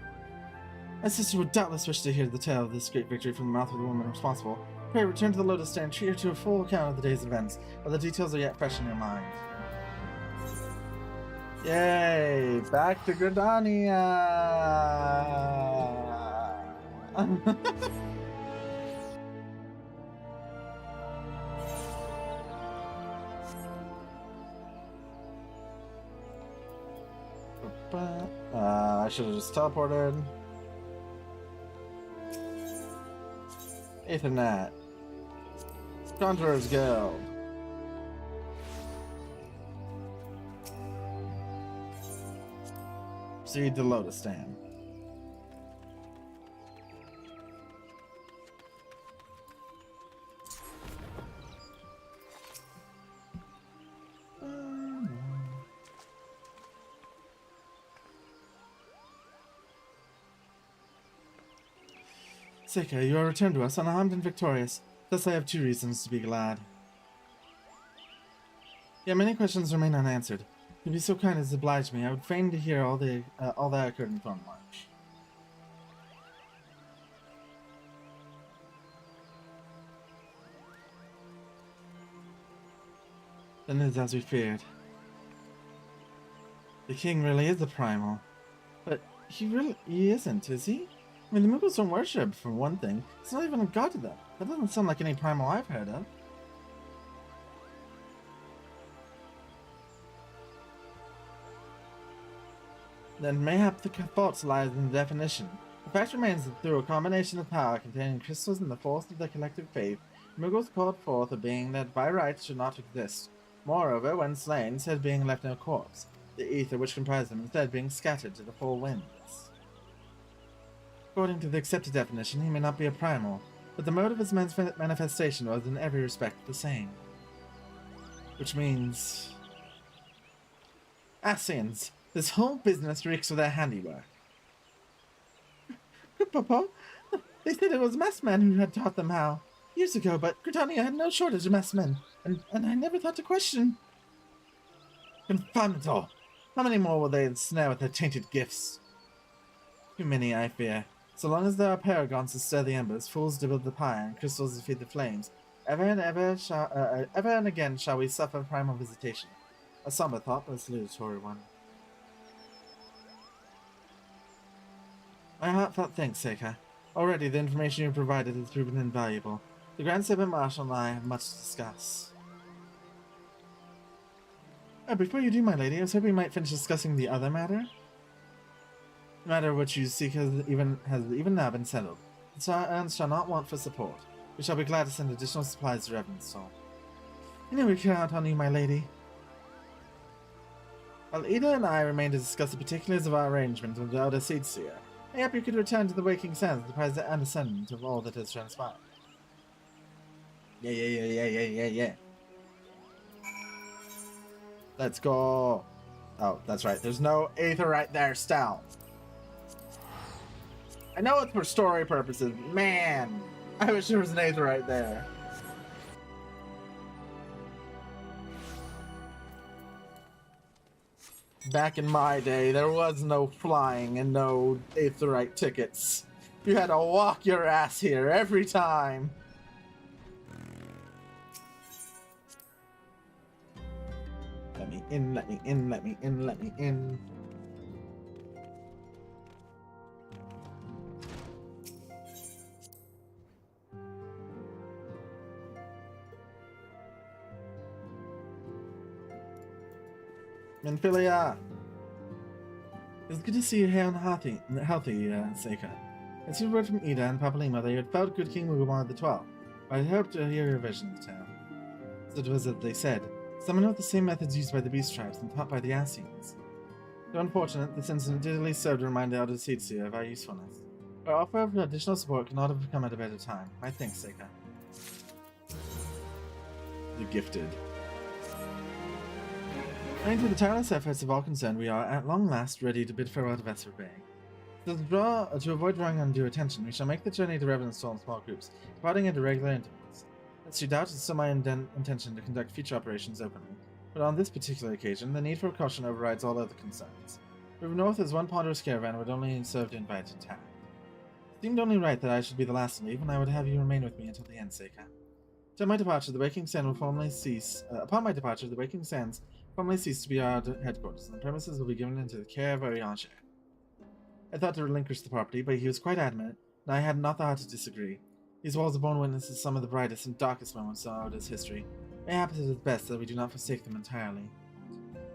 My sister would doubtless wish to hear the tale of this great victory from the mouth of the woman responsible. Pray return to the Lotus Stand and treat her to a full account of the day's events, while the details are yet fresh in your mind. Yay! Back to Gridania! I should have just teleported. Ethernet. Conjurer's Guild. Proceed to Lotus Stand. Seika, you are returned to us unarmed and victorious. Thus I have two reasons to be glad. Yet many questions remain unanswered. If you be so kind as to oblige me, I would fain to hear all that occurred in Thornmarch. Then it is as we feared. The king really is a primal. But he isn't, is he? I mean, the Moogles don't worship, for one thing. It's not even a god to them. That doesn't sound like any primal I've heard of. Then mayhap the fault lies in the definition. The fact remains that through a combination of power containing crystals and the force of their collective faith, Moogles called forth a being that by rights should not exist. Moreover, when slain, said being left no corpse, the ether which comprised them instead being scattered to the four winds. According to the accepted definition, he may not be a primal, but the mode of his manifestation was in every respect the same. Which means... Asians! This whole business reeks of their handiwork. Good Papa, they said it was messmen who had taught them how. Years ago, but Gridania had no shortage of messmen, and I never thought to question. Confound it all! How many more will they ensnare with their tainted gifts? Too many, I fear. So long as there are paragons to stir the embers, fools to build the pyre, and crystals to feed the flames, ever and again shall we suffer primal visitation. A somber thought, but a salutatory one. My heartfelt thanks, Seika. Already the information you provided has proven invaluable. The Grand Serpent Marshal and I have much to discuss. Before you do, my lady, I was hoping we might finish discussing the other matter. The matter which you seek has even now been settled. So our urns shall not want for support. We shall be glad to send additional supplies to Revenstall. I know we count on you, my lady. While Ida and I remain to discuss the particulars of our arrangement with the Elder Seedseer, I hope you could return to the Waking Sands with the understanding of all that has transpired. Yeah. Let's go. Oh, that's right. There's no Aether right there, Stout. I know it's for story purposes. Man, I wish there was an Aether right there. Back in my day, there was no flying and no Aetherite tickets. You had to walk your ass here every time. Let me in, let me in, let me in, let me in. Minfilia! It's good to see you here and healthy, Seika. It's a word from Ida and Papalima that you had felt good King Mugawar the 12th, but I hoped to hear your version of the tale. So it was as they said, summoned with the same methods used by the Beast Tribes and taught by the Ascians. Though unfortunate, this incident did at least serve to remind the Elder Seedseer of our usefulness. Our offer of additional support could not have come at a better time. My thanks, Seika. The Gifted. Owing to the tireless efforts of all concerned, we are at long last ready to bid farewell to Vesper Bay. To avoid drawing undue attention, we shall make the journey to Revenstall in small groups, departing at irregular intervals. Lest you doubt, it's still my intention to conduct future operations openly, but on this particular occasion, the need for caution overrides all other concerns. Moving north as one ponderous caravan would only serve to invite attack. It seemed only right that I should be the last to leave, and I would have you remain with me until the end, Seika. Upon my departure, the Waking Sands will formally cease to be our headquarters, and the premises will be given into the care of Ariange. I thought to relinquish the property, but he was quite adamant, and I had not the heart to disagree. These walls have borne witness to some of the brightest and darkest moments of Oda's history. Mayhap it is best that we do not forsake them entirely.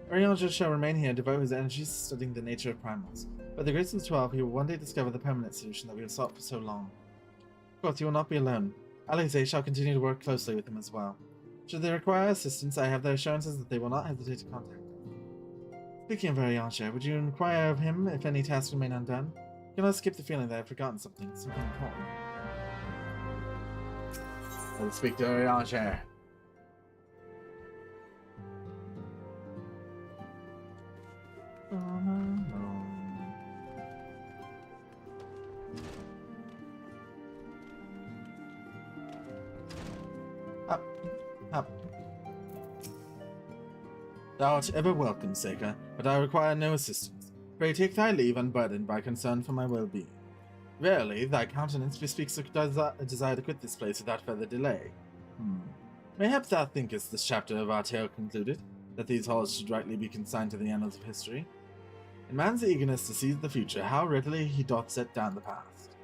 Ariange shall remain here and devote his energies to studying the nature of primals. By the grace of the 12, he will one day discover the permanent solution that we have sought for so long. Of course, he will not be alone. Alize shall continue to work closely with him as well. Should they require assistance, I have their assurances that they will not hesitate to contact them. Speaking of Ariange, would you inquire of him if any tasks remain undone? I cannot skip the feeling that I've forgotten something important. Let's speak to Ariange. Up. Thou art ever welcome, Seika, but I require no assistance. Pray take thy leave unburdened by concern for my well-being. Verily, thy countenance bespeaks a desire to quit this place without further delay. Mayhap thou thinkest this chapter of our tale concluded, that these halls should rightly be consigned to the annals of history. In man's eagerness to seize the future, how readily he doth set down the past.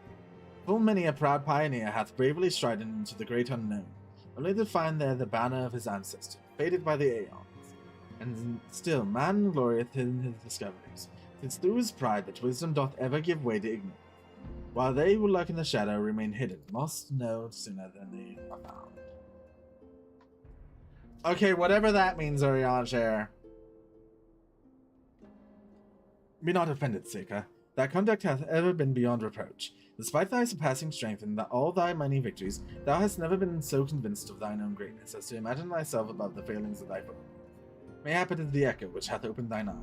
Full many a proud pioneer hath bravely stridden into the great unknown, only to find there the banner of his ancestor, faded by the aeons. And still man glorieth in his discoveries, since through his pride that wisdom doth ever give way to ignorance, while they who lurk in the shadow remain hidden, must know sooner than they are found. Okay, whatever that means, Ariange. Be not offended, Seika. Thy conduct hath ever been beyond reproach. Despite thy surpassing strength and all thy many victories, thou hast never been so convinced of thine own greatness as to imagine thyself above the failings of thy foe. Mayhap it is the echo which hath opened thine eye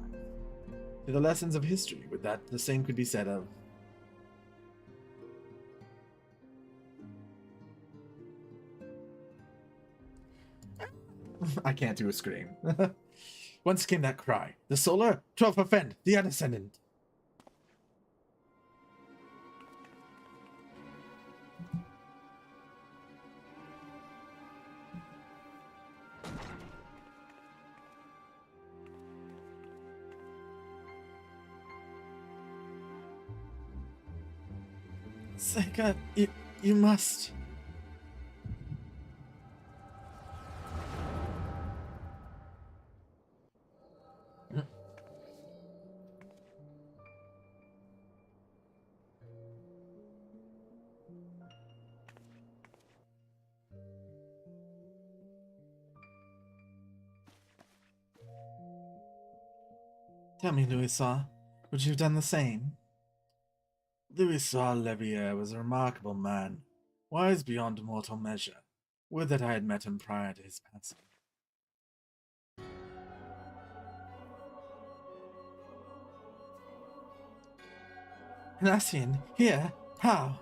to the lessons of history, with that the same could be said of... I can't do a scream. Once came that cry, the Solar, 12 offend, the Ascendant. Seika, you must... Tell me, Louisa, would you have done the same? Louisa Levier was a remarkable man, wise beyond mortal measure. Would that I had met him prior to his passing. Nassian, here? How?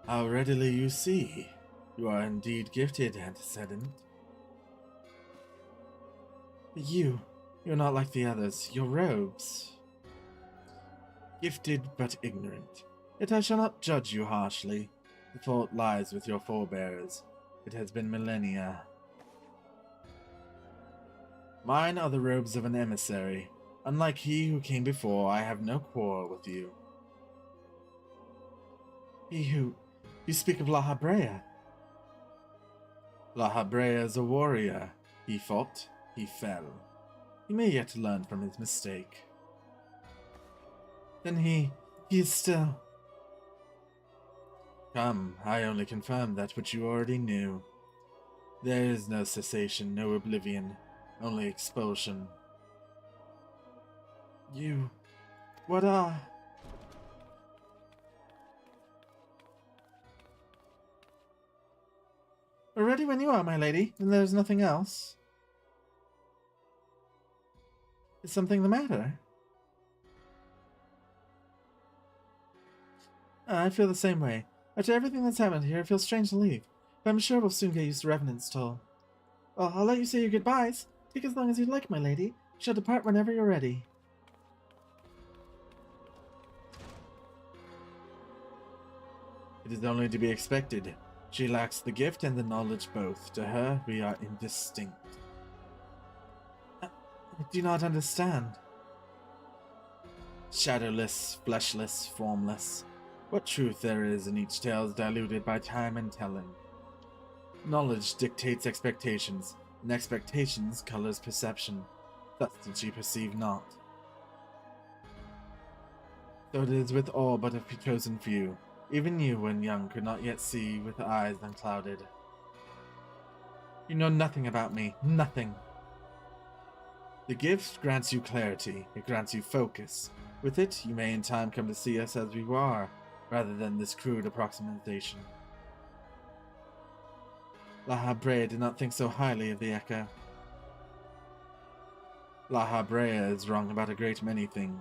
How readily you see. You are indeed gifted, antecedent. But you're not like the others. Your robes. Gifted but ignorant. Yet I shall not judge you harshly. The fault lies with your forebears. It has been millennia. Mine are the robes of an emissary. Unlike he who came before, I have no quarrel with you. You speak of La Habrea. La Habrea is a warrior. He fought, he fell. He may yet learn from his mistake. Then he is still... Come, I only confirm that which you already knew. There is no cessation, no oblivion, only expulsion. What are... We're ready when you are, my lady, and there's nothing else. Is something the matter? I feel the same way. After everything that's happened here, it feels strange to leave. But I'm sure we'll soon get used to Revenant's toll. Well, I'll let you say your goodbyes. Take as long as you'd like, my lady. You shall depart whenever you're ready. It is only to be expected. She lacks the gift and the knowledge both. To her, we are indistinct. I do not understand. Shadowless, fleshless, formless. What truth there is in each tale is diluted by time and telling. Knowledge dictates expectations, and expectations colors perception. Thus did she perceive not. So it is with all but a chosen few. Even you, when young, could not yet see with eyes unclouded. You know nothing about me. Nothing. The gift grants you clarity. It grants you focus. With it, you may in time come to see us as we are, rather than this crude approximation. La Habrea did not think so highly of the Echo. La Habrea is wrong about a great many things.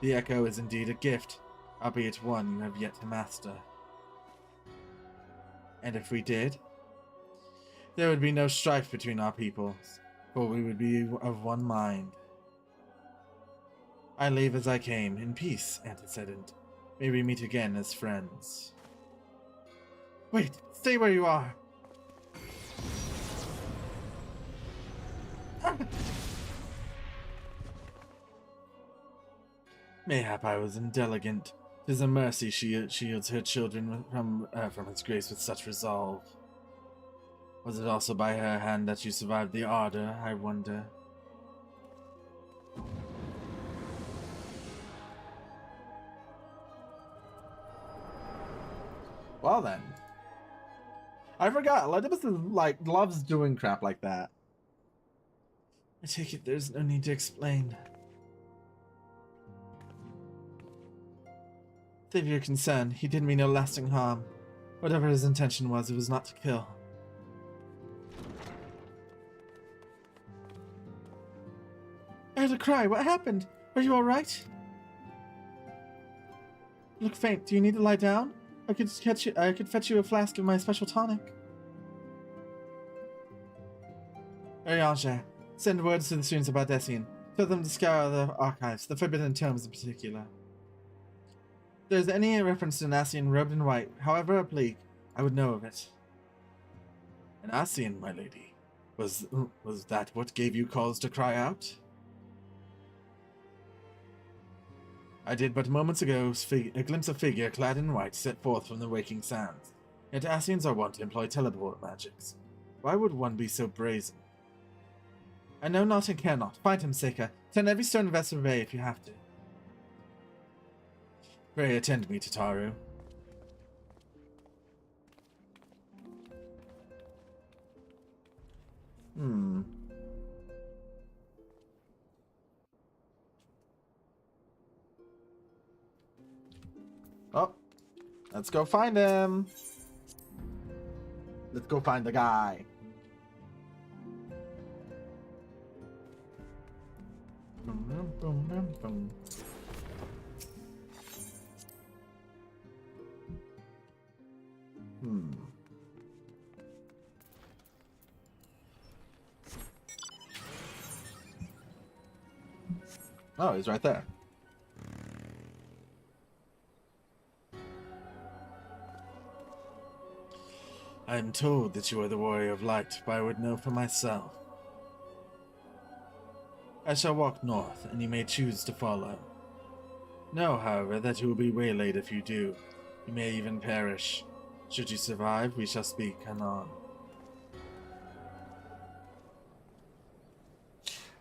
The Echo is indeed a gift, albeit one you have yet to master. And if we did, there would be no strife between our peoples, for we would be of one mind. I leave as I came, in peace, antecedent. May we meet again as friends. Wait, stay where you are! Mayhap I was indelicate. 'Tis a mercy she shields her children from his grace with such resolve. Was it also by her hand that you survived the ardor, I wonder? Well then. I forgot. Elidibus loves doing crap like that. I take it there's no need to explain. Save your concern, he did me no lasting harm. Whatever his intention was, it was not to kill. I heard a cry. What happened? Are you alright? You look faint. Do you need to lie down? I could fetch you a flask of my special tonic. Ariange, send words to the students about Dessian. Tell them to scour the archives, the forbidden tomes in particular. If there's any reference to an Ascian robed in white, however oblique, I would know of it. An Ascian, my lady? Was that what gave you cause to cry out? I did but moments ago a glimpse of figure clad in white set forth from the waking sands. Yet Ascians are wont to employ teleport magics. Why would one be so brazen? I know not and care not. Find him, Seika. Turn every stone of Vesper if you have to. Pray attend me, Tataru. Let's go find him. Let's go find the guy. Boom, boom, boom, boom. Oh, he's right there. I am told that you are the warrior of light, but I would know for myself. I shall walk north, and you may choose to follow. Know, however, that you will be waylaid if you do. You may even perish. Should you survive, we shall speak anon.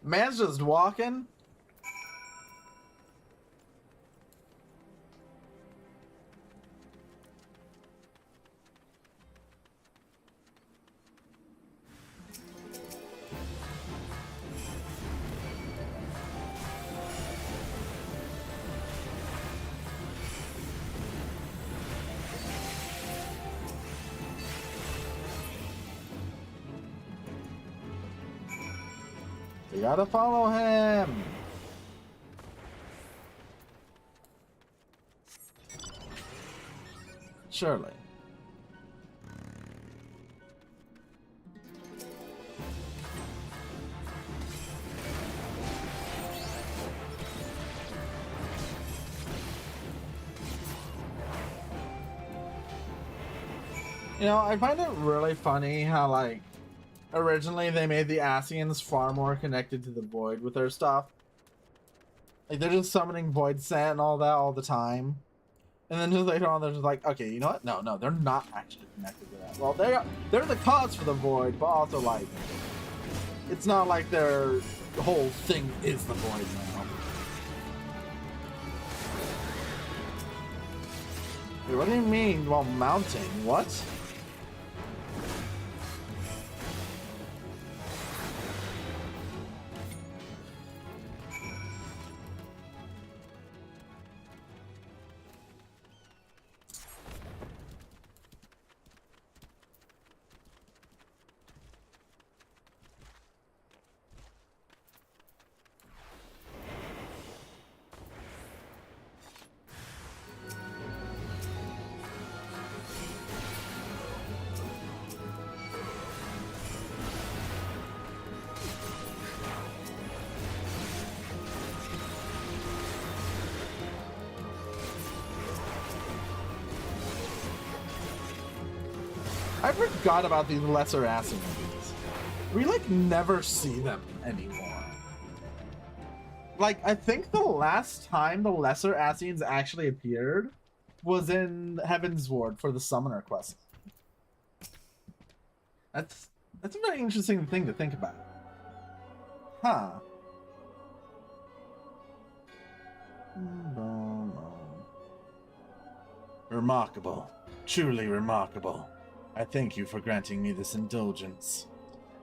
Man's just walking. We gotta follow him. Surely. You know, I find it really funny how, like, originally they made the Asians far more connected to the Void with their stuff. Like, they're just summoning Void Scent and all that all the time. And then just later on, they're just like, okay, you know what? No, they're not actually connected to that. Well, they're the cause for the Void, but also, like, it's not like their whole thing is the Void now. Wait, what do you mean while mounting? What? I forgot about these lesser Asians. We, like, never see them anymore. Like, I think the last time the lesser Asians actually appeared was in Heaven's Ward for the Summoner quest. That's a very interesting thing to think about. Huh. Remarkable. Truly remarkable. I thank you for granting me this indulgence.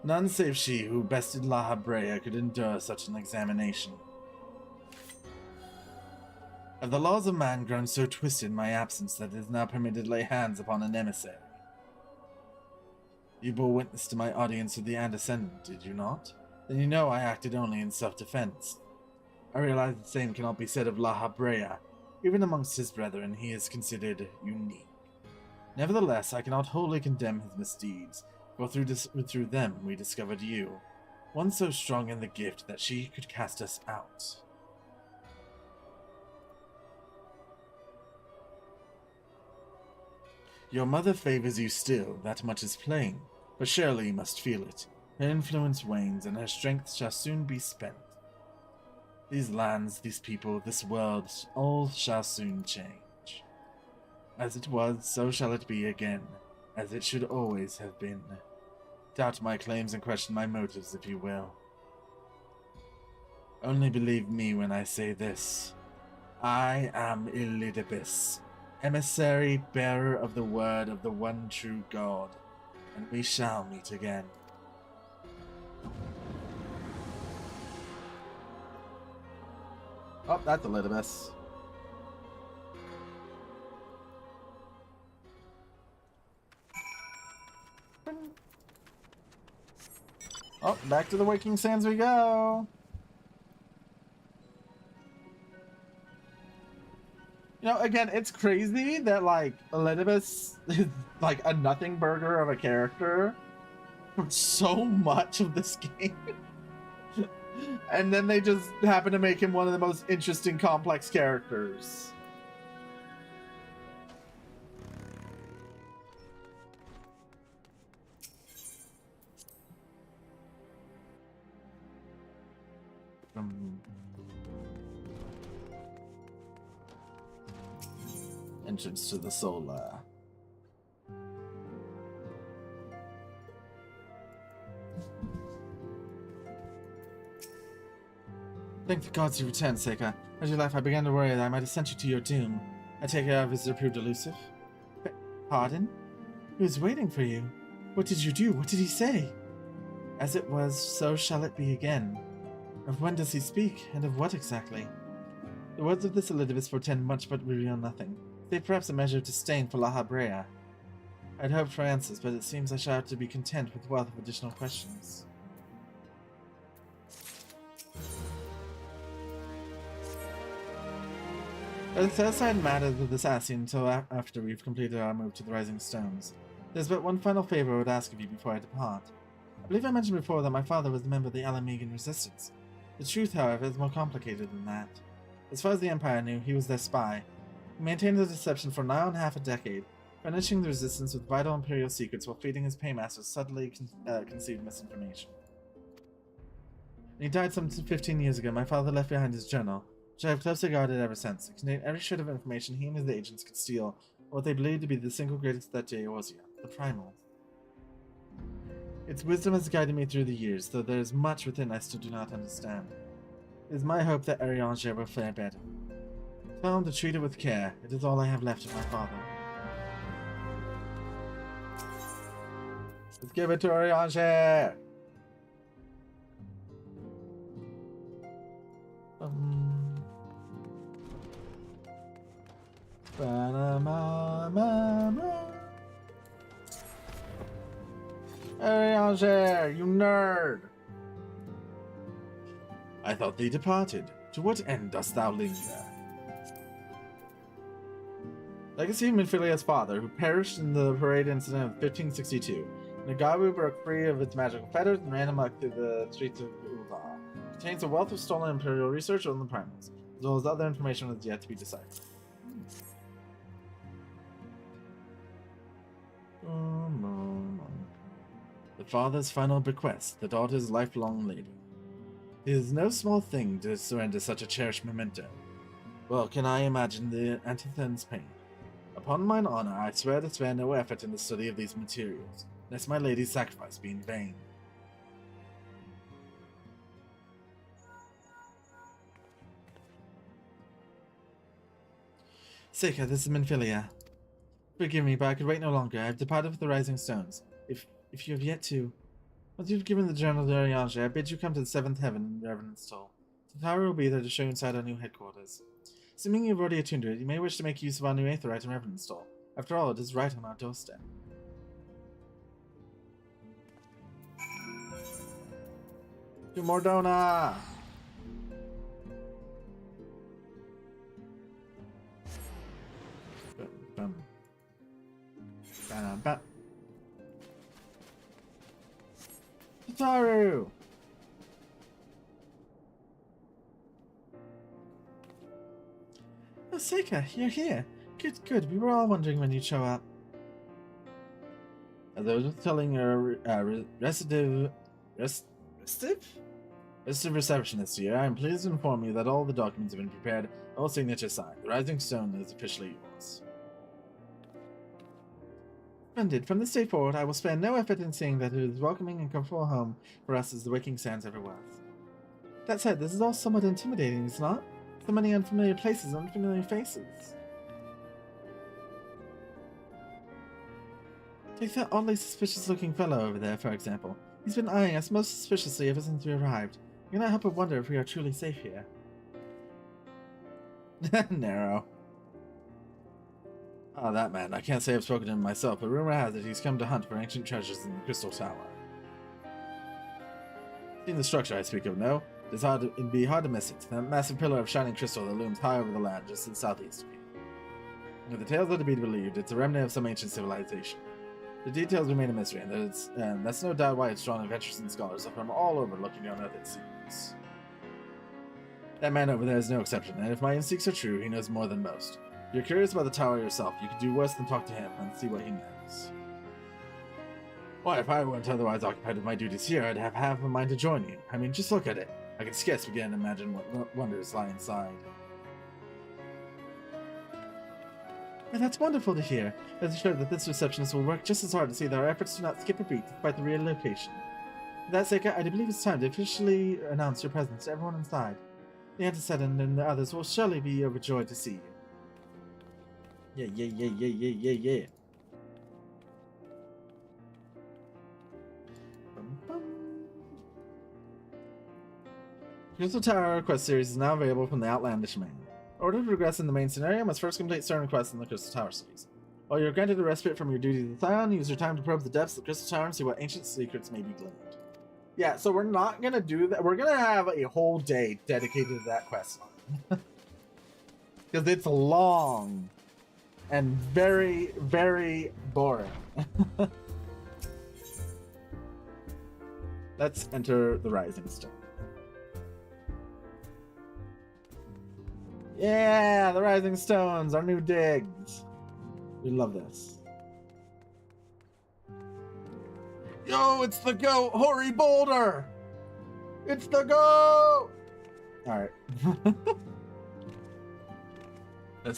None save she who bested La Habrea could endure such an examination. Have the laws of man grown so twisted in my absence that it is now permitted to lay hands upon an emissary? You bore witness to my audience with the Ascendant, did you not? Then you know I acted only in self-defense. I realize the same cannot be said of La Habrea. Even amongst his brethren, he is considered unique. Nevertheless, I cannot wholly condemn his misdeeds, for through them we discovered you, one so strong in the gift that she could cast us out. Your mother favors you still, that much is plain, but surely you must feel it. Her influence wanes, and her strength shall soon be spent. These lands, these people, this world, all shall soon change. As it was, so shall it be again, as it should always have been. Doubt my claims and question my motives, if you will. Only believe me when I say this. I am Elidibus, emissary, bearer of the word of the one true God, and we shall meet again. Oh, that's Elidibus. Oh, back to the Waking Sands we go. You know, again, it's crazy that, like, Elizabeth is, like, a nothing burger of a character for so much of this game. And then they just happen to make him one of the most interesting, complex characters. Entrance to the solar. Thank the gods you returned, Seika. As you left, I began to worry that I might have sent you to your doom. I take it our visitor proved elusive. Pardon? He was waiting for you. What did you do? What did he say? As it was, so shall it be again. Of when does he speak, and of what exactly? The words of this Elizabeth portend much but reveal nothing. They perhaps a measure of disdain for La Habrea. I'd hoped for answers, but it seems I shall have to be content with a wealth of additional questions. Let us set aside matters of this Asien until after we've completed our move to the Rising Stones. There's but one final favor I would ask of you before I depart. I believe I mentioned before that my father was a member of the Alamegan Resistance. The truth, however, is more complicated than that. As far as the Empire knew, he was their spy. He maintained the deception for nigh on half a decade, furnishing the Resistance with vital Imperial secrets while feeding his paymasters subtly conceived misinformation. When he died some 15 years ago, my father left behind his journal, which I have closely guarded ever since. It contained every shred of information he and his agents could steal, what they believed to be the single greatest threat to Eorzea, the Primals. Its wisdom has guided me through the years, though there is much within I still do not understand. It is my hope that Arianger will fare better. Tell him to treat it with care. It is all I have left of my father. Let's give it to Arianger! Arianger, you nerd! I thought thee departed. To what end dost thou linger? Legacy of Minfilia's father, who perished in the parade incident of 1562. Nagabu broke free of its magical fetters and ran amok through the streets of Ulva. Contains a wealth of stolen Imperial research on the Primals, as well as other information that is yet to be deciphered. The father's final bequest, the daughter's lifelong labor. It is no small thing to surrender such a cherished memento. Well, can I imagine the Antithon's pain? Upon mine honor, I swear to spare no effort in the study of these materials, lest my lady's sacrifice be in vain. Seika, this is Minfilia. Forgive me, but I could wait no longer. I have departed with the Rising Stones. If you have yet to... Once you've given the journal to Arianger, I bid you come to the 7th Heaven in Reverend's Toll. Tatara will be there to show you inside our new headquarters. Assuming you've already attuned to it, you may wish to make use of our new Aetherite in Reverend's Toll. After all, it is right on our doorstep. To Mordona! Tataru! Oh, Seika, you're here. Good, good. We were all wondering when you'd show up. As I was just telling your receptive receptionist here, I am pleased to inform you that all the documents have been prepared, all signatures signed. The Rising Stone is officially yours. Splendid. From this day forward, I will spare no effort in seeing that it is welcoming and comfortable home for us as the Waking Sands ever was. That said, this is all somewhat intimidating, is it not? So many unfamiliar places and unfamiliar faces. Take that oddly suspicious-looking fellow over there, for example. He's been eyeing us most suspiciously ever since we arrived. I cannot help but wonder if we are truly safe here. Narrow. Ah, that man. I can't say I've spoken to him myself, but rumor has it he's come to hunt for ancient treasures in the Crystal Tower. Seeing the structure I speak of, no? It'd be hard to miss it. That massive pillar of shining crystal that looms high over the land just to the southeast of here. If the tales are to be believed, it's a remnant of some ancient civilization. The details remain a mystery, and that's no doubt why it's drawn adventurers and scholars from all over looking to unearth its secrets. That man over there is no exception, and if my instincts are true, he knows more than most. If you're curious about the tower yourself, you could do worse than talk to him and see what he knows. Why, if I weren't otherwise occupied with my duties here, I'd have half a mind to join you. I mean, just look at it. I can scarce begin to imagine what wonders lie inside. And that's wonderful to hear. Let's assure that this receptionist will work just as hard to see that our efforts do not skip a beat despite the relocation. For that sake, I believe it's time to officially announce your presence to everyone inside. The antecedent and the others will surely be overjoyed to see you. Yeah. Crystal Tower quest series is now available from the Outlandish main. In order to progress in the main scenario, must first complete certain quests in the Crystal Tower series. While you're granted a respite from your duties as Scion, use your time to probe the depths of the Crystal Tower and see what ancient secrets may be gleaned. Yeah, so we're not gonna do that. We're gonna have a whole day dedicated to that quest line. Because it's long and very, very boring. Let's enter the Rising Stone. Yeah, the Rising Stones, our new digs. We love this. Yo, it's the goat, Hoary Boulder! It's the goat! Alright.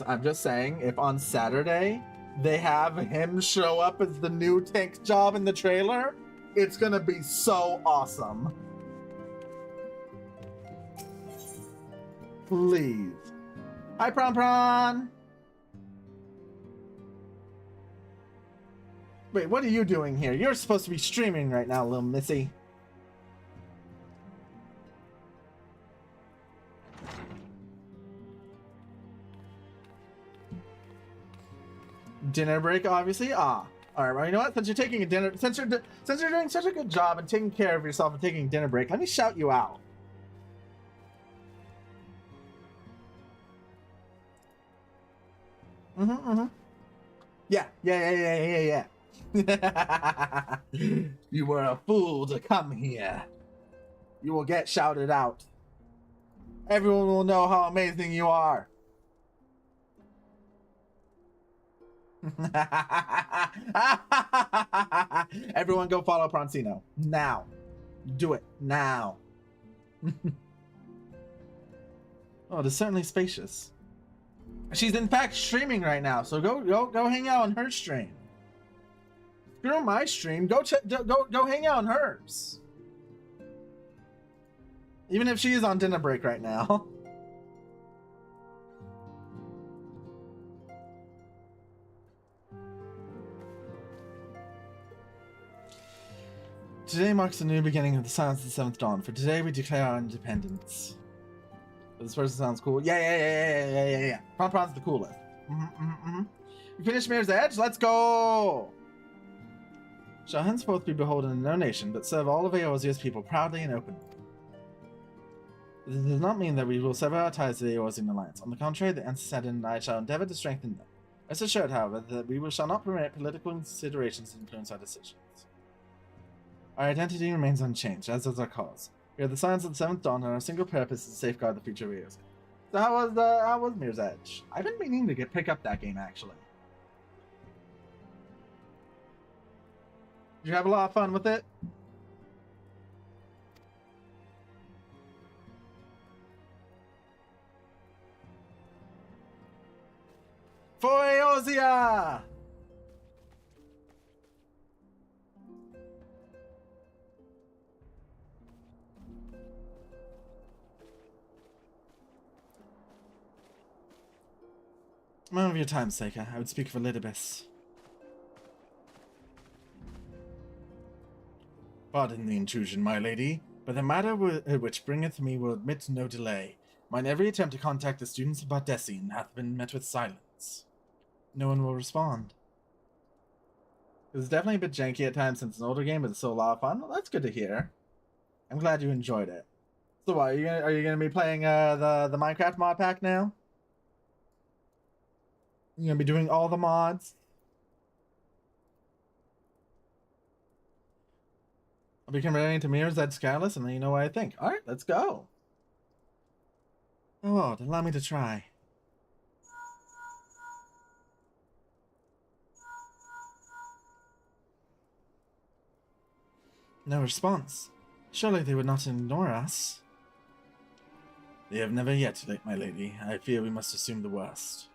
I'm just saying, if on Saturday they have him show up as the new tank job in the trailer, it's gonna be so awesome. Please. Hi, Prawn. Wait, what are you doing here? You're supposed to be streaming right now, little missy. Dinner break, obviously. All right. Well, you know what? Since you're taking a dinner, since you're doing such a good job and taking care of yourself and taking a dinner break, let me shout you out. Yeah. You were a fool to come here. You will get shouted out. Everyone will know how amazing you are. Everyone go follow Proncino. Now. Do it. Now. Oh, it is certainly spacious. She's in fact streaming right now, so go hang out on her stream. Screw my stream. Go hang out on hers. Even if she is on dinner break right now. Today marks the new beginning of the Silence of the Seventh Dawn. For today, we declare our independence. This person sounds cool. Yeah. Prawn's the coolest. We finished Mirror's Edge? Let's go! Shall henceforth be beholden to no nation, but serve all of Eorzea's people proudly and openly. This does not mean that we will sever our ties to the Eorzean alliance. On the contrary, the Ancestor and I shall endeavor to strengthen them. Rest assured, however, that we shall not permit political considerations to influence our decisions. Our identity remains unchanged, as does our cause. We are the Scions of the Seventh Dawn, and our single purpose is to safeguard the future of Eorzea. So how was Mirror's Edge? I've been meaning to pick up that game, actually. Did you have a lot of fun with it? For Eorzea! A moment of your time, Seika. I would speak for Elidibus. Pardon the intrusion, my lady, but the matter which bringeth me will admit no delay. Mine every attempt to contact the students of Bardessian hath been met with silence. no one will respond. It was definitely a bit janky at times since it's an older game, but it's still a lot of fun. Well, that's good to hear. I'm glad you enjoyed it. So what, are you gonna be playing the Minecraft mod pack now? You're gonna be doing all the mods? I'll be comparing to Mirror's Edge Skyless and let you know what I think. Alright, let's go. Oh, allow me to try. No response. Surely they would not ignore us. They have never yet, my lady. I fear we must assume the worst.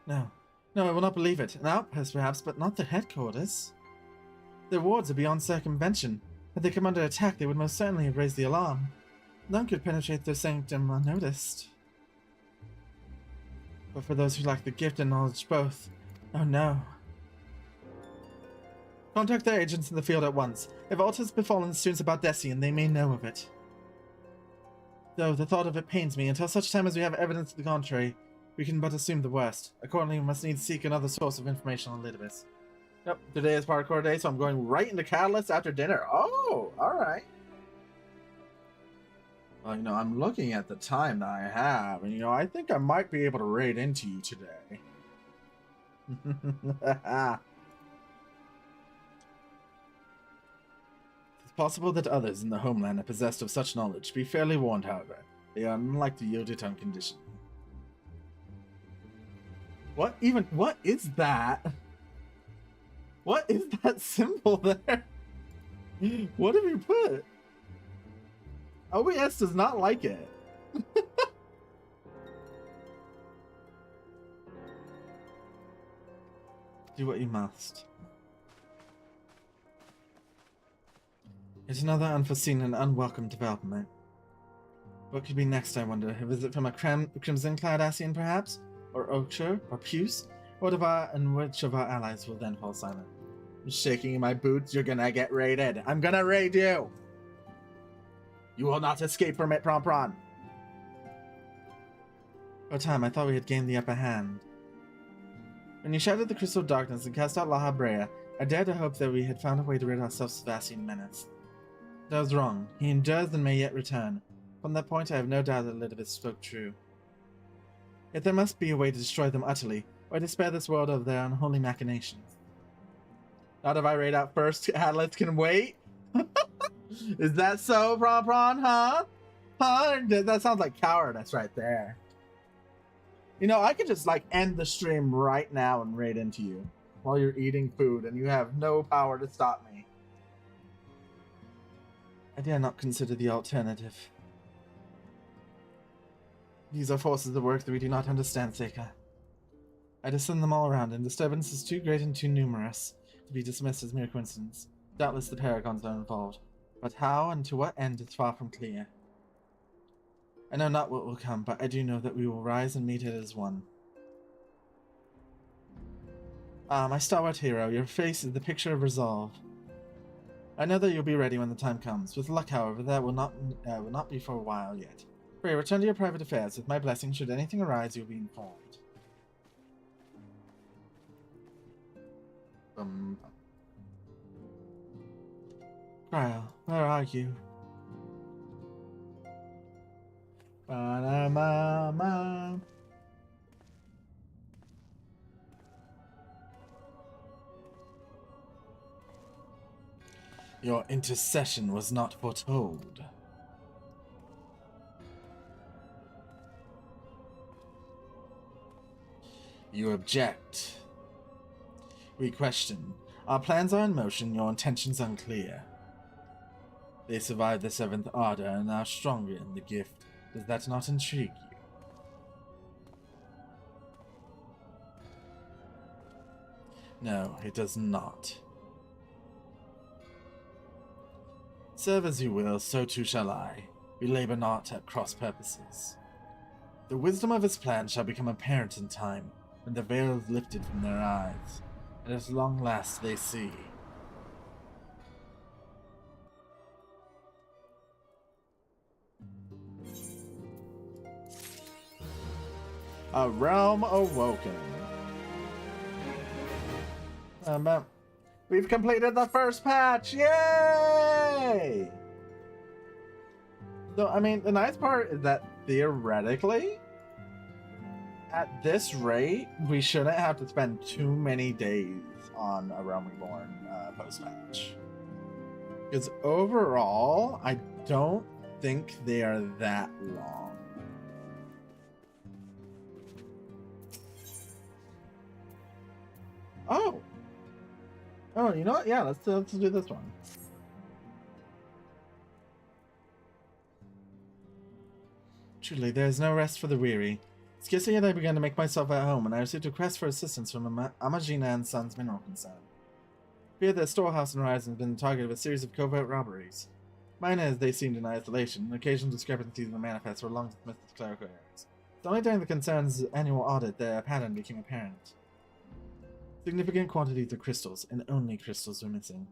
No. No, I will not believe it. An outpost, perhaps, but not the headquarters. Their wards are beyond circumvention. Had they come under attack, they would most certainly have raised the alarm. None could penetrate their sanctum unnoticed. But for those who lack the gift and knowledge both, oh no. Contact their agents in the field at once. If aught has befallen the students about Decian, they may know of it. Though the thought of it pains me, until such time as we have evidence to the contrary, we can but assume the worst. Accordingly, we must need to seek another source of information on Lidibus. Yep, today is parkour day, so I'm going right into Catalyst after dinner. Oh, alright. Well, you know, I'm looking at the time that I have, and you know, I think I might be able to raid into you today. It's possible that others in the homeland are possessed of such knowledge. Be fairly warned, however. They are unlike to yield it on condition. What is that? What is that symbol there? What have you put? OBS does not like it. Do what you must. It's another unforeseen and unwelcome development. What could be next, I wonder? A visit from a crimson-clad Asian, perhaps? Or Oakshire? Or Puce? Which of our allies will then fall silent? I'm shaking in my boots. You're gonna get raided. I'm gonna raid you! You will not escape from it, Pron. For a time, I thought we had gained the upper hand. When you shattered the crystal darkness and cast out La Habrea, I dared to hope that we had found a way to rid ourselves of Asian menace. But I was wrong. He endures and may yet return. From that point, I have no doubt that Lidibus spoke true. Yet there must be a way to destroy them utterly, or to spare this world of their unholy machinations. Not if I raid out first, Atlas can wait? Is that so, Pron, huh? Huh? That sounds like cowardice right there. You know, I could just, like, end the stream right now and raid into you while you're eating food, and you have no power to stop me. I dare not consider the alternative. These are forces of work that we do not understand, Seika. I discern them all around, and disturbance is too great and too numerous to be dismissed as mere coincidence. Doubtless the Paragons are involved, but how and to what end is far from clear. I know not what will come, but I do know that we will rise and meet it as one. Ah, my stalwart hero, your face is the picture of resolve. I know that you'll be ready when the time comes. With luck, however, that will not be for a while yet. Pray, return to your private affairs. With my blessing, should anything arise, you'll be informed. Cryo, where are you? Ba-da-ma-ma. Your intercession was not foretold. You object. We question. Our plans are in motion, your intentions unclear. They survived the seventh Ardor and are stronger in the gift. Does that not intrigue you? No, it does not. Serve as you will, so too shall I. We labor not at cross purposes. The wisdom of his plan shall become apparent in time, when the veil is lifted from their eyes, and at long last they see. A realm awoken. But we've completed the first patch! Yay! So, I mean, the nice part is that theoretically, at this rate, we shouldn't have to spend too many days on a Realm Reborn post-patch. Because overall, I don't think they are that long. Oh! Oh, you know what? Yeah, let's do this one. Truly, there is no rest for the weary. Scarcely had I begun to make myself at home when I received a request for assistance from Amagina and Sons Mineral Concern. Fear that storehouse in Horizon has been the target of a series of covert robberies. Minor as they seemed in isolation, and occasional discrepancies in the manifests were long dismissed as clerical errors. It's only during the concern's annual audit that a pattern became apparent. Significant quantities of crystals, and only crystals, were missing.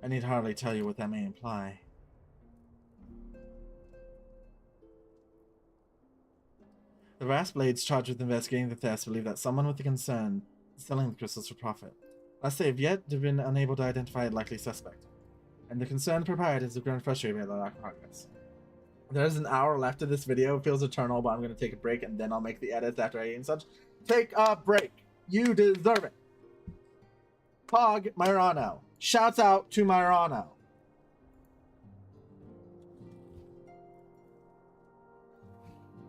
I need hardly tell you what that may imply. The brass blades charged with investigating the theft believe that someone with the concern is selling the crystals for profit. Last they have yet been unable to identify a likely suspect, and the concerned proprietors have grown frustrated by the lack of progress. There's an hour left of this video. It feels eternal, but I'm going to take a break, and then I'll make the edits after I eat and such. Take a break. You deserve it. Pog Myrano. Shouts out to Myrano.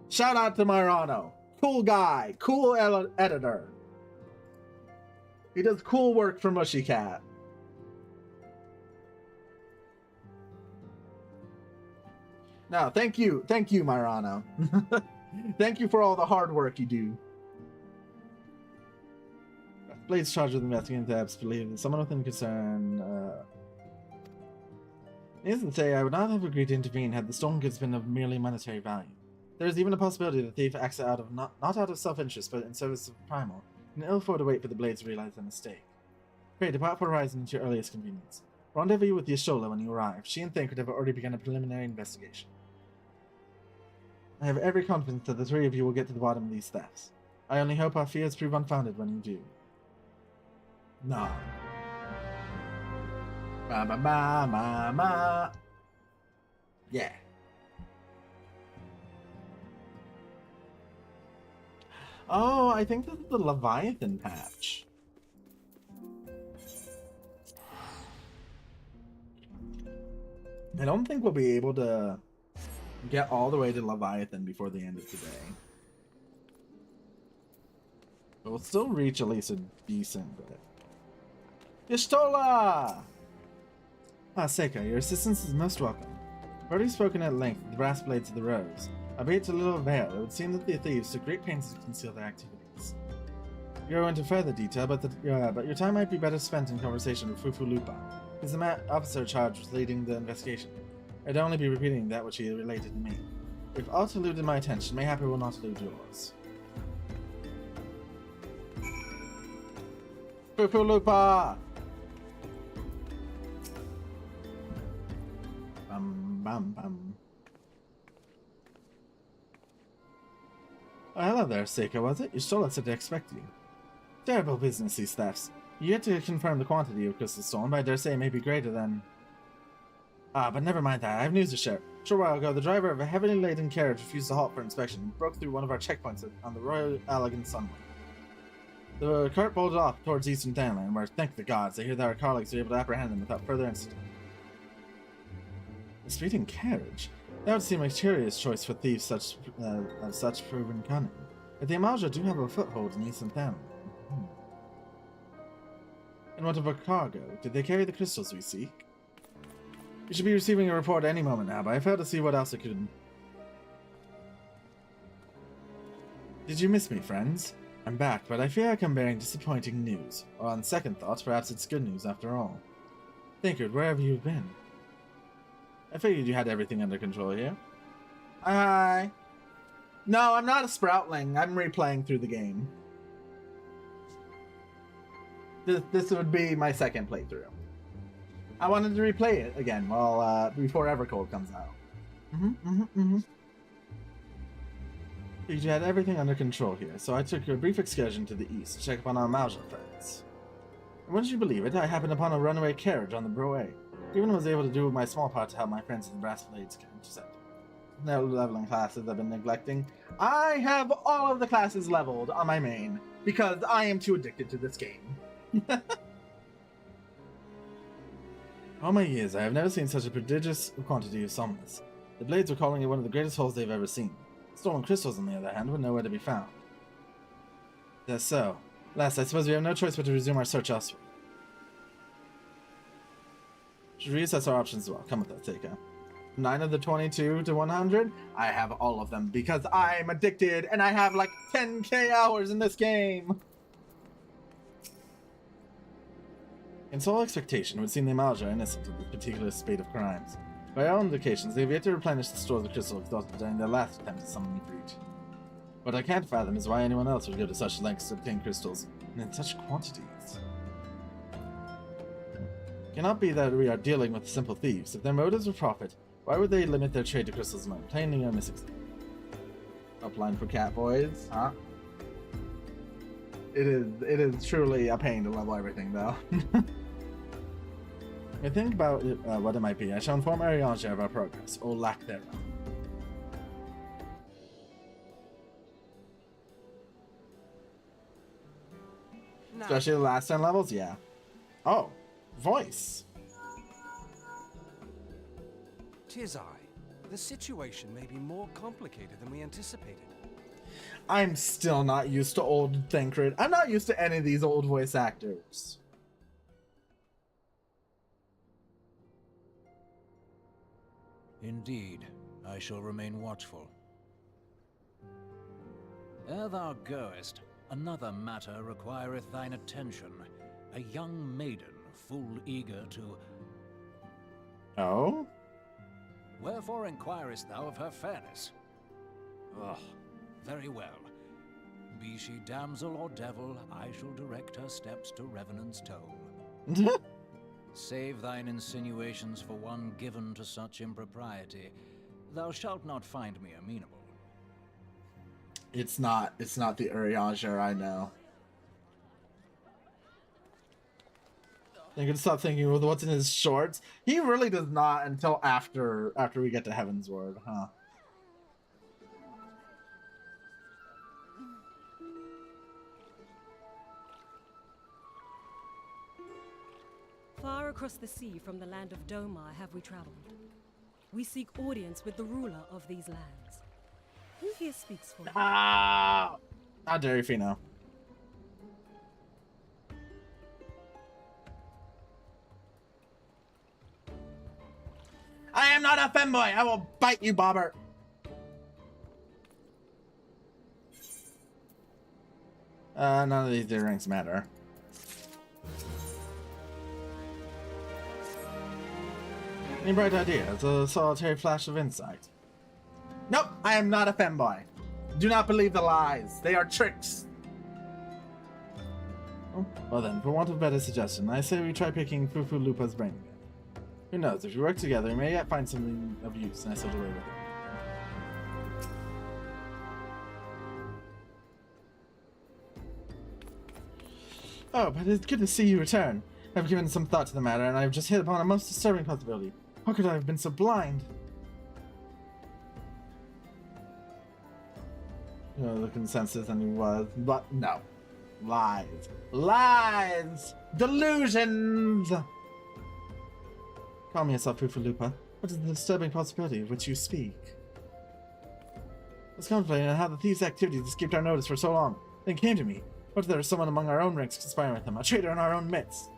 Shout out to Myrano. Cool guy. Cool editor. He does cool work for Mushy Cat. No, thank you. Thank you, Myrano. Thank you for all the hard work you do. Blades charged with investigating thefts believe that someone within concern. Needless to say, I would not have agreed to intervene had the stolen goods been of merely monetary value. There is even a possibility the thief acts out of not out of self-interest, but in service of Primal, and ill afford to wait for the blades to realize their mistake. Pray, depart for Horizon at your earliest convenience. Rendezvous with Yashola when you arrive. She and Thancred have already begun a preliminary investigation. I have every confidence that the three of you will get to the bottom of these thefts. I only hope our fears prove unfounded when you do. Nah. Ba ba ba ba ba. Yeah. Oh, I think this is the Leviathan patch. I don't think we'll be able to get all the way to Leviathan before the end of today. But we'll still reach at least a decent bit. Y'shtola! Ah, Seika, your assistance is most welcome. I've already spoken at length of the brass blades of the Rose. Albeit to little avail, it would seem that the thieves took great pains to conceal their activities. You go into further detail, but your time might be better spent in conversation with Fufu Lupa. He's the officer charged with leading the investigation. I'd only be repeating that which he related to me. If aught eluded my attention, mayhap it will not elude yours. Fufu Lupa! Bum bum bum. Oh, hello there, Seika, was it? You stole us to expect you. Terrible business, these thefts. You yet to confirm the quantity of crystals stolen, but I dare say it may be greater than... Ah, but never mind that. I have news to share. A short while ago, the driver of a heavily laden carriage refused to halt for inspection and broke through one of our checkpoints on the Royal Allegan Sunway. The cart bolted off towards Eastern Thailand, where, thank the gods, I hear that our colleagues were able to apprehend them without further incident. A speeding carriage? That would seem a curious choice for thieves of such proven cunning. But the Amaja do have a foothold in Eastern Thailand. And what of our cargo? Did they carry the crystals we seek? We should be receiving a report any moment now, but I failed to see what else it could... Did you miss me, friends? I'm back, but I fear I come bearing disappointing news. Or on second thoughts, perhaps it's good news after all. Thancred, where have you been? I figured you had everything under control here. Hi. No, I'm not a Sproutling. I'm replaying through the game. This would be my second playthrough. I wanted to replay it again while before Evercold comes out. You had everything under control here, so I took a brief excursion to the east to check upon our Malja friends. Wouldn't you believe it? I happened upon a runaway carriage on the Broe. Even was able to do my small part to help my friends in the Brass Blades camp. No leveling classes I've been neglecting. I have all of the classes leveled on my main because I am too addicted to this game. All my years, I have never seen such a prodigious quantity of summons. The Blades were calling it one of the greatest hauls they've ever seen. Stolen crystals, on the other hand, were nowhere to be found. That's so. Last, I suppose we have no choice but to resume our search elsewhere. Should reassess our options as well. Come with us, Seika. 9 of the 22 to 100? I have all of them because I'm addicted and I have like 10k hours in this game. In sole expectation, it would seem the Amalja are innocent of this particular spate of crimes. By all indications, they have yet to replenish the store of the crystal exhausted during their last attempt to summon the breach. What I can't fathom is why anyone else would go to such lengths to obtain crystals, and in such quantities. It cannot be that we are dealing with simple thieves. If their motives were profit, why would they limit their trade to crystals alone? Plainly a misexample. Upline for cat boys, huh? It is truly a pain to level everything, though. I think about what it might be. I shall inform Ariange of our progress, or lack thereof. No. Especially the last 10 levels? Yeah. Oh, voice. 'Tis I. The situation may be more complicated than we anticipated. I'm still not used to old Thancred. I'm not used to any of these old voice actors. Indeed, I shall remain watchful. Ere thou goest, another matter requireth thine attention. A young maiden, full eager to... Oh? Wherefore inquirest thou of her fairness? Oh, very well. Be she damsel or devil, I shall direct her steps to Revenant's Toll. Save thine insinuations for one given to such impropriety. Thou shalt not find me amenable. It's not the Urianger I know. I can stop thinking with what's in his shorts. He really does not until after we get to Heaven's Word, huh? Far across the sea from the land of Domar have we traveled. We seek audience with the ruler of these lands. Who here speaks for you? Ah! How dare you, Fino. I am not a femboy! I will bite you, Bobber! None of these earrings matter. Any bright ideas? A solitary flash of insight. Nope, I am not a femboy. Do not believe the lies. They are tricks. Oh, well then, for want of a better suggestion, I say we try picking Fufu Lupa's brain again. Who knows, if we work together, we may yet find something of use and I slip away with it. Oh, but it's good to see you return. I've given some thought to the matter, and I've just hit upon a most disturbing possibility. How could I have been so blind? You know, the consensus and he was, but no. Lies. Lies! Delusions! Calm yourself, Fufalupa. What is the disturbing possibility of which you speak? I was contemplating on how the thieves' activities escaped our notice for so long. Then it came to me. What if there is someone among our own ranks conspiring with them, a traitor in our own midst?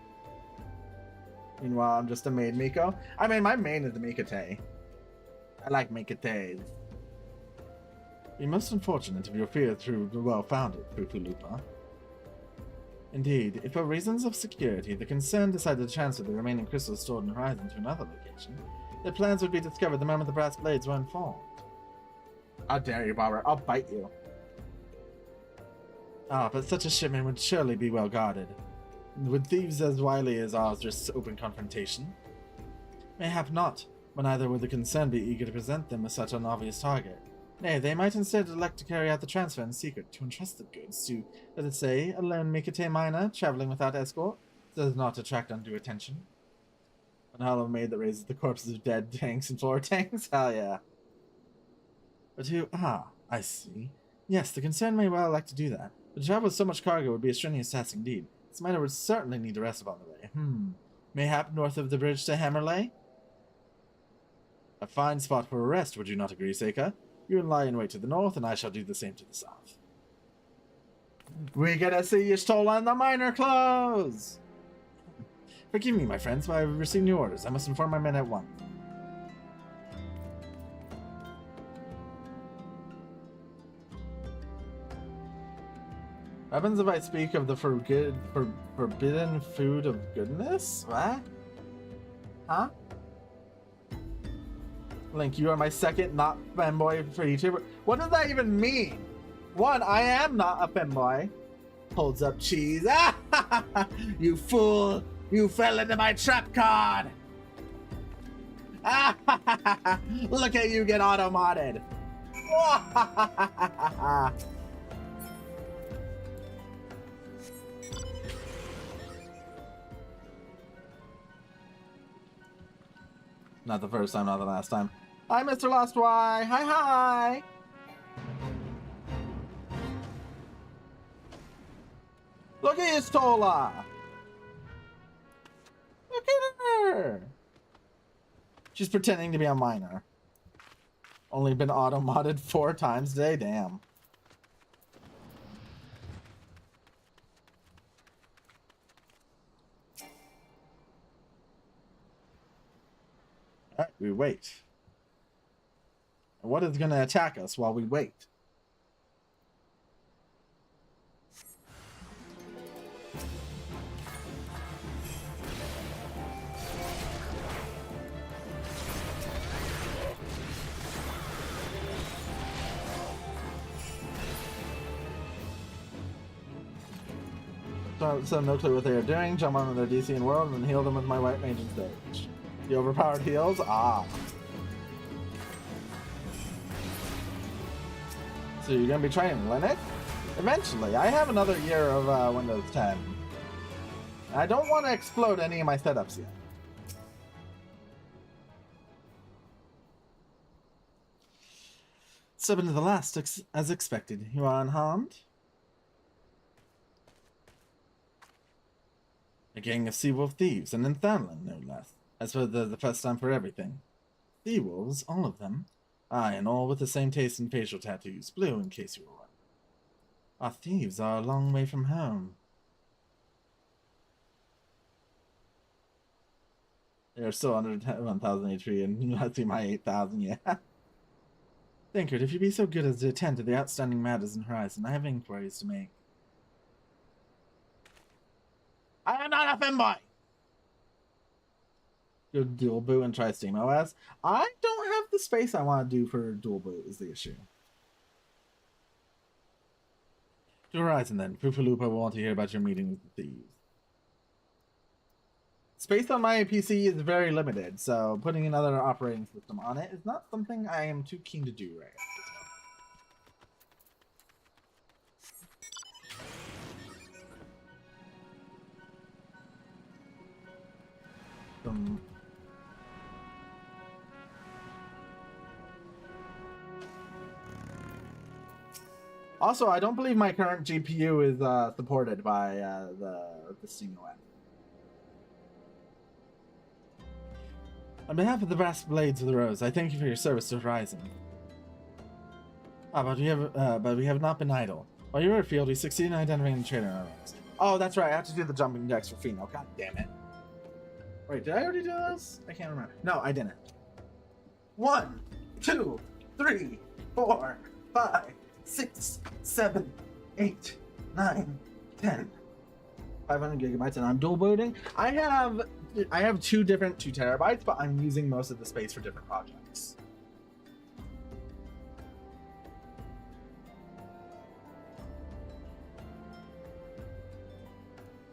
Meanwhile, I'm just a maid Miko. I mean, my main is the Mikate. I like Mikates. Be most unfortunate if your fears proved well-founded, Fufalupa. Indeed, if for reasons of security, the concern decided to transfer the remaining crystals stored in Horizon to another location, their plans would be discovered the moment the brass blades were informed. How dare you, Barbara? I'll bite you. Ah, but such a shipment would surely be well guarded. Would thieves as wily as ours risk open confrontation? Mayhap not, but neither would the concern be eager to present them as such an obvious target. Nay, they might instead elect to carry out the transfer in secret to entrust the goods to, let us say, a lone Mikate miner traveling without escort. Does not attract undue attention. An hollow maid that raises the corpses of dead tanks and floor tanks? Hell yeah. But who? Ah, I see. Yes, the concern may well like to do that. But to travel with so much cargo would be a strenuous task indeed. This miner would certainly need to rest upon the way. Mayhap north of the bridge to Hammerley? A fine spot for a rest, would you not agree, Seika? You and lie in wait to the north, and I shall do the same to the south. We get to see Y'shtola in the miner clothes! Forgive me, my friends, but I have received new orders. I must inform my men at once. What happens if I speak of the forbidden food of goodness? What? Huh? Link, you are my second not femboy for YouTuber. What does that even mean? One, I am not a femboy. Holds up cheese. You fool! You fell into my trap card! Look at you get auto-modded! Not the first time, not the last time. Hi, Mr. Lost Y! Hi, hi! Look at Y'shtola! Look at her! She's pretending to be a miner. Only been auto-modded 4 times today? Damn. Alright, we wait. What is going to attack us while we wait? So no clue what they are doing. Jump onto their DC and world and then heal them with my white mage and stage. The overpowered heals? Ah. So you're gonna be trying Linux? Eventually. I have another year of Windows 10. I don't want to explode any of my setups yet. Step into the last as expected. You are unharmed? A gang of sea-wolf thieves, and in Thailand, no less. As for the first time for everything. Sea-wolves, all of them. Aye, and all with the same taste in facial tattoos, blue in case you were wondering. Our thieves are a long way from home. They are still under 1,000 HP, and you see my 8,000, yeah. Thinkard, if you be so good as to attend to the outstanding matters in Horizon, I have inquiries to make. I am not a femboy! Go dual boot and try Steam OS. I don't have the space I want to do for dual boot is the issue. To Horizon then. Poopaloopa will want to hear about your meeting with the thieves. Space on my PC is very limited, so putting another operating system on it is not something I am too keen to do right now. Also, I don't believe my current GPU is supported by the Steam OS. On behalf of the brass blades of the rose, I thank you for your service to Horizon. But we have not been idle. While you were afield, we succeeded in identifying the traitor in our ranks. Oh, that's right. I have to do the jumping jacks for Fino. God damn it. Wait, did I already do this? I can't remember. No, I didn't. 1, 2, 3, 4, 5, 6, 7, 8, 9, 10. 500 gigabytes, and I'm dual booting. I have 2 different 2 terabytes, but I'm using most of the space for different projects.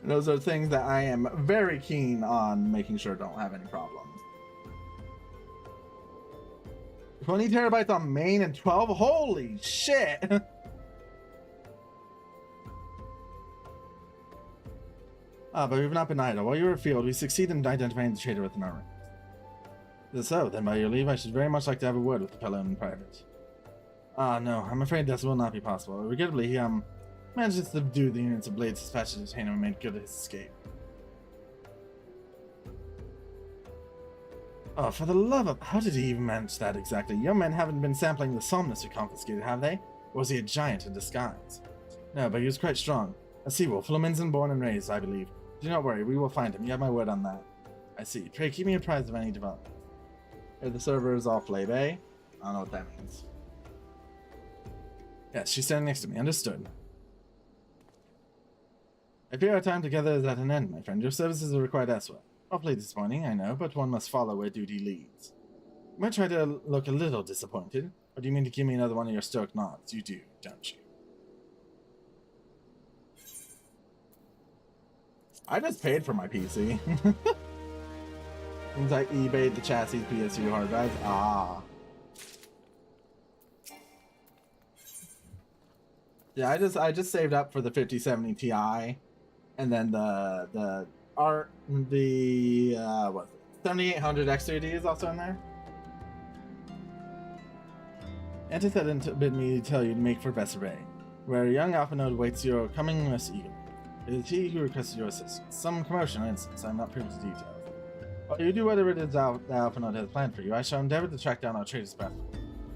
And those are things that I am very keen on making sure don't have any problems. 20 terabytes on main and 12? Holy shit! Ah, but we've not been idle. While you were afield, we succeeded in identifying the traitor within our ranks. If so, then by your leave, I should very much like to have a word with the fellow in private. Ah, no, I'm afraid this will not be possible. Regrettably, he, managed to subdue the units of Blade's dispatch to detain him and made good his escape. Oh, for the love of... How did he even manage that exactly? Your men haven't been sampling the somnus we confiscated, have they? Or was he a giant in disguise? No, but he was quite strong. A sea-wolf, Fluminense born and raised, I believe. Do not worry, we will find him. You have my word on that. I see. Pray keep me apprised of any development. Here, the server is off lab, eh? I don't know what that means. Yes, she's standing next to me. Understood. I fear our time together is at an end, my friend. Your services are required elsewhere. Awfully disappointing, I know, but one must follow where duty leads. You might try to look a little disappointed, or do you mean to give me another one of your stoic nods? You do, don't you? I just paid for my PC. Seems like eBayed the chassis PSU hard drives. Ah. Yeah, I just saved up for the 5070 Ti, and then the what was it? 7800 X3D is also in there. Antecedent bid me tell you to make for Vesser Bay, where a young Alpha Node waits your coming most eagerly. It is he who requested your assistance. Some commotion, for instance. I'm not privy to details. While you do whatever it is the Alpha Node has planned for you, I shall endeavor to track down our traitor's path.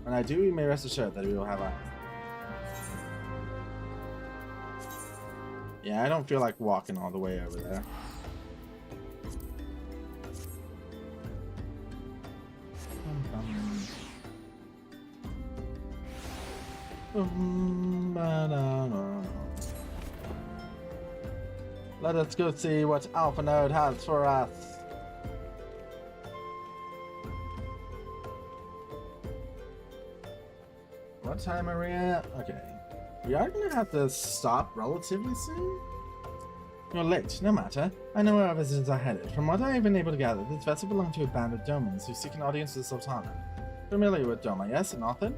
When I do, you may rest assured that we will have eyes. Yeah, I don't feel like walking all the way over there. Let us go see what Alpha Node has for us. What time are we at? Okay. We are gonna have to stop relatively soon. You're late, no matter. I know where our visitors are headed. From what I have been able to gather, this vessel belonged to a band of Domans who seek an audience with the Sultana. Familiar with Doma, yes, and Othin?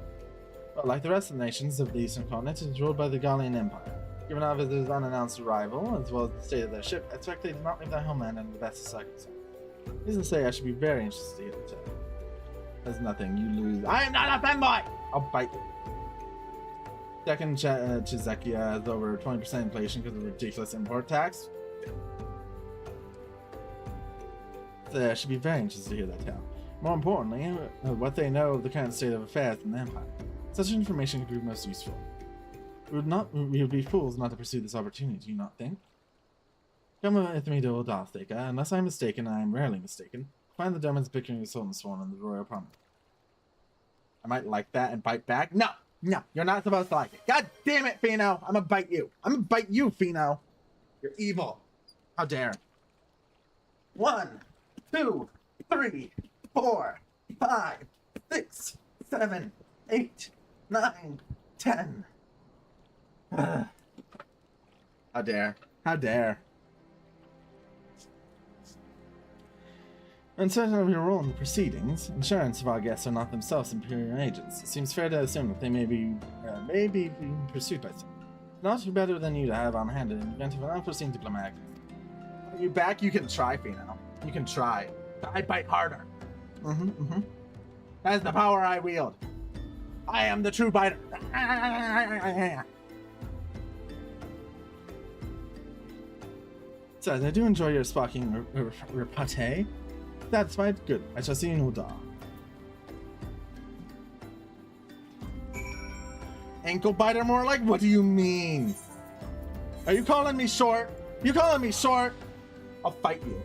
Well, like the rest of the nations of the Eastern Continent, it is ruled by the Gallian Empire. Given our visitors' unannounced arrival, as well as the state of their ship, I expect they did not leave their homeland under the best of circumstances. Needless to say, I should be very interested to hear the tale. There's nothing, you lose. I am not a fanboy! I'll bite you. Second, Chizekia has over 20% inflation because of ridiculous import tax. So I should be very interested to hear that tale. More importantly, what they know of the current state of affairs in the Empire. Such information could prove most useful. We would be fools not to pursue this opportunity, do you not think? Come with me to Old Darthaka. Unless I'm mistaken, and I am rarely mistaken, find the Domans bickering with Sultan Sworn in the royal promenade. I might like that and bite back. No! No, you're not supposed to like it. God damn it, Fino! I'm gonna bite you. I'm gonna bite you, Fino. You're evil. How dare. 1, 2, 3, 4, 5, 6, 7, 8, 9, 10. How dare. How dare. Uncertain of your role in the proceedings, insurance of our guests are not themselves Imperial agents. It seems fair to assume that they may be being pursued by someone. Not better than you to have on hand in the event of an unforeseen diplomatic. Are you back? You can try, Fino. You can try. I bite harder. That is the power I wield. I am the true biter. Besides, I do enjoy your sparking repartee. Satisfied? Good. I shall see you in Udar. Ankle biter more like? What do you mean? Are you calling me short? You calling me short? I'll fight you.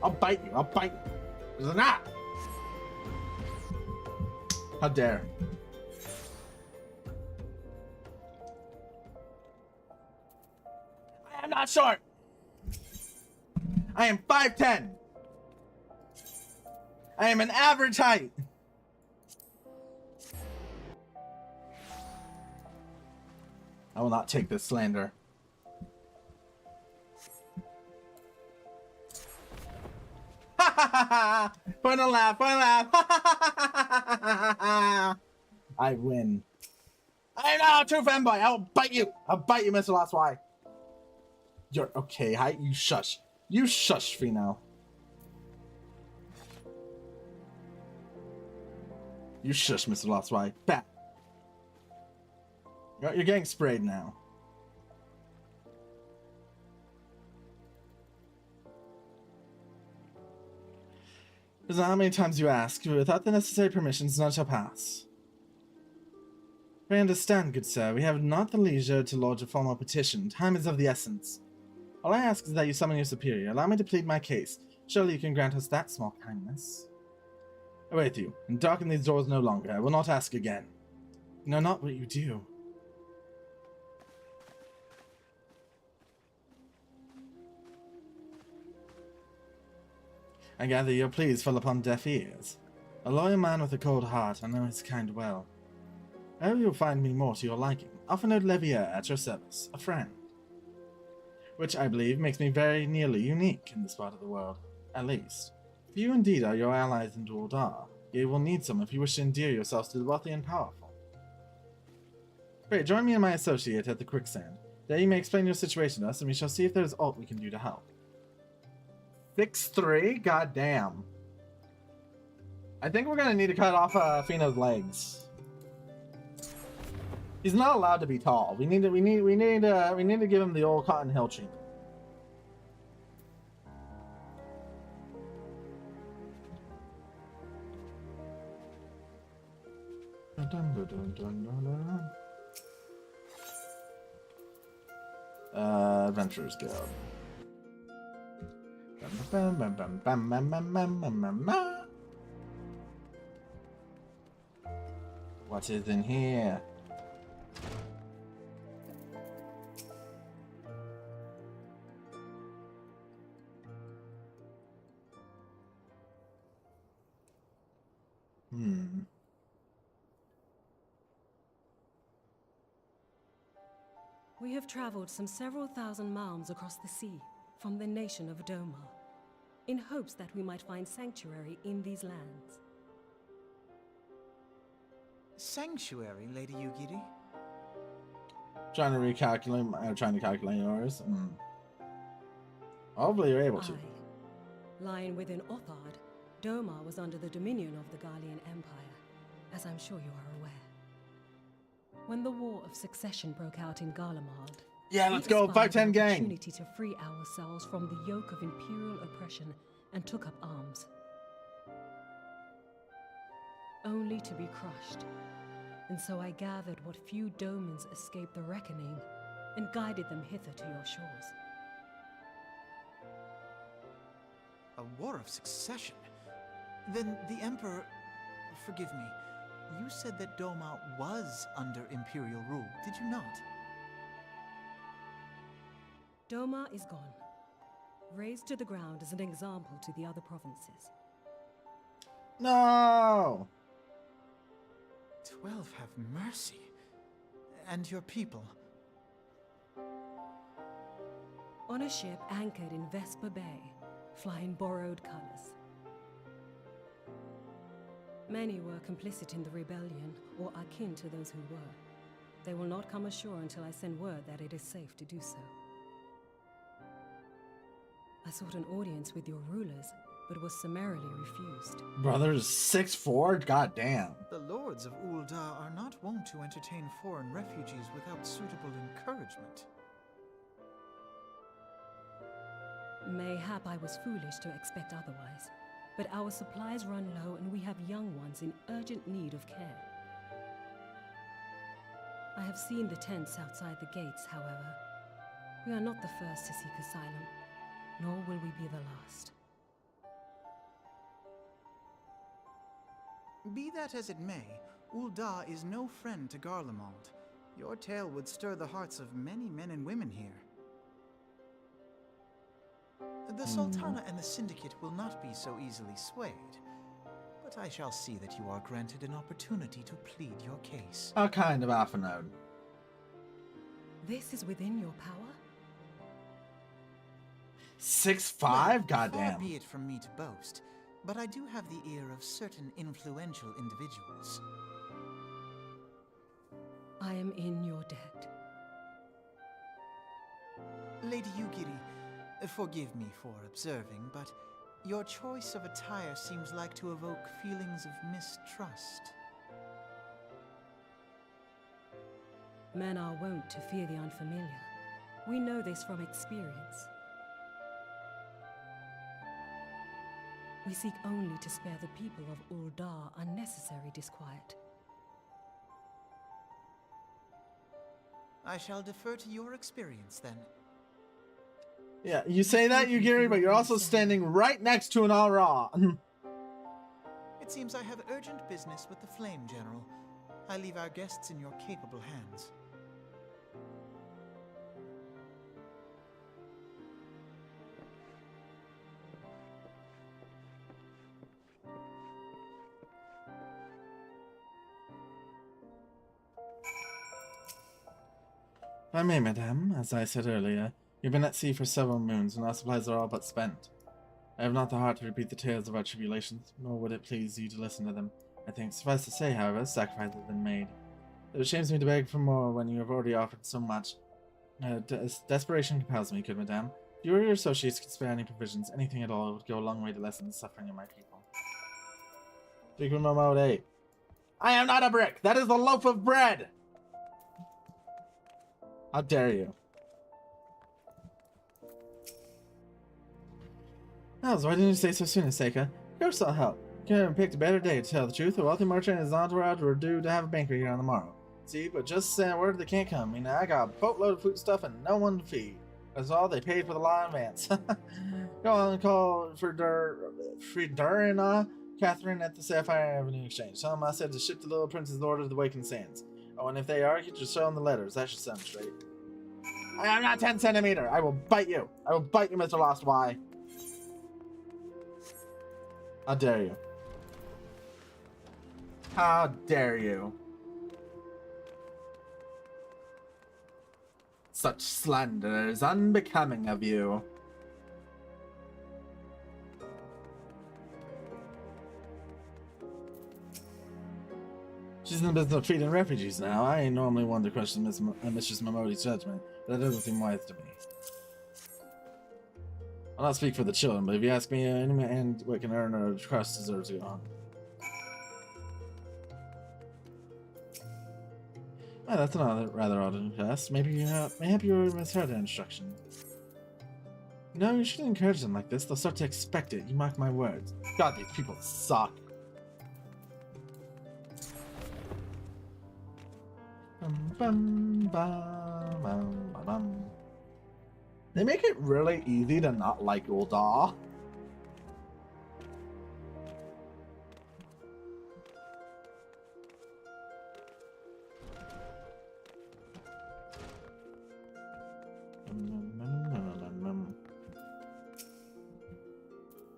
I'll bite you. I'll bite you. There's not. How dare. I am not short. I am 5'10". I am an average height. I will not take this slander. Ha ha ha ha! Fun and laugh, fun and laugh. Ha ha ha ha! I win. I am not a true fanboy. I will bite you. I'll bite you, Mr. Last Y. You're okay. Hi, you shush. You shush, Fino. You shush, Mr. Lost Right. Bat. You're getting sprayed now. Is that how many times you ask? Without the necessary permissions, none shall pass. I understand, good sir. We have not the leisure to lodge a formal petition. Time is of the essence. All I ask is that you summon your superior. Allow me to plead my case. Surely you can grant us that small kindness. I wait you, and darken these doors no longer. I will not ask again. You know not what you do. I gather your pleas fell upon deaf ears. A loyal man with a cold heart, I know his kind well. I hope you'll find me more to your liking. Alphinaud Levier at your service, a friend. Which I believe makes me very nearly unique in this part of the world, at least. If you indeed are your allies in Dualdar, you will need some if you wish to endear yourselves to the wealthy and powerful. Great, join me and my associate at the quicksand. There you may explain your situation to us, and we shall see if there is aught we can do to help. 6'3"? Goddamn. I think we're gonna need to cut off Fino's legs. He's not allowed to be tall. We need to give him the old Cotton Hill treatment. Adventurers Guild. What is in here? We have traveled some several thousand miles across the sea from the nation of Doma, in hopes that we might find sanctuary in these lands. Sanctuary, Lady Yugiri? Trying to calculate yours. Hopefully you're able to. Lying within Othard, Doma was under the dominion of the Garlean Empire, as I'm sure you are aware. When the War of Succession broke out in Garlemald, yeah, let's go. 5-10 gang. Opportunity to free ourselves from the yoke of imperial oppression and took up arms, only to be crushed. And so I gathered what few Domans escaped the reckoning and guided them hither to your shores. A war of succession? Then the Emperor... Forgive me. You said that Doma was under Imperial rule, did you not? Doma is gone, razed to the ground as an example to the other provinces. No! 12 have mercy. And your people? On a ship anchored in Vesper Bay, flying borrowed colors. Many were complicit in the rebellion, or akin to those who were. They will not come ashore until I send word that it is safe to do so. I sought an audience with your rulers, but was summarily refused. Brothers 6'4"? Goddamn. The lords of Uldar are not wont to entertain foreign refugees without suitable encouragement. Mayhap I was foolish to expect otherwise, but our supplies run low and we have young ones in urgent need of care. I have seen the tents outside the gates, however. We are not the first to seek asylum, nor will we be the last. Be that as it may, Uldar is no friend to Garlemald. Your tale would stir the hearts of many men and women here. The Sultana and the Syndicate will not be so easily swayed, but I shall see that you are granted an opportunity to plead your case. A kind of Alphinaud. This is within your power? 6'5"? Well, Goddamn. far be it from me to boast, but I do have the ear of certain influential individuals. I am in your debt. Lady Yugiri, forgive me for observing, but your choice of attire seems like to evoke feelings of mistrust. Men are wont to fear the unfamiliar. We know this from experience. We seek only to spare the people of Uldar unnecessary disquiet. I shall defer to your experience, then. Yeah, you say that, Yugiri, but you're also standing right next to an Aura. It seems I have urgent business with the Flame General. I leave our guests in your capable hands. If I may, madame, as I said earlier, you've been at sea for several moons, and our supplies are all but spent. I have not the heart to repeat the tales of our tribulations, nor would it please you to listen to them. I think, suffice to say, however, sacrifice has been made. It shames me to beg for more when you have already offered so much. Desperation compels me, good madame. If you or your associates could spare any provisions, anything at all, it would go a long way to lessen the suffering of my people. Frequent mode 8. I am not a brick! That is a loaf of bread! How dare you? Hells, why didn't you say so soon, Aseka? Of course I'll help. Couldn't have picked a better day to tell the truth. A wealthy merchant and his entourage were due to have a banquet here on the morrow. See, but just send word they can't come. I mean, I got a boatload of food stuff and no one to feed. That's all they paid for the lie in advance. Go on and call Friederina Catherine at the Sapphire Avenue Exchange. Tell them I said to ship the little prince's order to the Waking Sands. Oh, and if they argue, just show them the letters. That should sound straight. I am not 10 centimeter. I will bite you. I will bite you, Mr. Lost Y. How dare you? How dare you? Such slander is unbecoming of you. She's in the business of feeding refugees now. I ain't normally one to question Mistress Momodi's judgment, but that doesn't seem wise to me. I'll not speak for the children, but if you ask me, any man what can earn a crust deserves to go on. Well, that's another rather odd request. Maybe maybe you misheard the instruction. No, you shouldn't encourage them like this. They'll start to expect it. You mark my words. God, these people suck. They make it really easy to not like Uldar.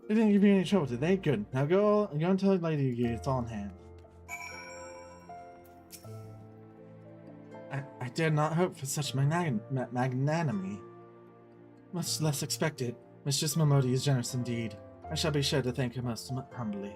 They didn't give you any trouble, did they? Good. Now go and tell Lady Yugi it's all in hand. I dare not hope for such magnanimity. Much less expected. Mistress Momodi is generous indeed. I shall be sure to thank her most humbly.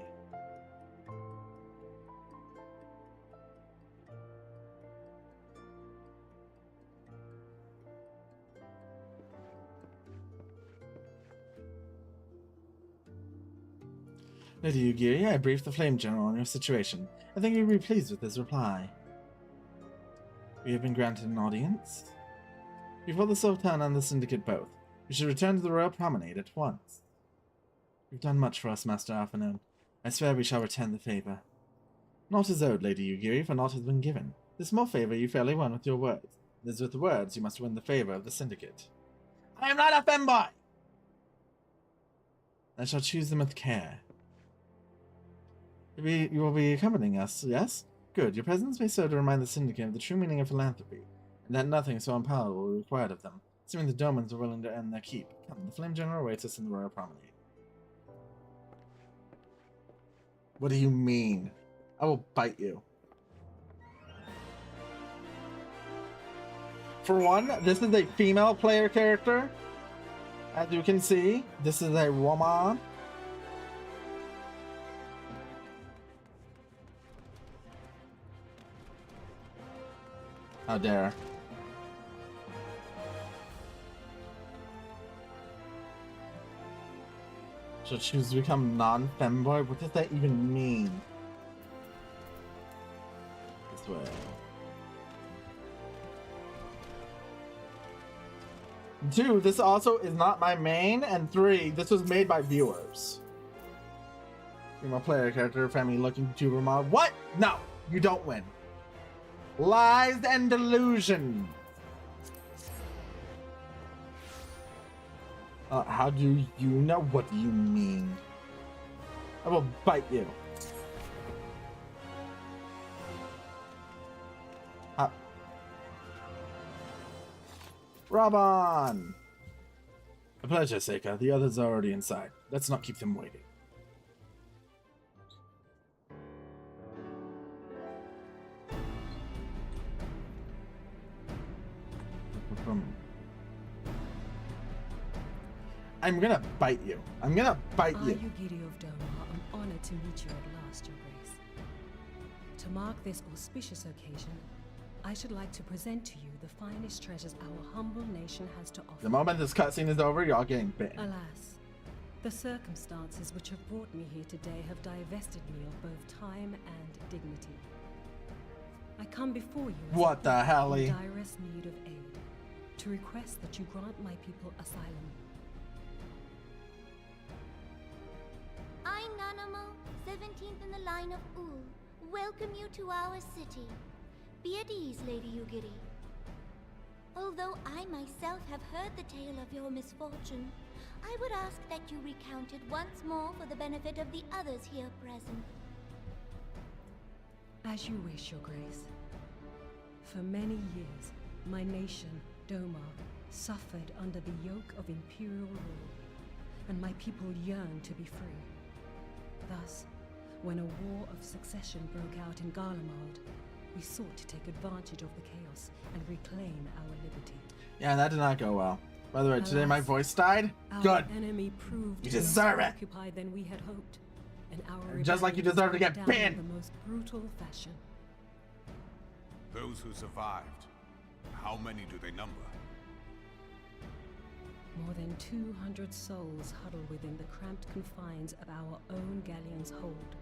Lady Yugiri, I briefed the Flame General on your situation. I think you'll be pleased with his reply. We have been granted an audience. Before the Sultan and the Syndicate both. We should return to the Royal Promenade at once. You've done much for us, Master Arthanoon. I swear we shall return the favour. Naught is owed, Lady Yugiri, for naught has been given. This small favour you fairly won with your words. It is with the words you must win the favour of the Syndicate. I am not a femboy! I shall choose them with care. You will be accompanying us, yes? Good. Your presence may serve to remind the Syndicate of the true meaning of philanthropy, and that nothing so unpalatable will be required of them, assuming the Domans are willing to end their keep. Come, the Flame General awaits us in the Royal Promenade. What do you mean? I will bite you. For one, this is a female player character. As you can see, this is a woman. How dare. She'll choose to become non-femboy? What does that even mean? This way. 2, this also is not my main, and 3, this was made by viewers. You're my player character, family looking tuber mod. What? No, you don't win. Lies and delusion. How do you know? What do you mean? I will bite you. Robon! A pleasure, Seika. The others are already inside. Let's not keep them waiting. I'm gonna bite you. I'm gonna bite you. Yugiri of Doma, I'm honored to meet you at last, Your Grace. To mark this auspicious occasion, I should like to present to you the finest treasures our humble nation has to offer. The moment this cutscene is over, y'all getting bitten. Alas, the circumstances which have brought me here today have divested me of both time and dignity. I come before you as What the hell? in direst need of aid, to request that you grant my people asylum. I, Nanamo, 17th in the line of Ul, welcome you to our city. Be at ease, Lady Yugiri. Although I myself have heard the tale of your misfortune, I would ask that you recount it once more for the benefit of the others here present. As you wish, Your Grace. For many years, my nation, Doma, suffered under the yoke of imperial rule, and my people yearned to be free. Thus, when a war of succession broke out in Garlemald, we sought to take advantage of the chaos and reclaim our liberty. Yeah, that did not go well. By the way, today Alas, my voice died. Our Good. enemy proved You to be deserve more it. occupied than we had hoped, and our Just like you rebellion deserve to went get down in banned. the most brutal fashion. Those who survived, how many do they number? More than 200 souls huddle within the cramped confines of our own galleon's hold.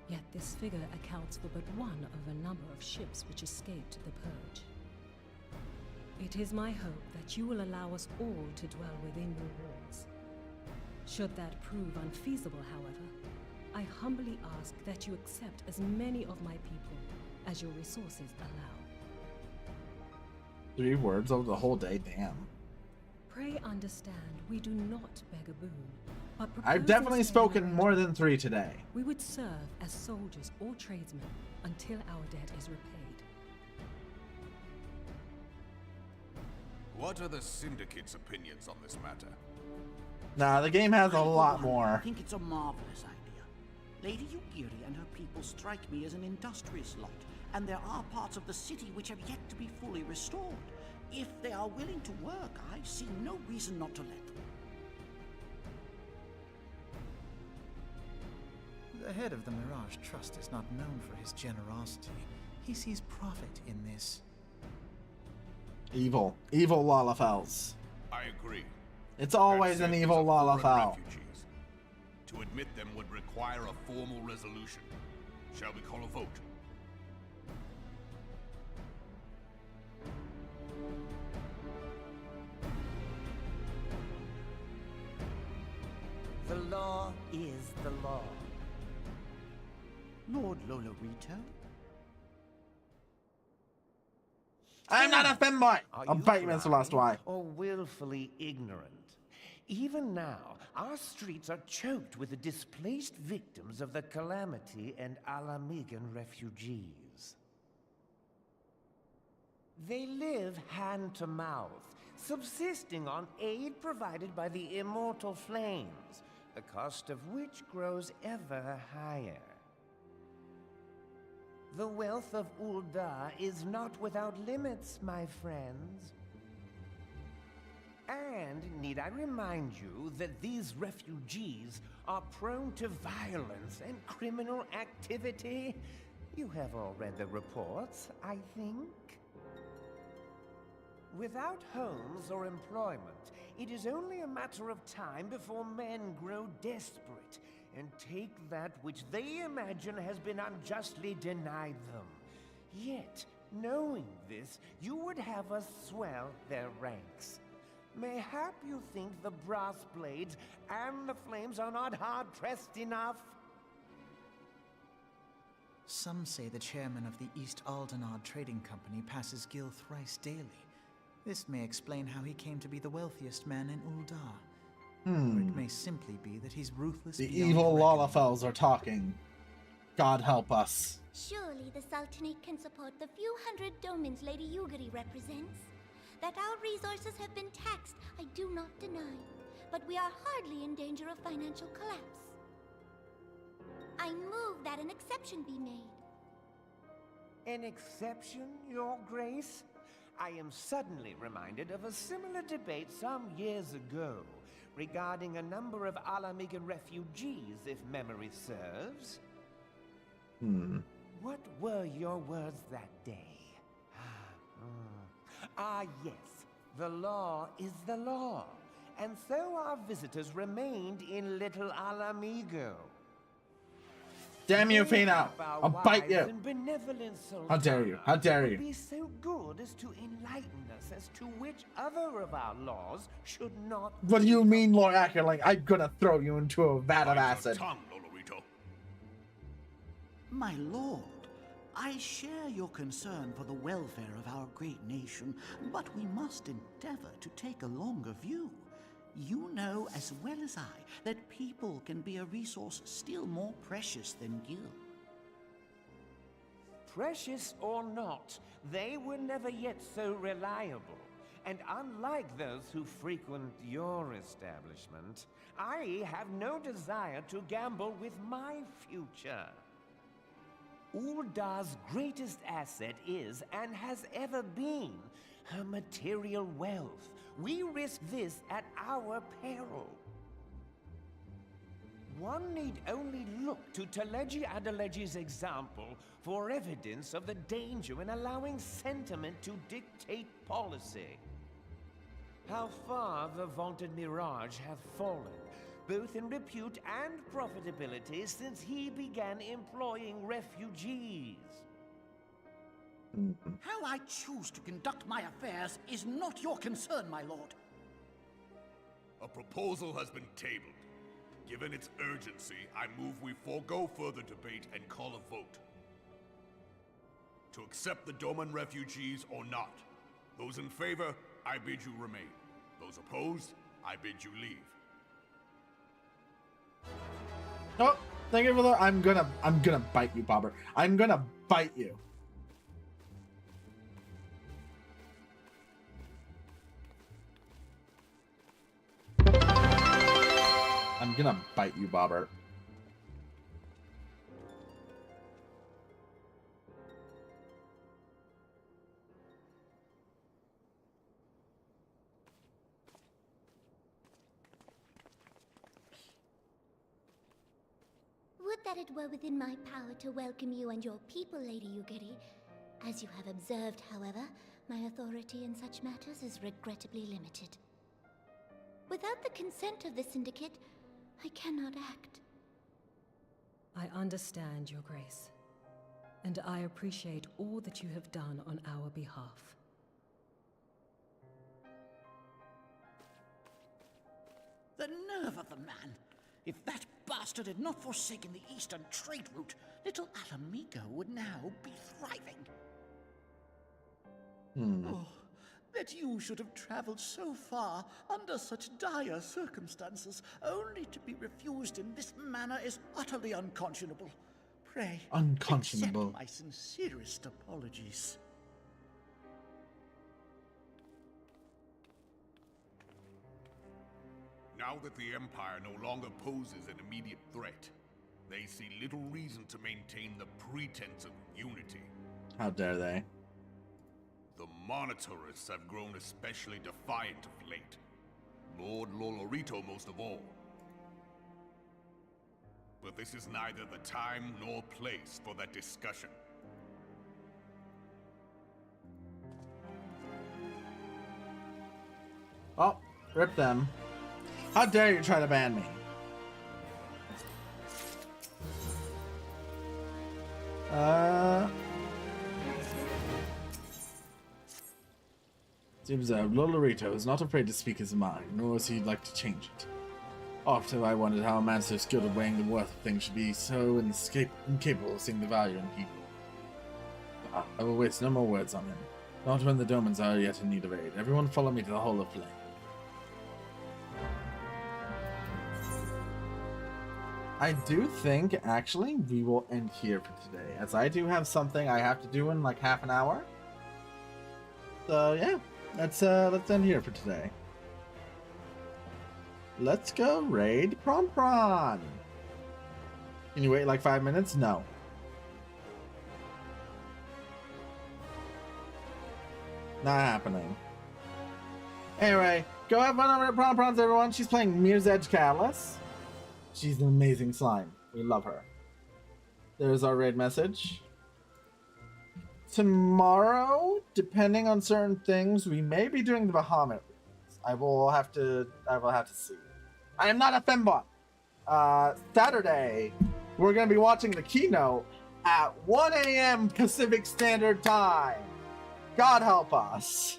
Yet this figure accounts for but one of a number of ships which escaped the purge. It is my hope that you will allow us all to dwell within your walls. Should that prove unfeasible, however, I humbly ask that you accept as many of my people as your resources allow. 3 words over the whole day, damn. Pray understand, we do not beg a boon, but propose I've definitely instead an spoken more than 3 today. We would serve as soldiers or tradesmen until our debt is repaid. What are the Syndicate's opinions on this matter? Nah, the game has a I, for lot one, more. think it's a marvelous idea. Lady Yugiri and her people strike me as an industrious lot, and there are parts of the city which have yet to be fully restored. If they are willing to work, I see no reason not to let them. The head of the Mirage Trust is not known for his generosity. He sees profit in this. Evil. Evil Lalafels. I agree. It's always That an said, evil these are foreign Lalafel. refugees. To admit them would require a formal resolution. Shall we call a vote? The law is the law. Lord Lolorito? I'm not a femboy! Are I'll you bite you, Mr. Last blind Y. or willfully ignorant? Even now, our streets are choked with the displaced victims of the Calamity and Alamigan refugees. They live hand to mouth, subsisting on aid provided by the immortal flames, the cost of which grows ever higher. The wealth of Ul'dah is not without limits, my friends. And need I remind you that these refugees are prone to violence and criminal activity? You have all read the reports, I think. Without homes or employment, it is only a matter of time before men grow desperate and take that which they imagine has been unjustly denied them. Yet, knowing this, you would have us swell their ranks. Mayhap you think the brass blades and the flames are not hard-pressed enough? Some say the chairman of the East Aldenard Trading Company passes Gil thrice daily. This may explain how he came to be the wealthiest man in Uldar. Or it may simply be that he's ruthless. The beyond evil reckoning. Lalafels are talking. God help us. Surely the Sultanate can support the few hundred domins Lady Yugiri represents. That our resources have been taxed, I do not deny. But we are hardly in danger of financial collapse. I move that an exception be made. An exception, Your Grace? I am suddenly reminded of a similar debate some years ago regarding a number of Alamigan refugees, if memory serves. What were your words that day? Yes. The law is the law. And so our visitors remained in Little Alamigo. Damn you, Fina! I'll bite you! How dare you? How dare you? Be so good as to enlighten us as to which other of our laws should not. What do you mean, Lord Ackerling? I'm gonna throw you into a vat of acid. Tongue, Lolorito. My lord, I share your concern for the welfare of our great nation, but we must endeavor to take a longer view. You know as well as I that people can be a resource still more precious than Gil. Precious or not, they were never yet so reliable. And unlike those who frequent your establishment, I have no desire to gamble with my future. Uldar's greatest asset is, and has ever been, her material wealth. We risk this at our peril. One need only look to Teleji Adeleji's example for evidence of the danger in allowing sentiment to dictate policy. How far the vaunted Mirage hath fallen, both in repute and profitability, since he began employing refugees. How I choose to conduct my affairs is not your concern, my lord. A proposal has been tabled. Given its urgency, I move we forego further debate and call a vote. To accept the Doman refugees or not. Those in favor, I bid you remain. Those opposed, I bid you leave. Oh, thank you for the. I'm gonna bite you, Bobber. I'm gonna bite you. I'm gonna bite you, Bobber. Would that it were within my power to welcome you and your people, Lady Yugiri. As you have observed, however, my authority in such matters is regrettably limited. Without the consent of the Syndicate, I cannot act. I understand, Your Grace, and I appreciate all that you have done on our behalf. The nerve of the man! If that bastard had not forsaken the eastern trade route, little Alamigo would now be thriving. Oh, that you should have traveled so far under such dire circumstances, only to be refused in this manner is utterly unconscionable. Pray, Unconscionable. accept my sincerest apologies. Now that the Empire no longer poses an immediate threat, they see little reason to maintain the pretense of unity. How dare they? The Monitorists have grown especially defiant of late. Lord Lolorito most of all. But this is neither the time nor place for that discussion. Oh, rip them. How dare you try to ban me? Seems Lolorito is not afraid to speak his mind, nor is he like to change it. Often have I wondered how a man so skilled at weighing the worth of things should be so incapable of seeing the value in people. I will waste no more words on him. Not when the Domans are yet in need of aid. Everyone follow me to the Hall of Flame. I do think, actually, we will end here for today, as I do have something I have to do in like half an hour. So yeah, let's end here for today. Let's go raid Prawn. Can you wait like 5 minutes? No. Not happening. Anyway, go have fun over at Prawns, everyone. She's playing Mirror's Edge Catalyst. She's an amazing slime. We love her. There's our raid message. Tomorrow, depending on certain things, we may be doing the Bahamut. I will have to see. I am not a fembot. Saturday, we're gonna be watching the keynote at 1 a.m. Pacific Standard Time. God help us.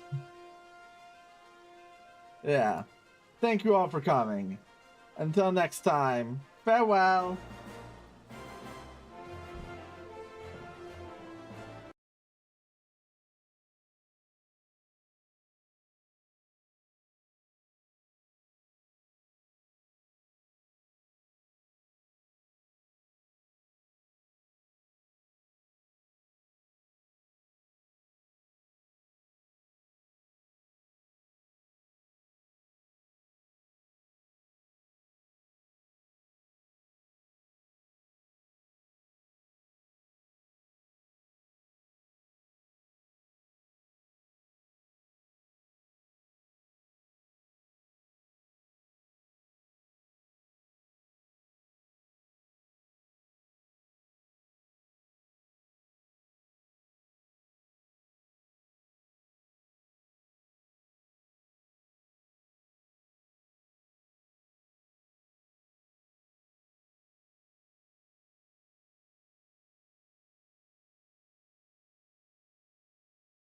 Yeah. Thank you all for coming. Until next time, farewell.